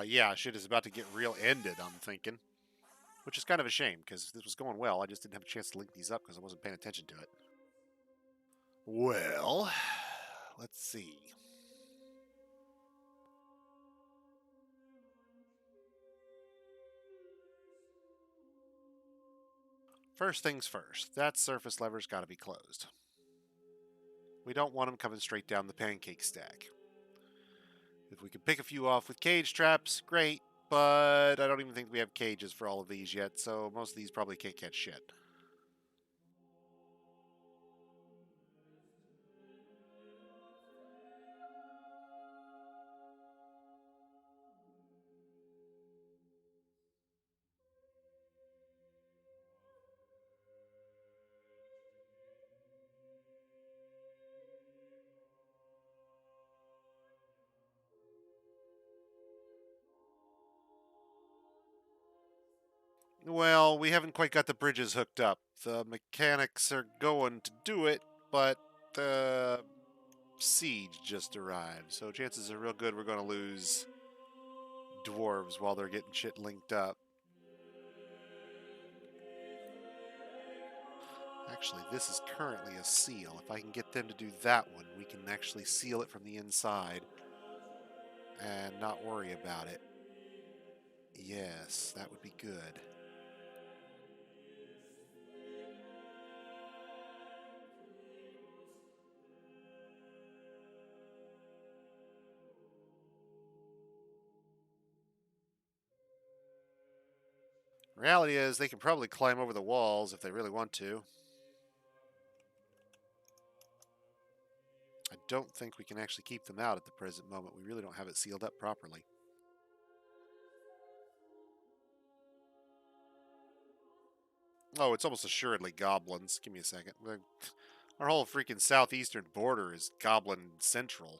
Yeah, shit is about to get real ended, I'm thinking. Which is kind of a shame, because this was going well. I just didn't have a chance to link these up because I wasn't paying attention to it. Well, let's see. First things first, that surface lever's got to be closed. We don't want them coming straight down the pancake stack. If we can pick a few off with cage traps, great, but I don't even think we have cages for all of these yet, so most of these probably can't catch shit. Well, we haven't quite got the bridges hooked up. The mechanics are going to do it, but the siege just arrived, so chances are real good we're going to lose dwarves while they're getting shit linked up. Actually, this is currently a seal. If I can get them to do that one, we can actually seal it from the inside and not worry about it. Yes, that would be good. Reality is, they can probably climb over the walls if they really want to. I don't think we can actually keep them out at the present moment. We really don't have it sealed up properly. Oh, it's almost assuredly goblins. Give me a second. Our whole freaking southeastern border is goblin central.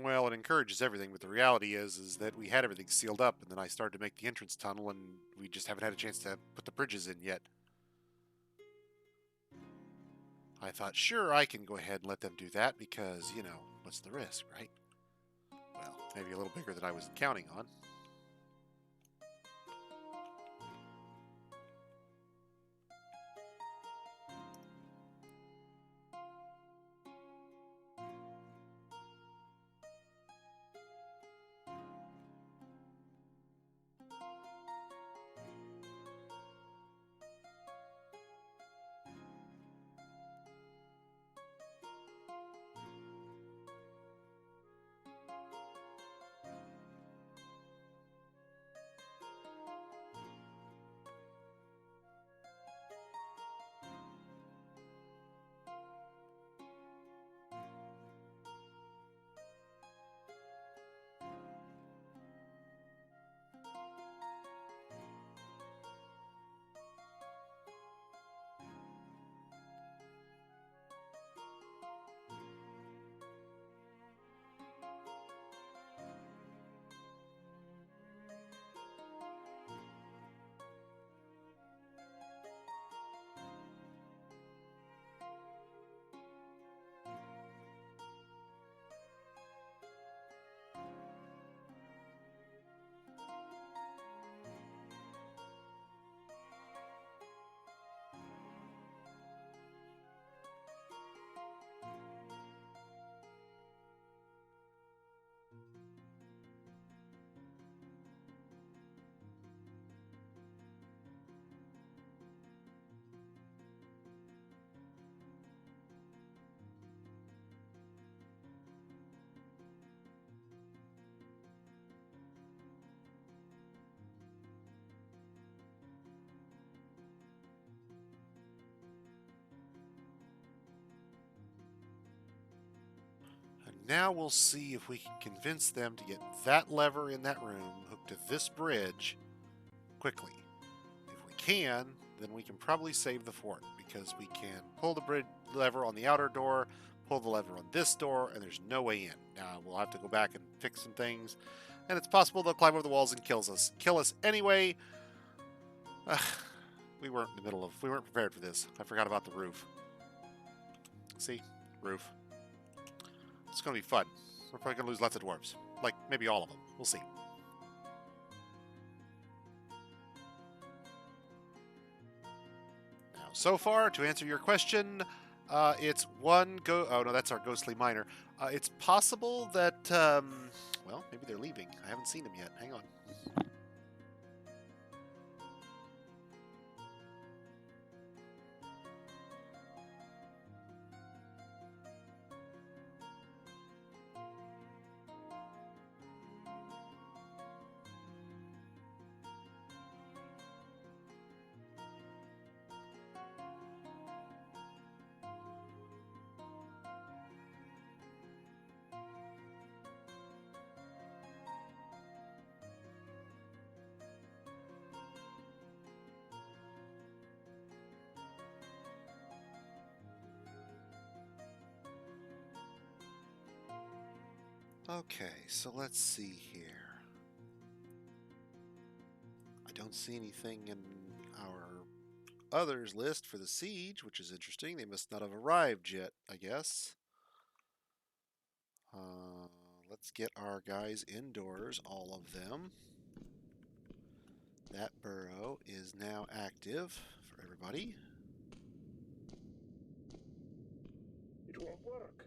Well, it encourages everything, but the reality is that we had everything sealed up, and then I started to make the entrance tunnel, and we just haven't had a chance to put the bridges in yet. I thought, sure, I can go ahead and let them do that because, you know, what's the risk, right? Well, maybe a little bigger than I was counting on. And now we'll see if we can convince them to get that lever in that room hooked to this bridge quickly. If we can, then we can probably save the fort because we can pull the bridge lever on the outer door, pull the lever on this door, and there's no way in. Now we'll have to go back and fix some things, and it's possible they'll climb over the walls and kill us anyway. We weren't prepared for this. I forgot about the roof. See? Roof. It's going to be fun. We're probably going to lose lots of dwarves. Like, maybe all of them. We'll see. Now, so far, to answer your question, it's one go... Oh, no, that's our ghostly miner. It's possible that... well, maybe they're leaving. I haven't seen them yet. Hang on. Okay, so let's see here. I don't see anything in our others list for the siege, which is interesting. They must not have arrived yet, I guess. Let's get our guys indoors, all of them. That burrow is now active for everybody. It won't work.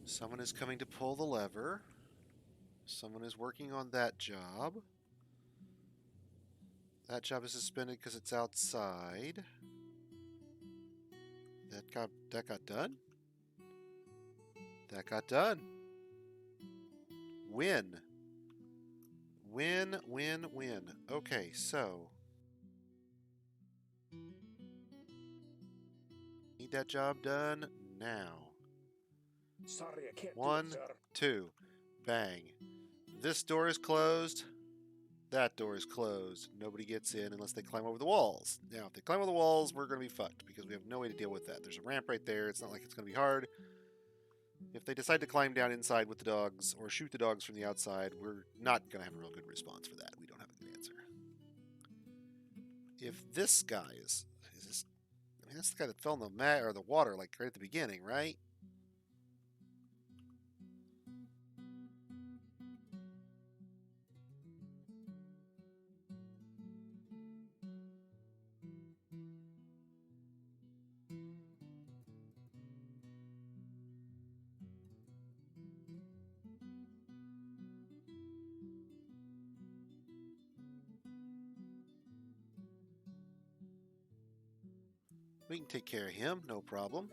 Someone is coming to pull the lever. Someone is working on that job. That job is suspended because it's outside. That got done? That got done. Win. Win, win, win. Okay, so... need that job done now. Sorry, I can't do One, it, sir. two. Bang. This door is closed. That door is closed. Nobody gets in unless they climb over the walls. Now, if they climb over the walls, we're going to be fucked because we have no way to deal with that. There's a ramp right there. It's not like it's going to be hard. If they decide to climb down inside with the dogs or shoot the dogs from the outside, we're not going to have a real good response for that. We don't have a good answer. If this guy is this, I mean, that's the guy that fell in the mat or the water, like right at the beginning, right? We can take care of him, no problem.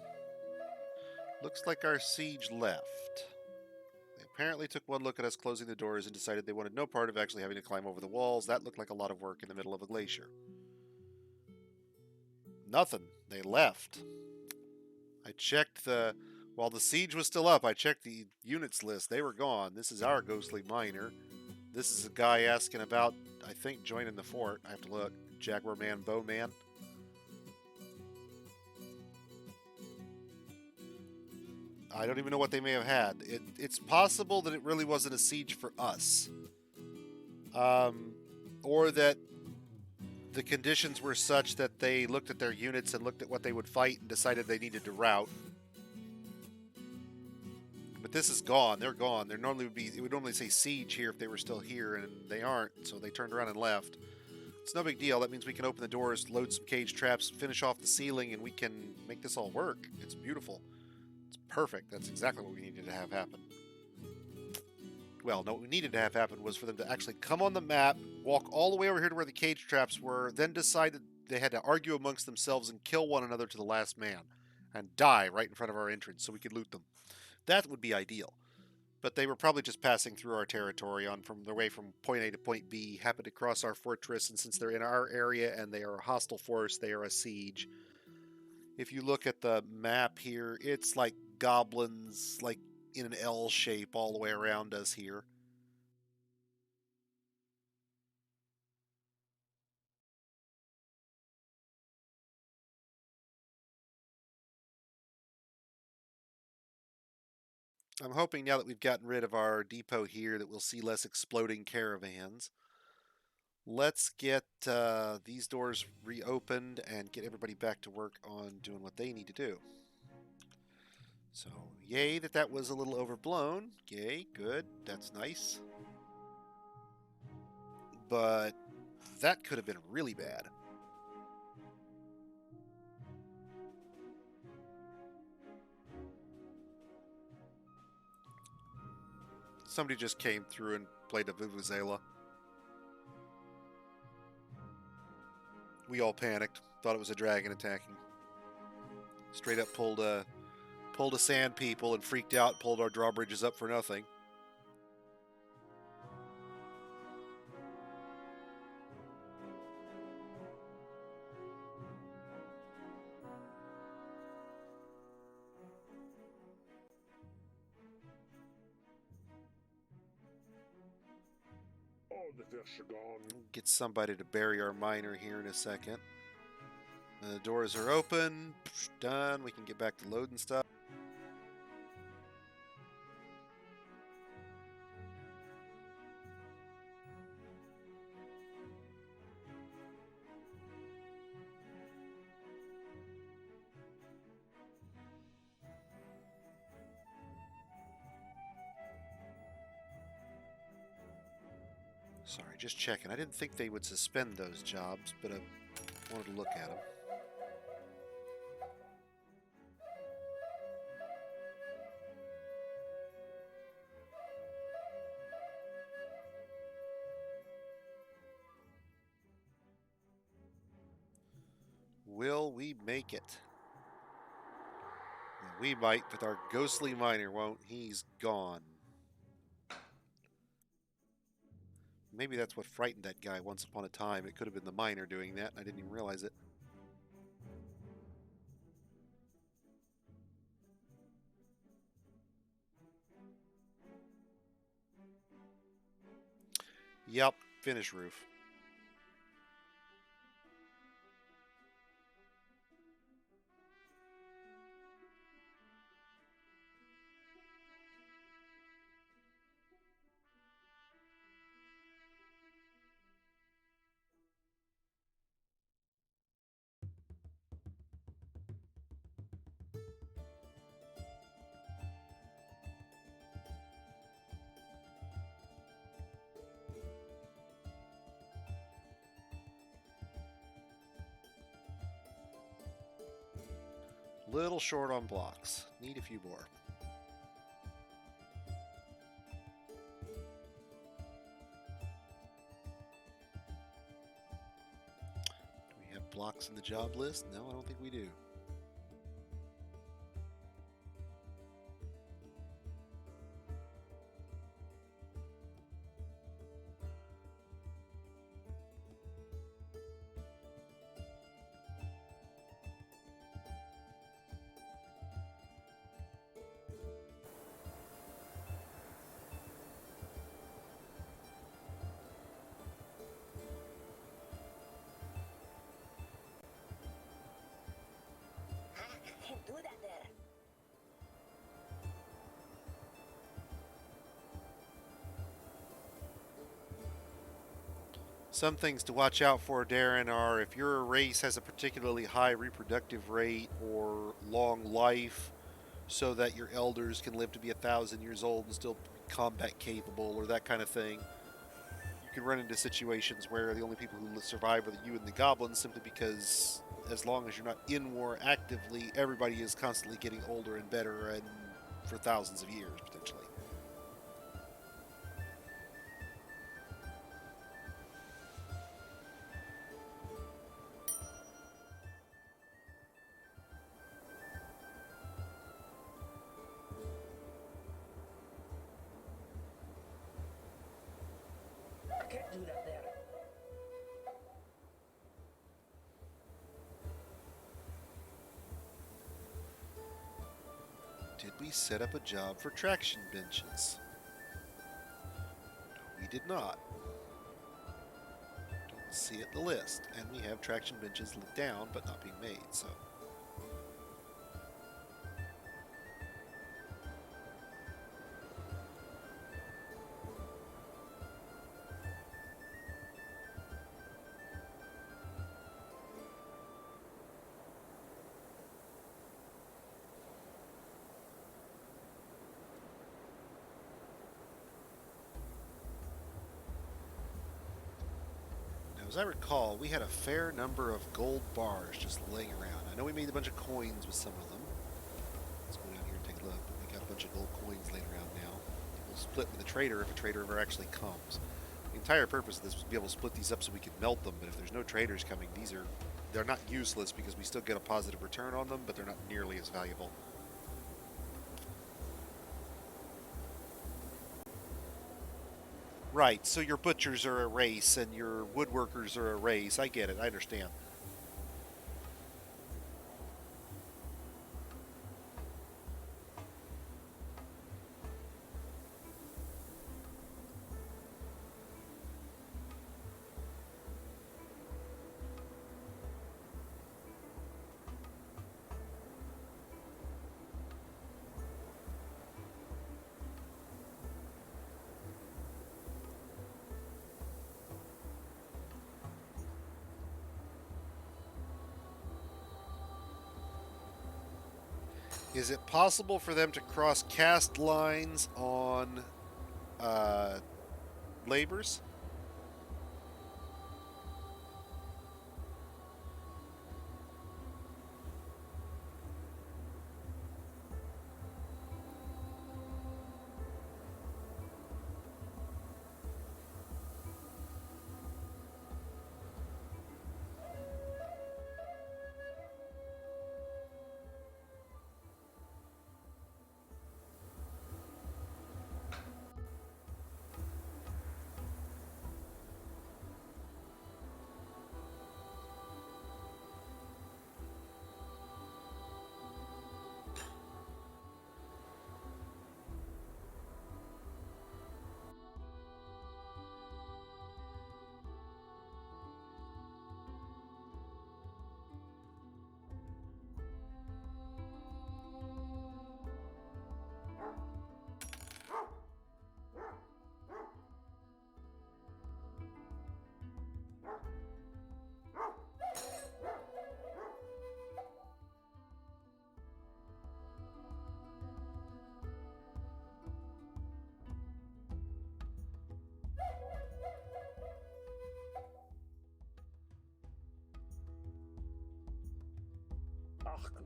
Looks like our siege left. They apparently took one look at us closing the doors and decided they wanted no part of actually having to climb over the walls. That looked like a lot of work in the middle of a glacier. Nothing. They left. I checked while the siege was still up, I checked the units list. They were gone. This is our ghostly miner. This is a guy asking about, I think, joining the fort. I have to look. Jaguar Man, Bowman. I don't even know what they may have had. It's possible that it really wasn't a siege for us. Or that the conditions were such that they looked at their units and looked at what they would fight and decided they needed to rout. But this is gone. They're gone. It would normally say siege here if they were still here, and they aren't, so they turned around and left. It's no big deal. That means we can open the doors, load some cage traps, finish off the ceiling, and we can make this all work. It's beautiful. It's perfect. That's exactly what we needed to have happen. Well, no, what we needed to have happen was for them to actually come on the map, walk all the way over here to where the cage traps were, then decided they had to argue amongst themselves and kill one another to the last man, and die right in front of our entrance so we could loot them. That would be ideal. But they were probably just passing through our territory from their way from point A to point B, happened to cross our fortress, and since they're in our area and they are a hostile force, they are a siege. If you look at the map here, it's like goblins, like in an L shape all the way around us here. I'm hoping now that we've gotten rid of our depot here that we'll see less exploding caravans. Let's get these doors reopened and get everybody back to work on doing what they need to do. So, yay that was a little overblown. Yay, good, that's nice. But that could have been really bad. Somebody just came through and played a vuvuzela. We all panicked, thought it was a dragon attacking. Straight up pulled a sand people and freaked out, pulled our drawbridges up for nothing. All the fish are gone. Get somebody to bury our miner here in a second. The doors are open. Done. We can get back to loading stuff. Sorry, just checking. I didn't think they would suspend those jobs, but I wanted to look at them. Will we make it? Well, we might, but our ghostly miner won't. He's gone. Maybe that's what frightened that guy once upon a time. It could have been the miner doing that, and I didn't even realize it. Yep, finish roof. Little short on blocks. Need a few more. Do we have blocks in the job list? No, I don't think we do. I can't do that there. Some things to watch out for, Darren, are if your race has a particularly high reproductive rate or long life, so that your elders can live to be 1,000 years old and still be combat capable, or that kind of thing. You can run into situations where the only people who survive are you and the goblins, simply because as long as you're not in war actively, everybody is constantly getting older and better, and for thousands of years potentially. I can't do that there. Did we set up a job for traction benches? No, we did not. Don't see it in the list. And we have traction benches down but not being made, so. As I recall, we had a fair number of gold bars just laying around. I know we made a bunch of coins with some of them. Let's go down here and take a look. We got a bunch of gold coins laying around now. We'll split with a trader if a trader ever actually comes. The entire purpose of this was to be able to split these up so we could melt them, but if there's no traders coming, they're not useless because we still get a positive return on them, but they're not nearly as valuable. Right, so your butchers are a race and your woodworkers are a race. I get it, I understand. Is it possible for them to cross caste lines on labors?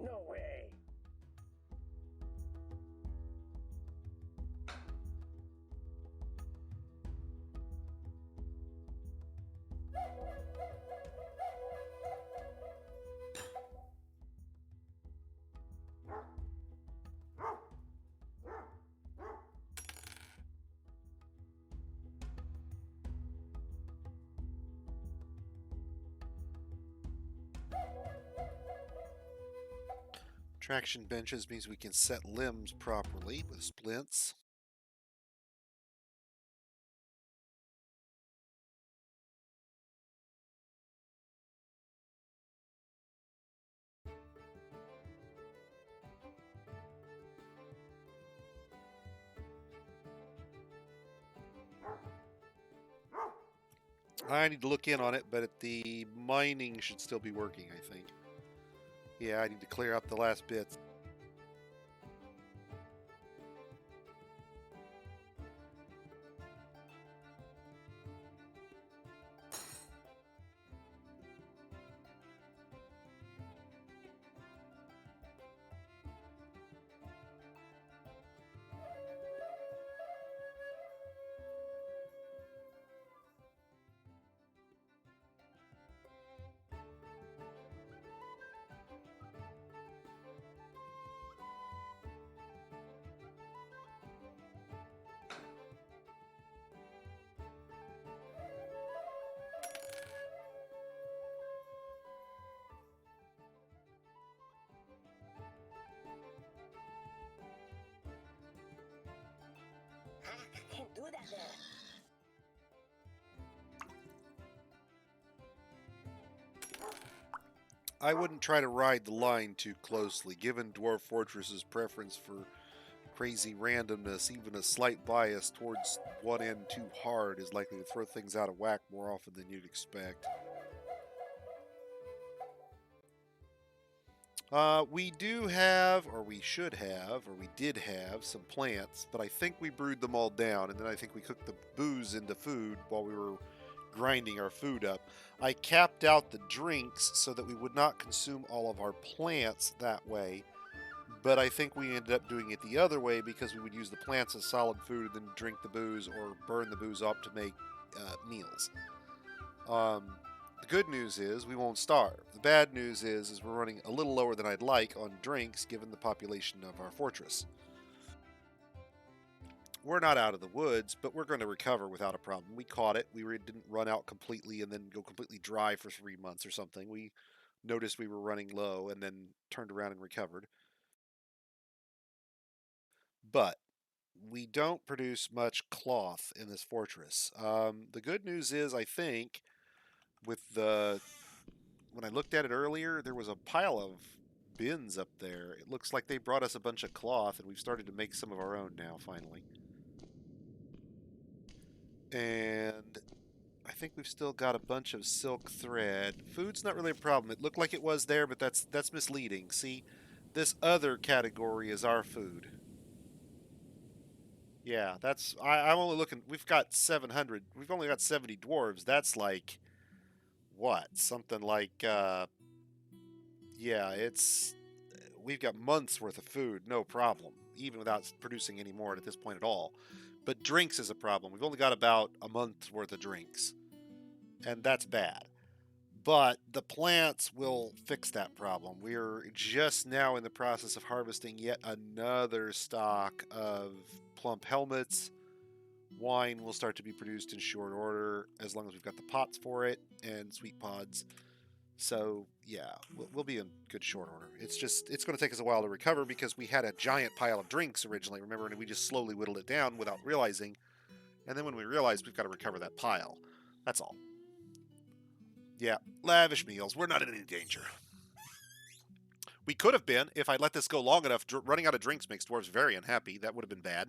No way. Traction benches means we can set limbs properly with splints. I need to look in on it, but the mining should still be working, I think. Yeah, I need to clear up the last bits. Can't do that there. I wouldn't try to ride the line too closely. Given Dwarf Fortress's preference for crazy randomness, even a slight bias towards one end too hard is likely to throw things out of whack more often than you'd expect. We do have, or we should have, or we did have some plants, but I think we brewed them all down, and then I think we cooked the booze into food while we were grinding our food up. I capped out the drinks so that we would not consume all of our plants that way, but I think we ended up doing it the other way because we would use the plants as solid food and then drink the booze or burn the booze up to make meals. The good news is we won't starve. The bad news is we're running a little lower than I'd like on drinks given the population of our fortress. We're not out of the woods, but we're going to recover without a problem. We caught it. Didn't run out completely and then go completely dry for 3 months or something. We noticed we were running low and then turned around and recovered. But we don't produce much cloth in this fortress. The good news is, I think, with the when I looked at it earlier, there was a pile of bins up there. It looks like they brought us a bunch of cloth, and we've started to make some of our own now, finally. And I think we've still got a bunch of silk thread. Food's not really a problem. It looked like it was there, but that's misleading. See, this other category is our food. Yeah, I'm only looking. We've got 700. We've only got 70 dwarves. That's like what? Something like yeah, it's we've got months worth of food, no problem, even without producing any more at this point at all. But drinks is a problem. We've only got about a month's worth of drinks, and that's bad. But the plants will fix that problem. We're just now in the process of harvesting yet another stock of plump helmets. Wine will start to be produced in short order as long as we've got the pots for it and sweet pods. So yeah, we'll be in good short order. It's going to take us a while to recover because we had a giant pile of drinks originally, remember, and we just slowly whittled it down without realizing. And then when we realized, we've got to recover that pile. That's all. Yeah, lavish meals. We're not in any danger. We could have been if I let this go long enough. Running out of drinks makes dwarves very unhappy. That would have been bad.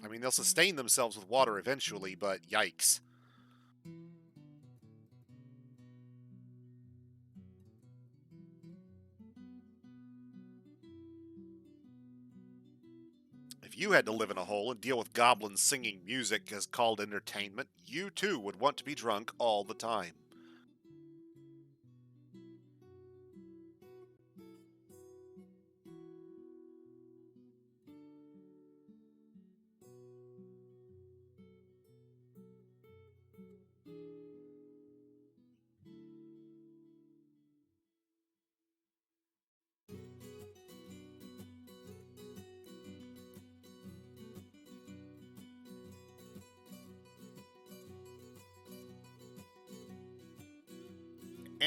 I mean, they'll sustain themselves with water eventually, but yikes. If you had to live in a hole and deal with goblins singing music as called entertainment, you too would want to be drunk all the time.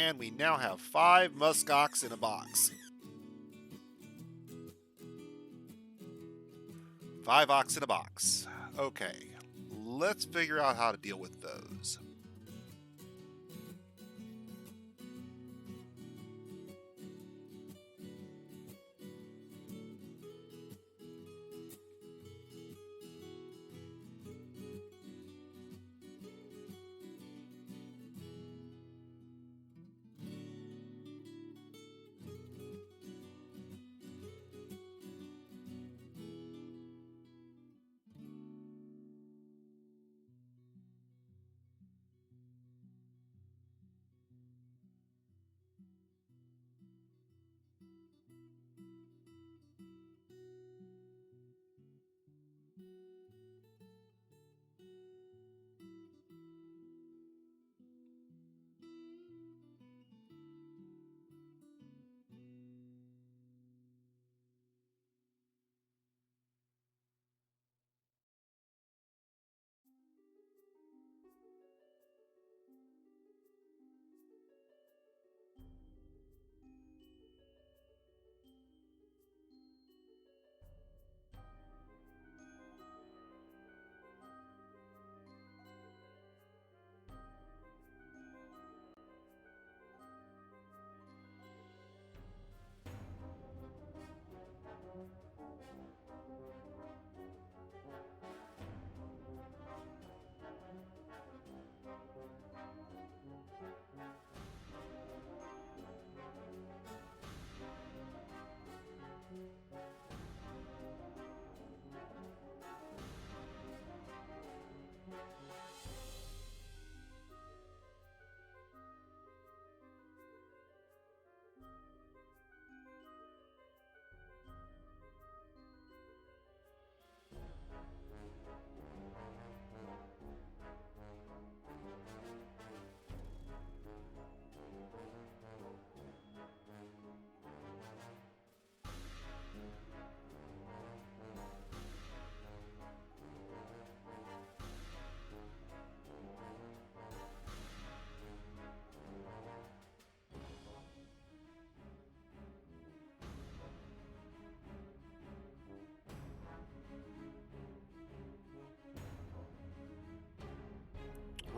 And we now have 5 muskox in a box. 5 ox in a box. Okay, let's figure out how to deal with those.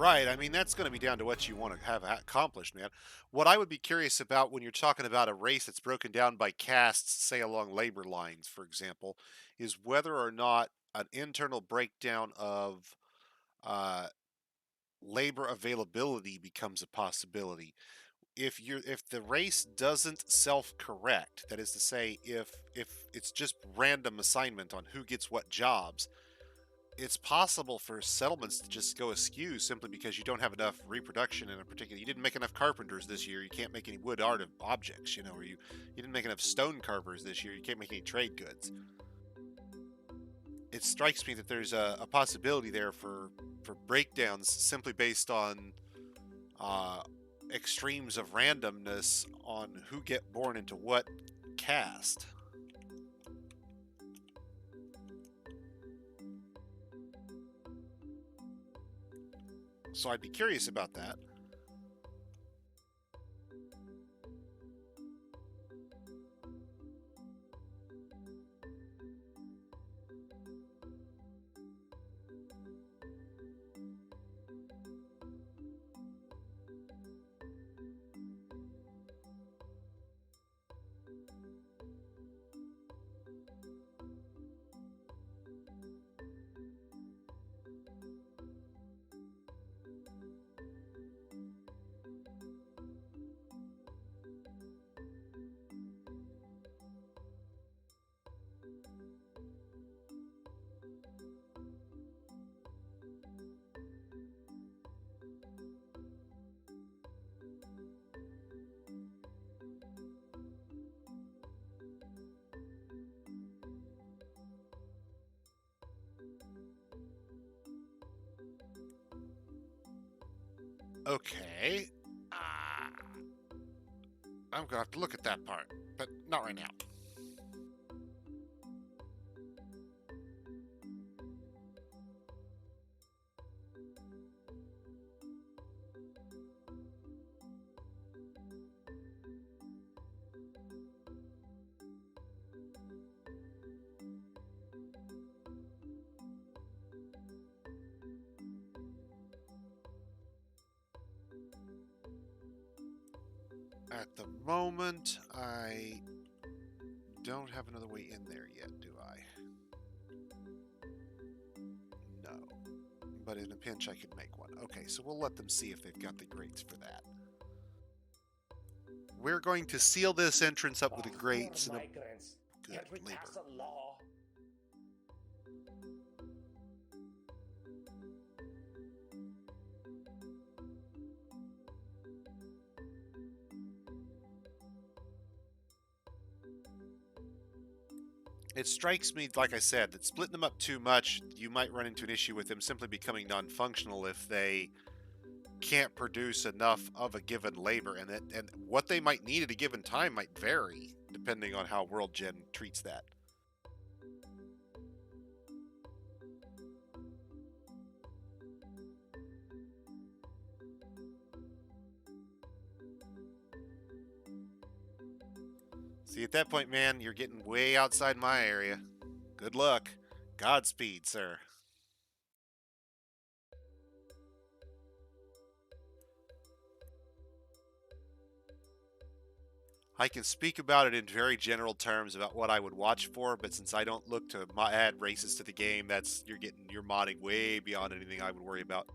Right. I mean, that's going to be down to what you want to have accomplished, man. What I would be curious about when you're talking about a race that's broken down by castes, say along labor lines, for example, is whether or not an internal breakdown of uh, labor availability becomes a possibility. If the race doesn't self-correct, that is to say, if it's just random assignment on who gets what jobs, it's possible for settlements to just go askew simply because you don't have enough reproduction in a particular. You didn't make enough carpenters this year. You can't make any wood art of objects, or you didn't make enough stone carvers this year. You can't make any trade goods. It strikes me that there's a possibility there for breakdowns simply based on uh, extremes of randomness on who get born into what caste. So I'd be curious about that. Okay. I'm gonna have to look at that part, but not right now. At the moment, I don't have another way in there yet, do I? No. But in a pinch, I could make one. Okay, so we'll let them see if they've got the grates for that. We're going to seal this entrance up with the grates and a migrants. good Can't we labor. pass a law? It strikes me, like I said, that splitting them up too much, you might run into an issue with them simply becoming non-functional if they can't produce enough of a given labor, and what they might need at a given time might vary depending on how World Gen treats that. See, at that point, man, you're getting way outside my area. Good luck. Godspeed, sir. I can speak about it in very general terms about what I would watch for, but since I don't look to add races to the game, you're modding way beyond anything I would worry about.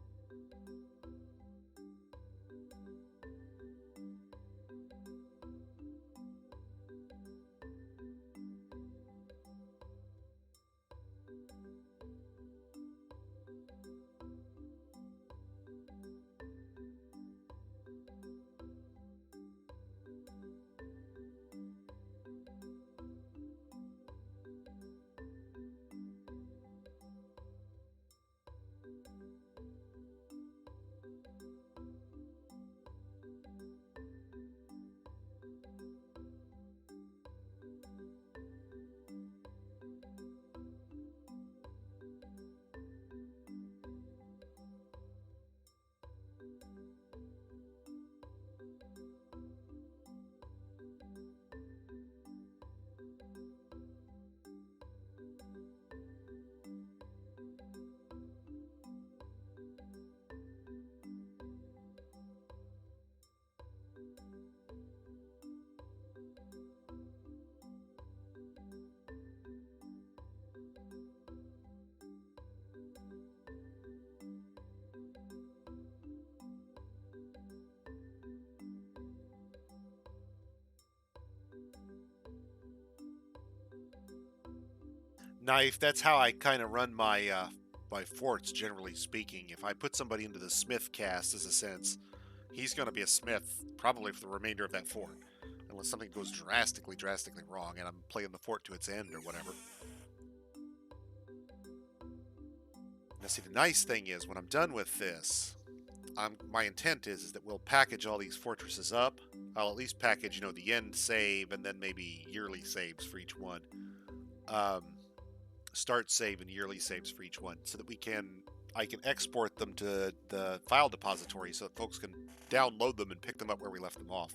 Knife, that's how I kind of run my forts, generally speaking. If I put somebody into the smith cast, as a sense, he's going to be a smith probably for the remainder of that fort, unless something goes drastically wrong, and I'm playing the fort to its end or whatever. Now, see, the nice thing is, when I'm done with this, my intent is that we'll package all these fortresses up. I'll at least package, the end save, and then maybe yearly saves for each one. Start save and yearly saves for each one, so that I can export them to the file depository so that folks can download them and pick them up where we left them off.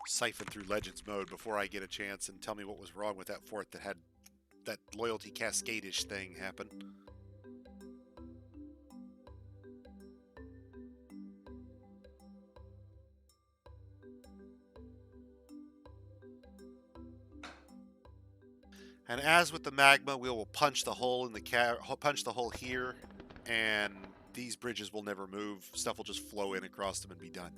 Siphon through Legends mode before I get a chance and tell me what was wrong with that fort that had that loyalty cascade-ish thing happen. And as with the magma, we will punch the hole in punch the hole here, and these bridges will never move. Stuff will just flow in across them and be done.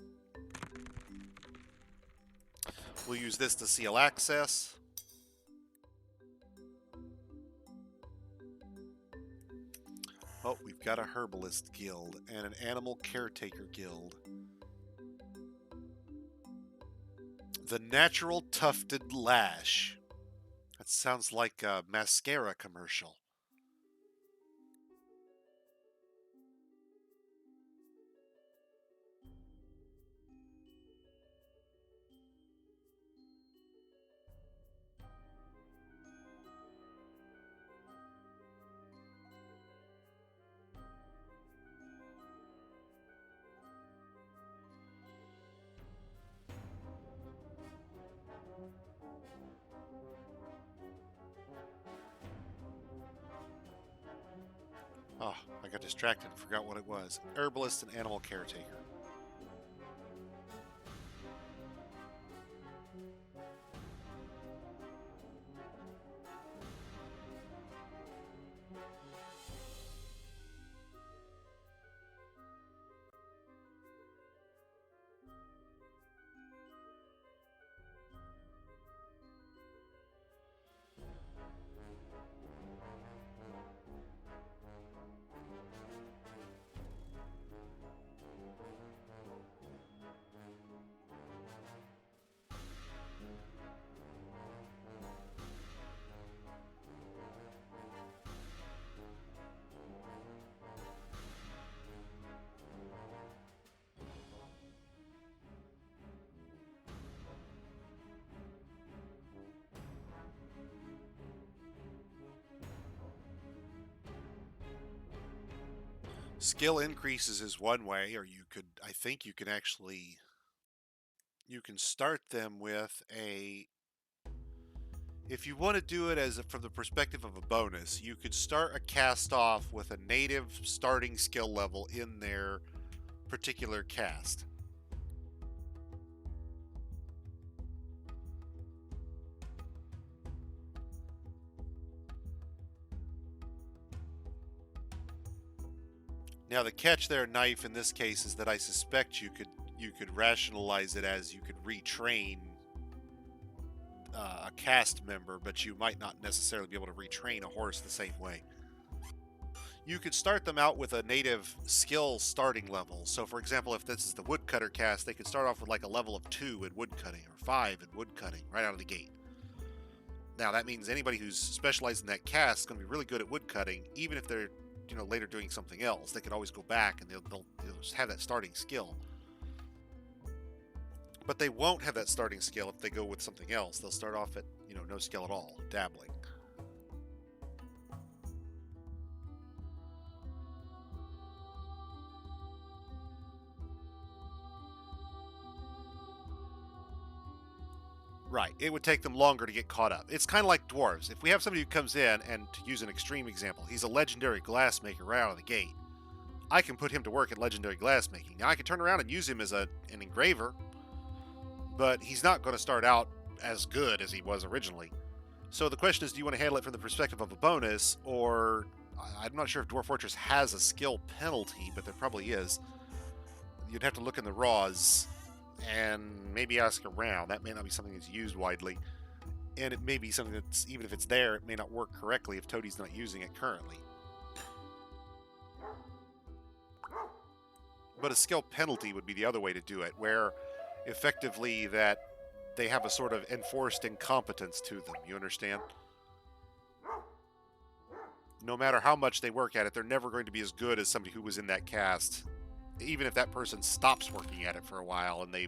We'll use this to seal access. Oh, we've got a herbalist guild and an animal caretaker guild. The Natural Tufted Lash. That sounds like a mascara commercial. Oh, I got distracted and forgot what it was. Herbalist and animal caretaker. Skill increases is one way, or I think you can actually, you can start them with a, if you want to do it from the perspective of a bonus, you could start a cast off with a native starting skill level in their particular cast. Now the catch there, knife, in this case is that I suspect you could rationalize it as you could retrain a cast member, but you might not necessarily be able to retrain a horse the same way. You could start them out with a native skill starting level. So for example, if this is the woodcutter cast, they could start off with like a level of 2 in woodcutting or 5 in woodcutting right out of the gate. Now that means anybody who's specialized in that cast is going to be really good at woodcutting, even if they're later doing something else. They can always go back and they'll just have that starting skill. But they won't have that starting skill if they go with something else. They'll start off at no skill at all, dabbling. Right, it would take them longer to get caught up. It's kind of like dwarves. If we have somebody who comes in, and to use an extreme example, he's a legendary glassmaker right out of the gate, I can put him to work at legendary glassmaking. Now I can turn around and use him as an engraver, but he's not going to start out as good as he was originally. So the question is, do you want to handle it from the perspective of a bonus, or I'm not sure if Dwarf Fortress has a skill penalty, but there probably is. You'd have to look in the raws and maybe ask around. That may not be something that's used widely, and it may be something that's, even if it's there, it may not work correctly if Toadie's not using it currently. But a skill penalty would be the other way to do it, where effectively that they have a sort of enforced incompetence to them. You understand? No matter how much they work at it, they're never going to be as good as somebody who was in that cast, even if that person stops working at it for a while and they,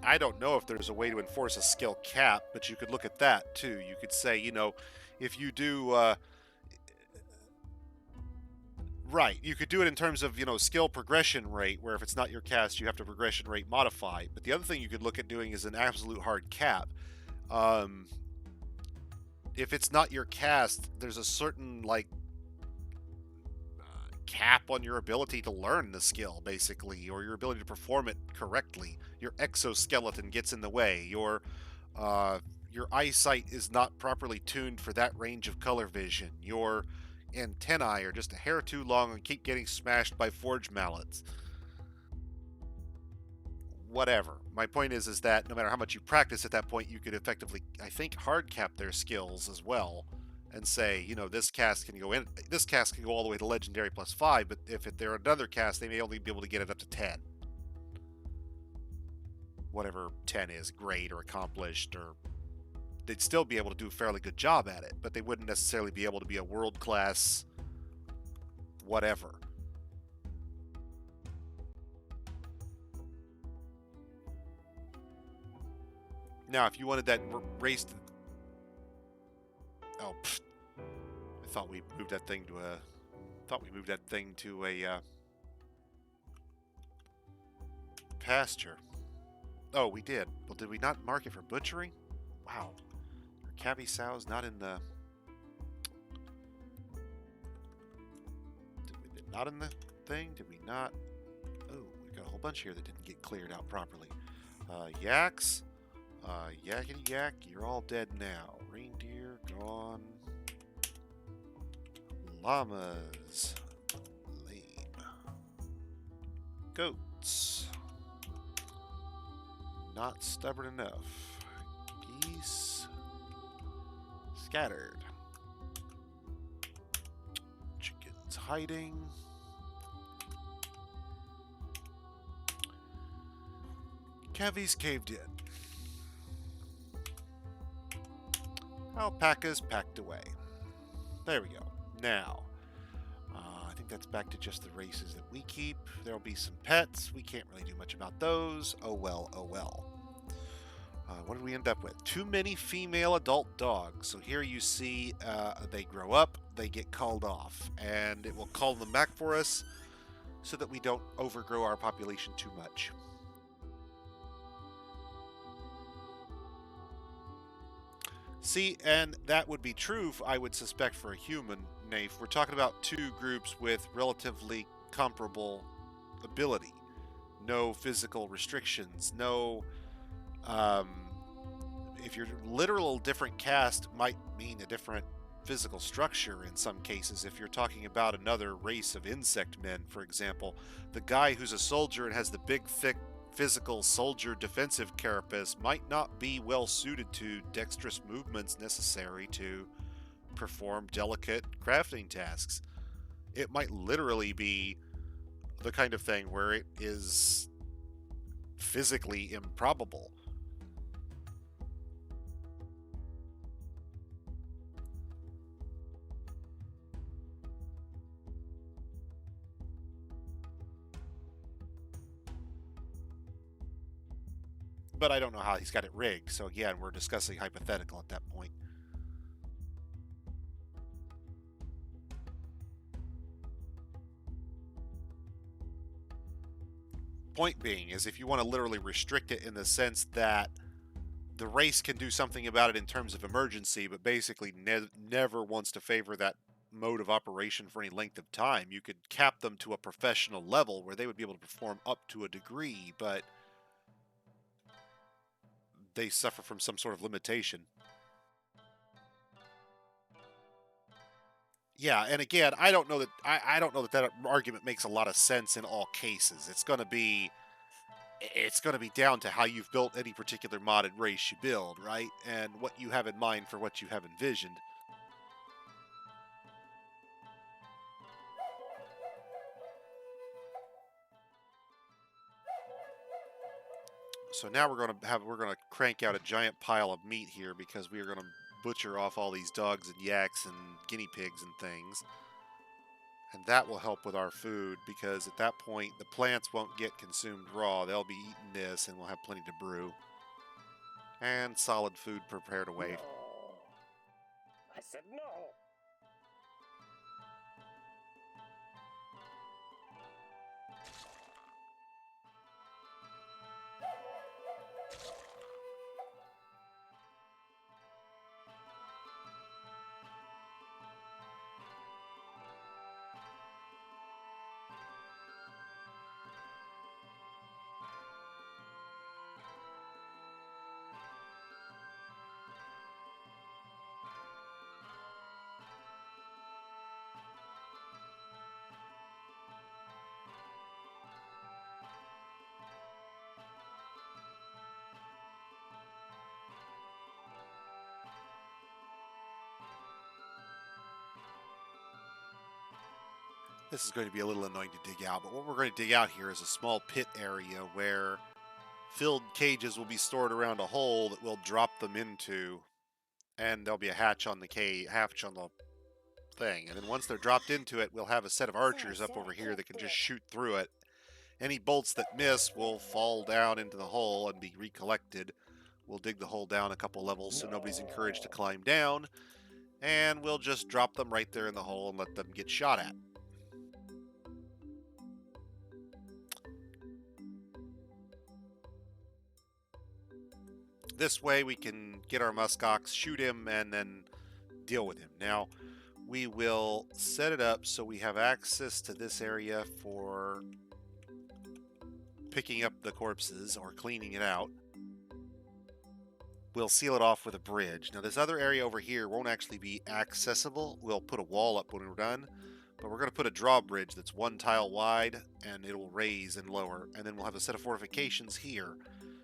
I don't know if there's a way to enforce a skill cap, but you could look at that too. You could say, if you do, right, you could do it in terms of, skill progression rate, where if it's not your cast, you have to progression rate modify. But the other thing you could look at doing is an absolute hard cap. If it's not your cast, there's a certain, cap on your ability to learn the skill, basically, or your ability to perform it correctly. Your exoskeleton gets in the way. Your eyesight is not properly tuned for that range of color vision. Your antennae are just a hair too long and keep getting smashed by forge mallets. Whatever. My point is that no matter how much you practice at that point, you could effectively, I think, hard cap their skills as well, and say, this cast can go in, this cast can go all the way to legendary +5, but if they're another cast, they may only be able to get it up to 10. Whatever 10 is, great or accomplished, or they'd still be able to do a fairly good job at it, but they wouldn't necessarily be able to be a world-class whatever. Now, if you wanted that race to... Oh, pfft. I thought we moved that thing to a... pasture. Oh, we did. Well, did we not mark it for butchery? Wow. Are Cabby sows not in the... Not in the thing? Did we not? Oh, we got a whole bunch here that didn't get cleared out properly. Yaks. Yakety yak, you're all dead now. Reindeer, gone. Llamas. Lame. Goats. Not stubborn enough. Geese. Scattered. Chickens hiding. Cavies caved in. Alpacas packed away. There we go. Now, I think that's back to just the races that we keep. There'll be some pets. We can't really do much about those. Oh well, oh well. What did we end up with? Too many female adult dogs. So here you see they grow up, they get called off, and it will call them back for us so that we don't overgrow our population too much. See, and that would be true, I would suspect, for a human, Nafe. We're talking about two groups with relatively comparable ability. No physical restrictions, no... if you're literal different caste might mean a different physical structure in some cases. If you're talking about another race of insect men, for example, the guy who's a soldier and has the big, thick, physical soldier defensive carapace might not be well suited to dexterous movements necessary to perform delicate crafting tasks. It might literally be the kind of thing where it is physically improbable. But I don't know how he's got it rigged, so again, we're discussing hypothetical at that point. Point being is, if you want to literally restrict it in the sense that the race can do something about it in terms of emergency, but basically never wants to favor that mode of operation for any length of time, you could cap them to a professional level where they would be able to perform up to a degree, but they suffer from some sort of limitation. Yeah, and again, I don't know that that argument makes a lot of sense in all cases. It's going to be down to how you've built any particular modded race you build, right? And what you have in mind for what you have envisioned. So now we're going to crank out a giant pile of meat here, because we are going to butcher off all these dogs and yaks and guinea pigs and things. And that will help with our food, because at that point the plants won't get consumed raw. They'll be eating this and we'll have plenty to brew. And solid food prepared away. No. I said no. This is going to be a little annoying to dig out, but what we're going to dig out here is a small pit area where filled cages will be stored around a hole that we'll drop them into, and there'll be a hatch on the hatch on the thing. And then once they're dropped into it, we'll have a set of archers up over here that can just shoot through it. Any bolts that miss will fall down into the hole and be recollected. We'll dig the hole down a couple levels so nobody's encouraged to climb down, and we'll just drop them right there in the hole and let them get shot at. This way we can get our muskox, shoot him, and then deal with him. Now, we will set it up so we have access to this area for picking up the corpses or cleaning it out. We'll seal it off with a bridge. Now, this other area over here won't actually be accessible. We'll put a wall up when we're done, but we're going to put a drawbridge that's 1 tile wide, and it will raise and lower. And then we'll have a set of fortifications here,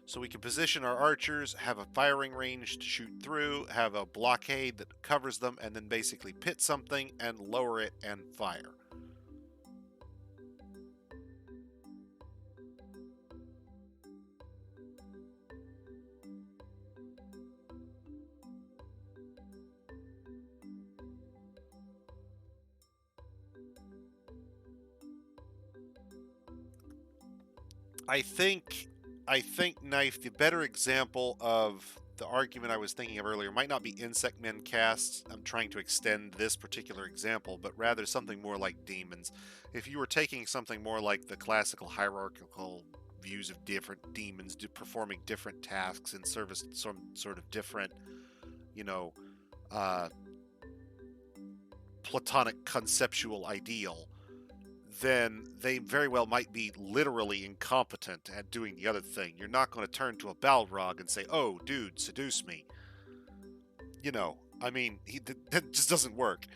so we can position our archers, have a firing range to shoot through, have a blockade that covers them, and then basically pit something and lower it and fire. I think, Knife, the better example of the argument I was thinking of earlier might not be insect men casts. I'm trying to extend this particular example, but rather something more like demons. If you were taking something more like the classical hierarchical views of different demons performing different tasks in service to some sort of different, platonic conceptual ideal, then they very well might be literally incompetent at doing the other thing. You're not going to turn to a Balrog and say, "Oh, dude, seduce me." That just doesn't work.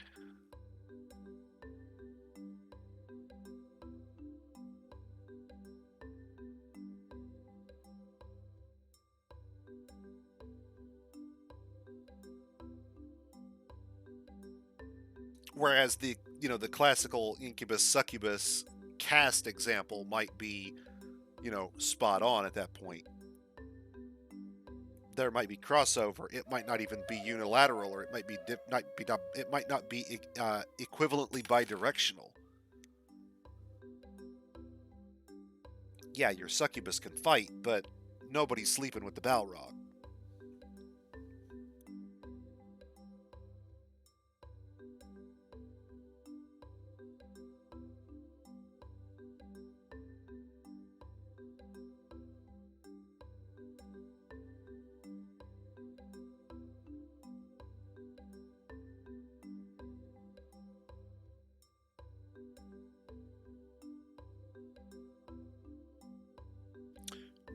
Whereas the classical incubus succubus cast example might be spot on at that point. There might be crossover. It might not even be unilateral, or it might not be equivalently bidirectional. Yeah, your succubus can fight, but nobody's sleeping with the Balrog.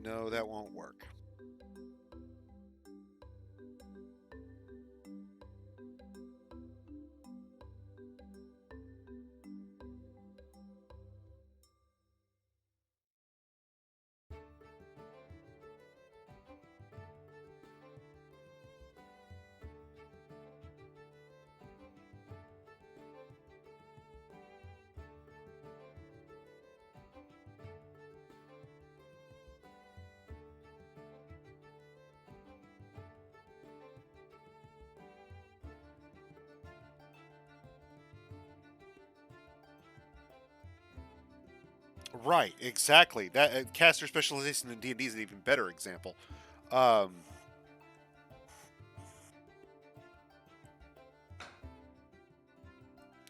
No, that won't work. Right, exactly. That caster specialization in D&D is an even better example.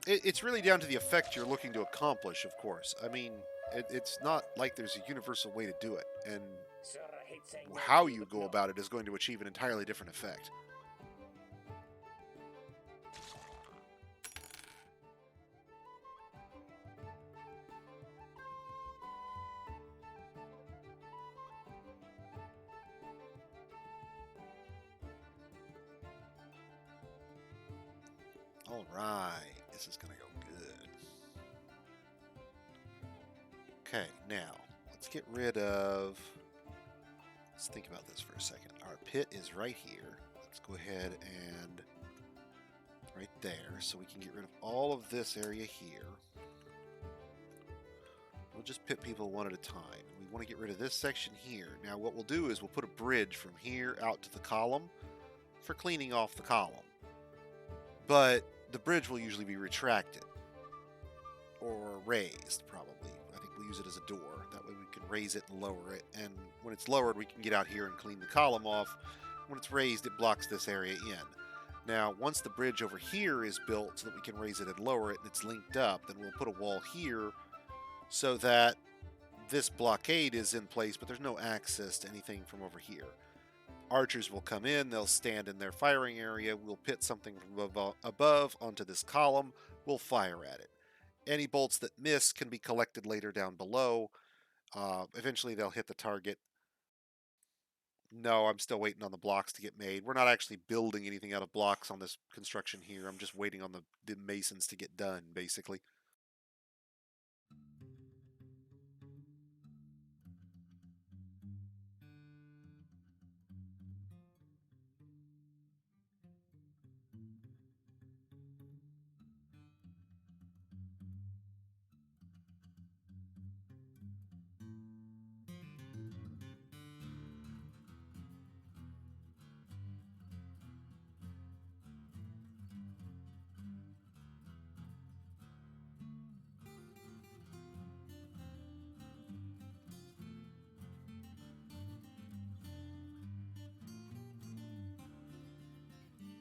It's really down to the effect you're looking to accomplish, of course. I mean, it's not like there's a universal way to do it, and Sir, I hate saying no how to you, you but go no. about it is going to achieve an entirely different effect. All right, this is going to go good. Okay, now let's get rid of. Let's think about this for a second. Our pit is right here. Let's go ahead and right there, so we can get rid of all of this area here. just pit people one at a time. We want to get rid of this section here. Now what we'll do is we'll put a bridge from here out to the column for cleaning off the column. But the bridge will usually be retracted or raised, probably. I think we'll use it as a door. That way we can raise it and lower it. And when it's lowered, we can get out here and clean the column off. When it's raised, it blocks this area in. Now, once the bridge over here is built so that we can raise it and lower it, and it's linked up, then we'll put a wall here so that this blockade is in place, but there's no access to anything from over here. Archers will come in, they'll stand in their firing area, we'll pit something from above onto this column, we'll fire at it. Any bolts that miss can be collected later down below. Eventually they'll hit the target. No, I'm still waiting on the blocks to get made. We're not actually building anything out of blocks on this construction here. I'm just waiting on the masons to get done, basically.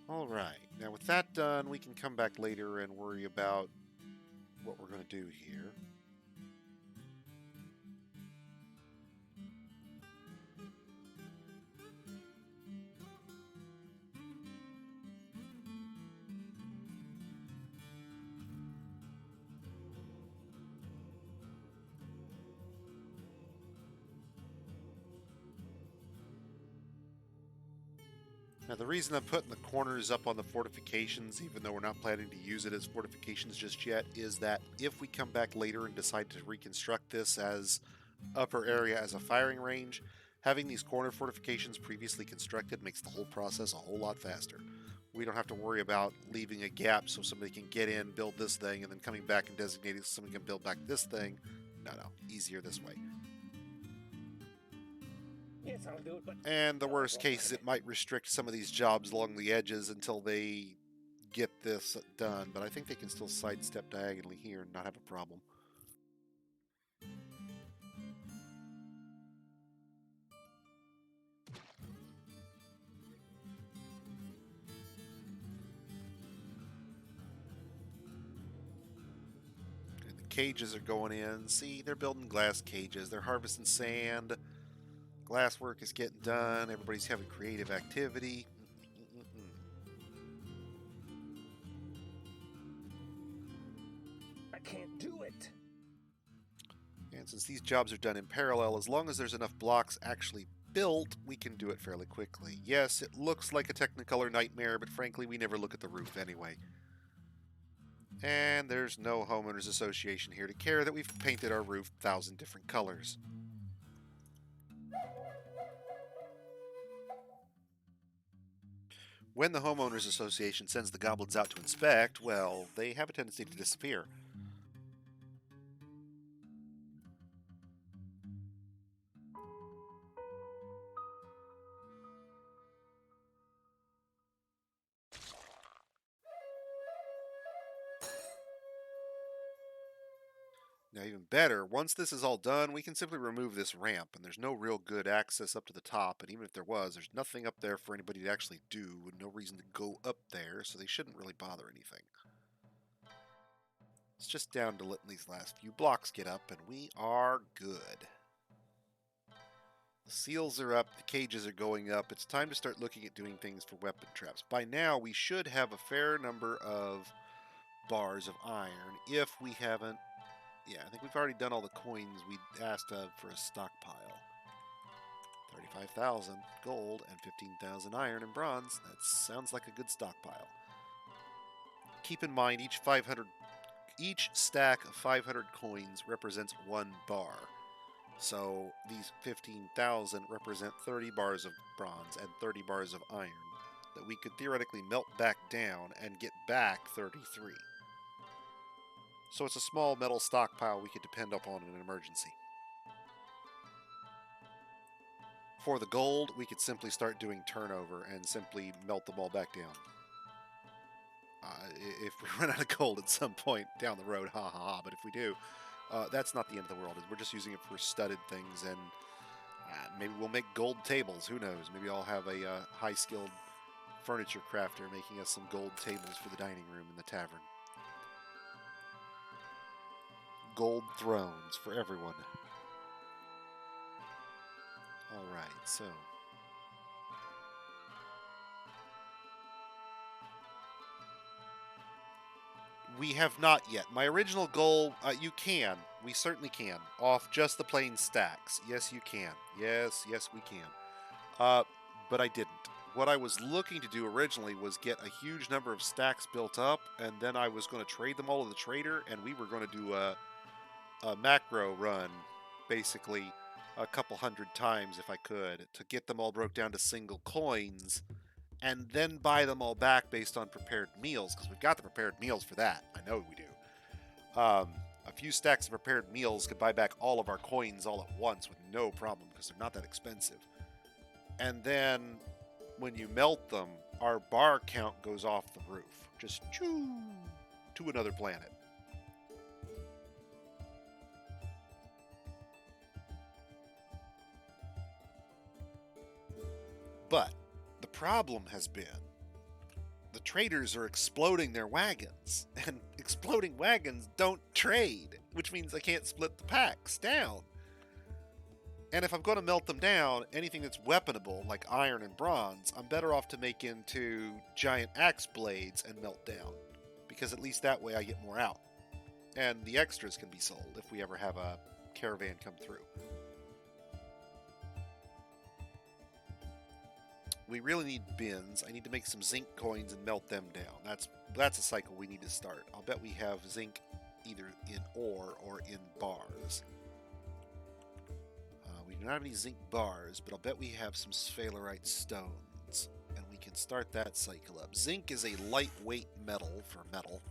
Alright, now with that done, we can come back later and worry about what we're going to do here. Now the reason I'm putting the corners up on the fortifications, even though we're not planning to use it as fortifications just yet, is that if we come back later and decide to reconstruct this as upper area as a firing range, having these corner fortifications previously constructed makes the whole process a whole lot faster. We don't have to worry about leaving a gap so somebody can get in, build this thing, and then coming back and designating so somebody can build back this thing. No, easier this way. Yes, I'll do it, but... And the worst case is it might restrict some of these jobs along the edges until they get this done, but I think they can still sidestep diagonally here and not have a problem. And the cages are going in. See, they're building glass cages. They're harvesting sand. Glasswork is getting done. Everybody's having creative activity. I can't do it. And since these jobs are done in parallel, as long as there's enough blocks actually built, we can do it fairly quickly. Yes, it looks like a Technicolor nightmare, but frankly, we never look at the roof anyway. And there's no homeowners association here to care that we've painted our roof 1,000 different colors. When the homeowners association sends the goblins out to inspect, well, they have a tendency to disappear. Now, even better, once this is all done, we can simply remove this ramp, and there's no real good access up to the top, and even if there was, there's nothing up there for anybody to actually do, and no reason to go up there, so they shouldn't really bother anything. It's just down to letting these last few blocks get up, and we are good. The seals are up, the cages are going up, it's time to start looking at doing things for weapon traps. By now, we should have a fair number of bars of iron, if we haven't. Yeah, I think we've already done all the coins we asked for a stockpile. 35,000 gold and 15,000 iron and bronze. That sounds like a good stockpile. Keep in mind, each stack of 500 coins represents 1 bar. So these 15,000 represent 30 bars of bronze and 30 bars of iron that we could theoretically melt back down and get back 33. So it's a small metal stockpile we could depend upon in an emergency. For the gold, we could simply start doing turnover and simply melt them all back down. If we run out of gold at some point down the road, ha ha ha, but if we do, that's not the end of the world. We're just using it for studded things, and maybe we'll make gold tables. Who knows? Maybe I'll have a high-skilled furniture crafter making us some gold tables for the dining room in the tavern. Gold thrones for everyone. Alright, so... we have not yet. My original goal, you can. We certainly can. Off just the plain stacks. Yes, you can. Yes, we can. But I didn't. What I was looking to do originally was get a huge number of stacks built up, and then I was going to trade them all to the trader, and we were going to do a macro run, basically, a couple hundred times if I could, to get them all broke down to single coins, and then buy them all back based on prepared meals, because we've got the prepared meals for that. I know we do. A few stacks of prepared meals could buy back all of our coins all at once with no problem, because they're not that expensive. And then, when you melt them, our bar count goes off the roof. Just choo to another planet. But the problem has been the traders are exploding their wagons, and exploding wagons don't trade, which means I can't split the packs down. And if I'm going to melt them down, anything that's weaponable, like iron and bronze, I'm better off to make into giant axe blades and melt down, because at least that way I get more out. And the extras can be sold if we ever have a caravan come through. We really need bins. I need to make some zinc coins and melt them down. That's a cycle we need to start. I'll bet we have zinc either in ore or in bars. We do not have any zinc bars, but I'll bet we have some sphalerite stones, and we can start that cycle up. Zinc is a lightweight metal for metal.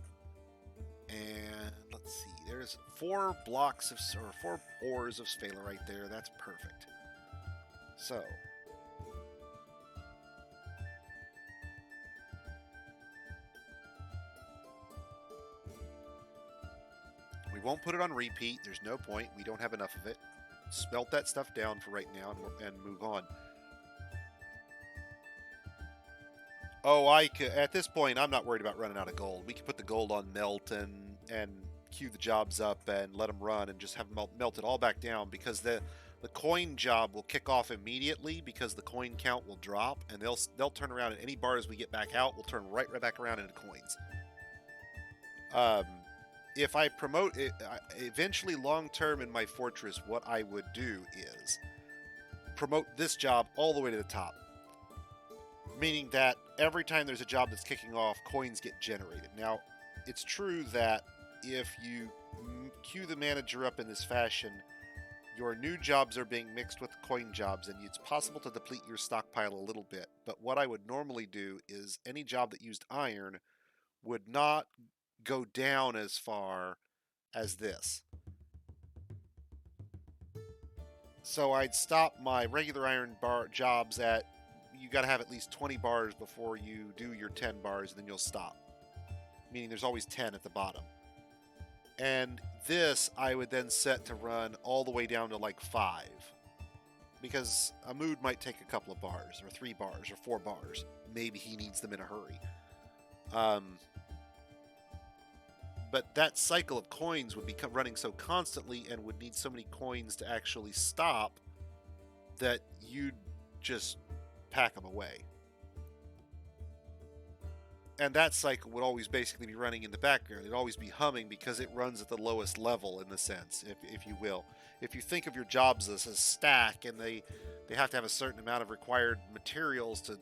And let's see, there's 4 ores of sphalerite there. That's perfect. So, we won't put it on repeat. There's no point. We don't have enough of it. Smelt that stuff down for right now and move on. Oh, at this point, I'm not worried about running out of gold. We can put the gold on melt and queue the jobs up and let them run and just have them melted all back down, because the coin job will kick off immediately, because the coin count will drop, and they'll turn around, and any bars we get back out will turn right back around into coins. If I promote it, eventually long-term in my fortress, what I would do is promote this job all the way to the top. Meaning that every time there's a job that's kicking off, coins get generated. Now, it's true that if you queue the manager up in this fashion, your new jobs are being mixed with coin jobs, and it's possible to deplete your stockpile a little bit. But what I would normally do is any job that used iron would not go down as far as this. So I'd stop my regular iron bar jobs at, you got to have at least 20 bars before you do your 10 bars, and then you'll stop. Meaning there's always 10 at the bottom. And this I would then set to run all the way down to like 5. Because a mood might take a couple of bars, or 3 bars, or 4 bars. Maybe he needs them in a hurry. But that cycle of coins would be running so constantly and would need so many coins to actually stop that you'd just pack them away. And that cycle would always basically be running in the background. It'd always be humming, because it runs at the lowest level, in the sense, if you will. If you think of your jobs as a stack, and they have to have a certain amount of required materials to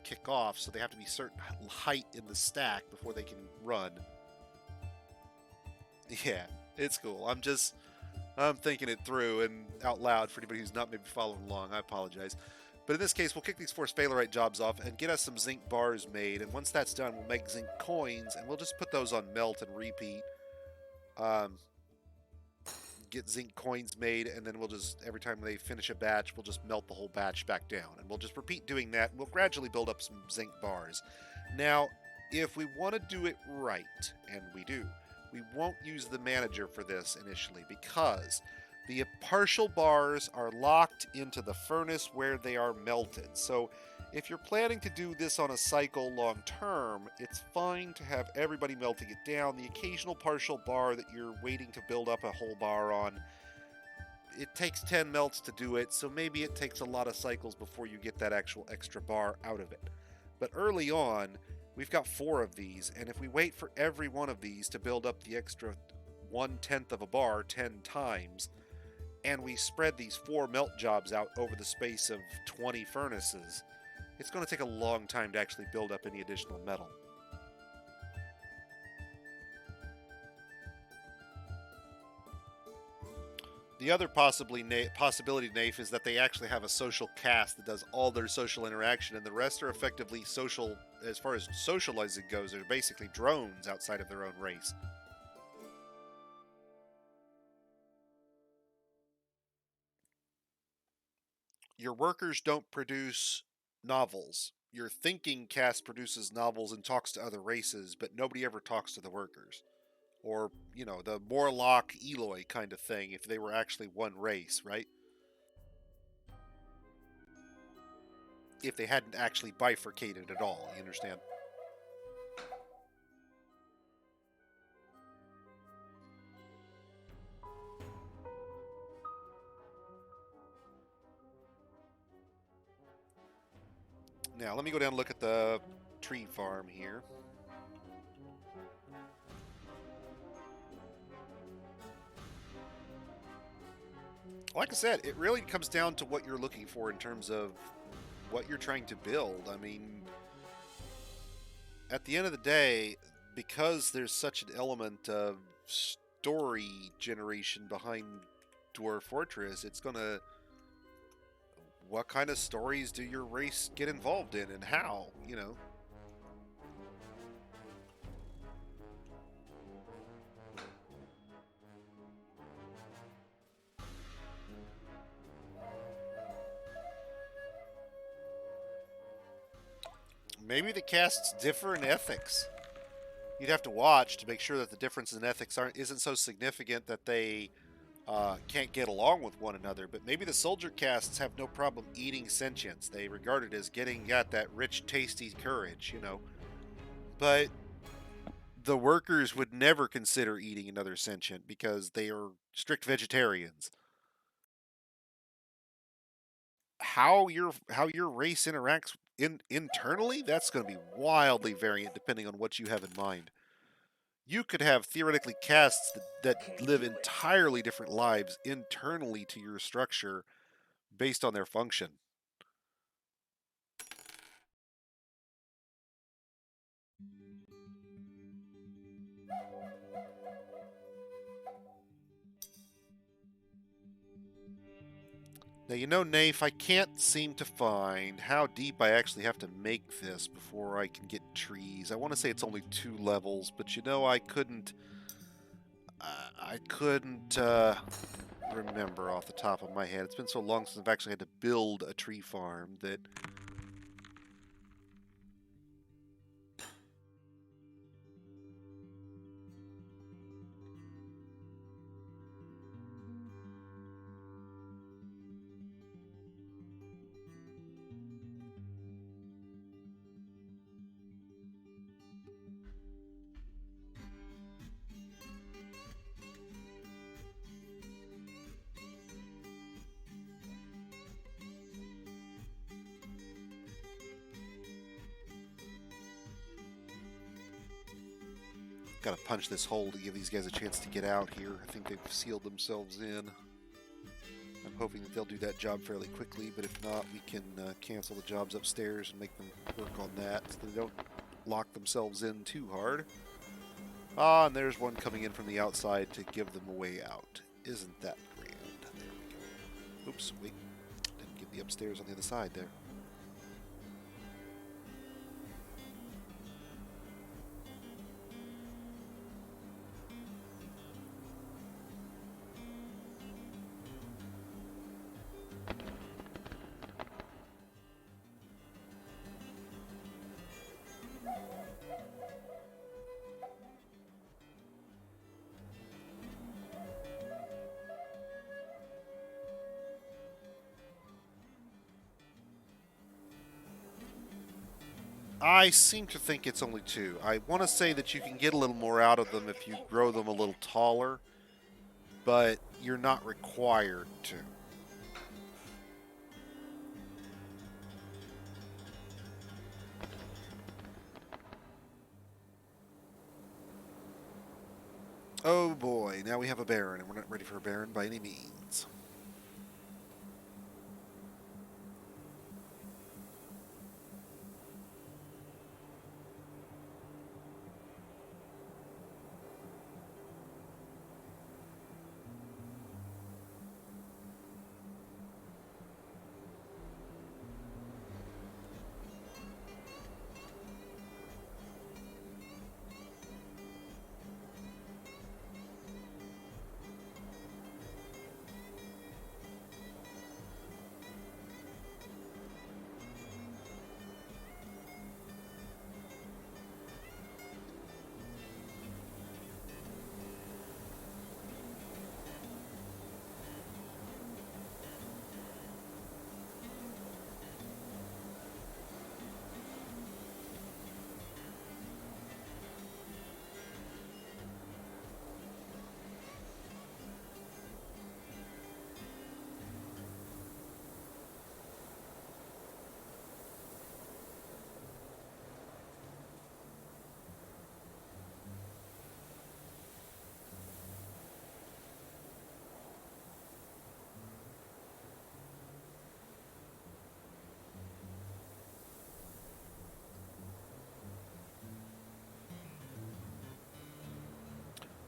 kick off, so they have to be a certain height in the stack before they can run. Yeah, it's cool. I'm thinking it through and out loud for anybody who's not maybe following along. I apologize. But in this case, we'll kick these 4 sphalerite jobs off and get us some zinc bars made. And once that's done, we'll make zinc coins, and we'll just put those on melt and repeat Um, get zinc coins made, and then we'll just, every time they finish a batch, we'll just melt the whole batch back down. And we'll just repeat doing that. We'll gradually build up some zinc bars. Now, if we want to do it right, and we do, we won't use the manager for this initially because the partial bars are locked into the furnace where they are melted. So if you're planning to do this on a cycle long term, it's fine to have everybody melting it down. The occasional partial bar that you're waiting to build up a whole bar on, it takes 10 melts to do it, so maybe it takes a lot of cycles before you get that actual extra bar out of it. But early on, we've got 4 of these, and if we wait for every one of these to build up the extra 1/10 of a bar 10 times, and we spread these 4 melt jobs out over the space of 20 furnaces, it's going to take a long time to actually build up any additional metal. The other possibility, Nafe, is that they actually have a social caste that does all their social interaction, and the rest are effectively social, as far as socializing goes, they're basically drones outside of their own race. Your workers don't produce novels. Your thinking caste produces novels and talks to other races, but nobody ever talks to the workers. Or, the Morlock Eloy kind of thing, if they were actually one race, right? If they hadn't actually bifurcated at all, you understand? Now, let me go down and look at the tree farm here. Like I said, it really comes down to what you're looking for in terms of what you're trying to build. I mean, at the end of the day, because there's such an element of story generation behind Dwarf Fortress, it's going to... What kind of stories do your race get involved in, and how, Maybe the casts differ in ethics. You'd have to watch to make sure that the difference in ethics isn't so significant that they can't get along with one another. But maybe the soldier castes have no problem eating sentience. They regard it as got that rich, tasty courage, But the workers would never consider eating another sentient because they are strict vegetarians. How your race interacts internally, that's going to be wildly variant depending on what you have in mind. You could have theoretically castes that live entirely different lives internally to your structure based on their function. Now, Nafe, I can't seem to find how deep I actually have to make this before I can get trees. I want to say it's only 2 levels, but I couldn't... I couldn't remember off the top of my head. It's been so long since I've actually had to build a tree farm that... Gotta punch this hole to give these guys a chance to get out here. I think they've sealed themselves in. I'm hoping that they'll do that job fairly quickly, but if not, we can cancel the jobs upstairs and make them work on that so they don't lock themselves in too hard. Ah, and there's one coming in from the outside to give them a way out. Isn't that grand? There we go. Oops, wait. Didn't get the upstairs on the other side there. I seem to think it's only 2. I want to say that you can get a little more out of them if you grow them a little taller, but you're not required to. Oh boy, now we have a Baron, and we're not ready for a Baron by any means.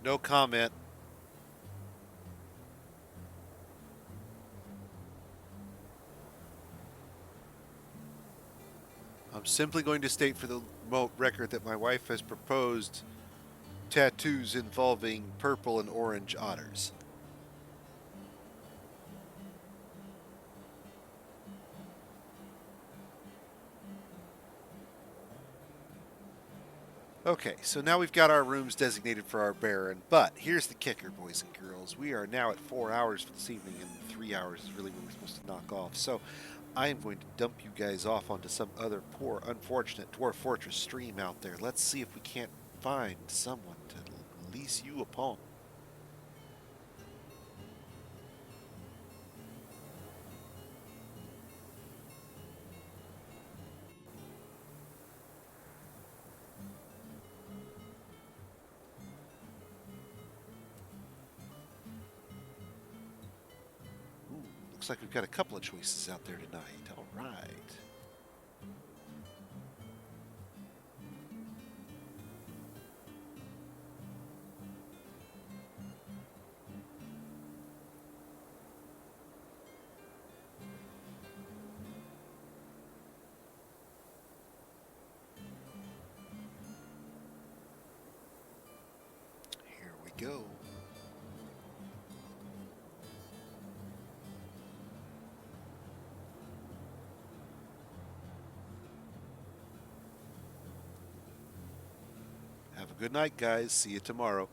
No comment. I'm simply going to state for the record that my wife has proposed tattoos involving purple and orange otters. Okay, so now we've got our rooms designated for our Baron, but here's the kicker, boys and girls. We are now at 4 hours for this evening, and 3 hours is really what we're supposed to knock off. So I am going to dump you guys off onto some other poor, unfortunate Dwarf Fortress stream out there. Let's see if we can't find someone to lease you upon. Ooh, looks like we've got a couple of choices out there tonight. All right. Here we go. Have a good night, guys. See you tomorrow.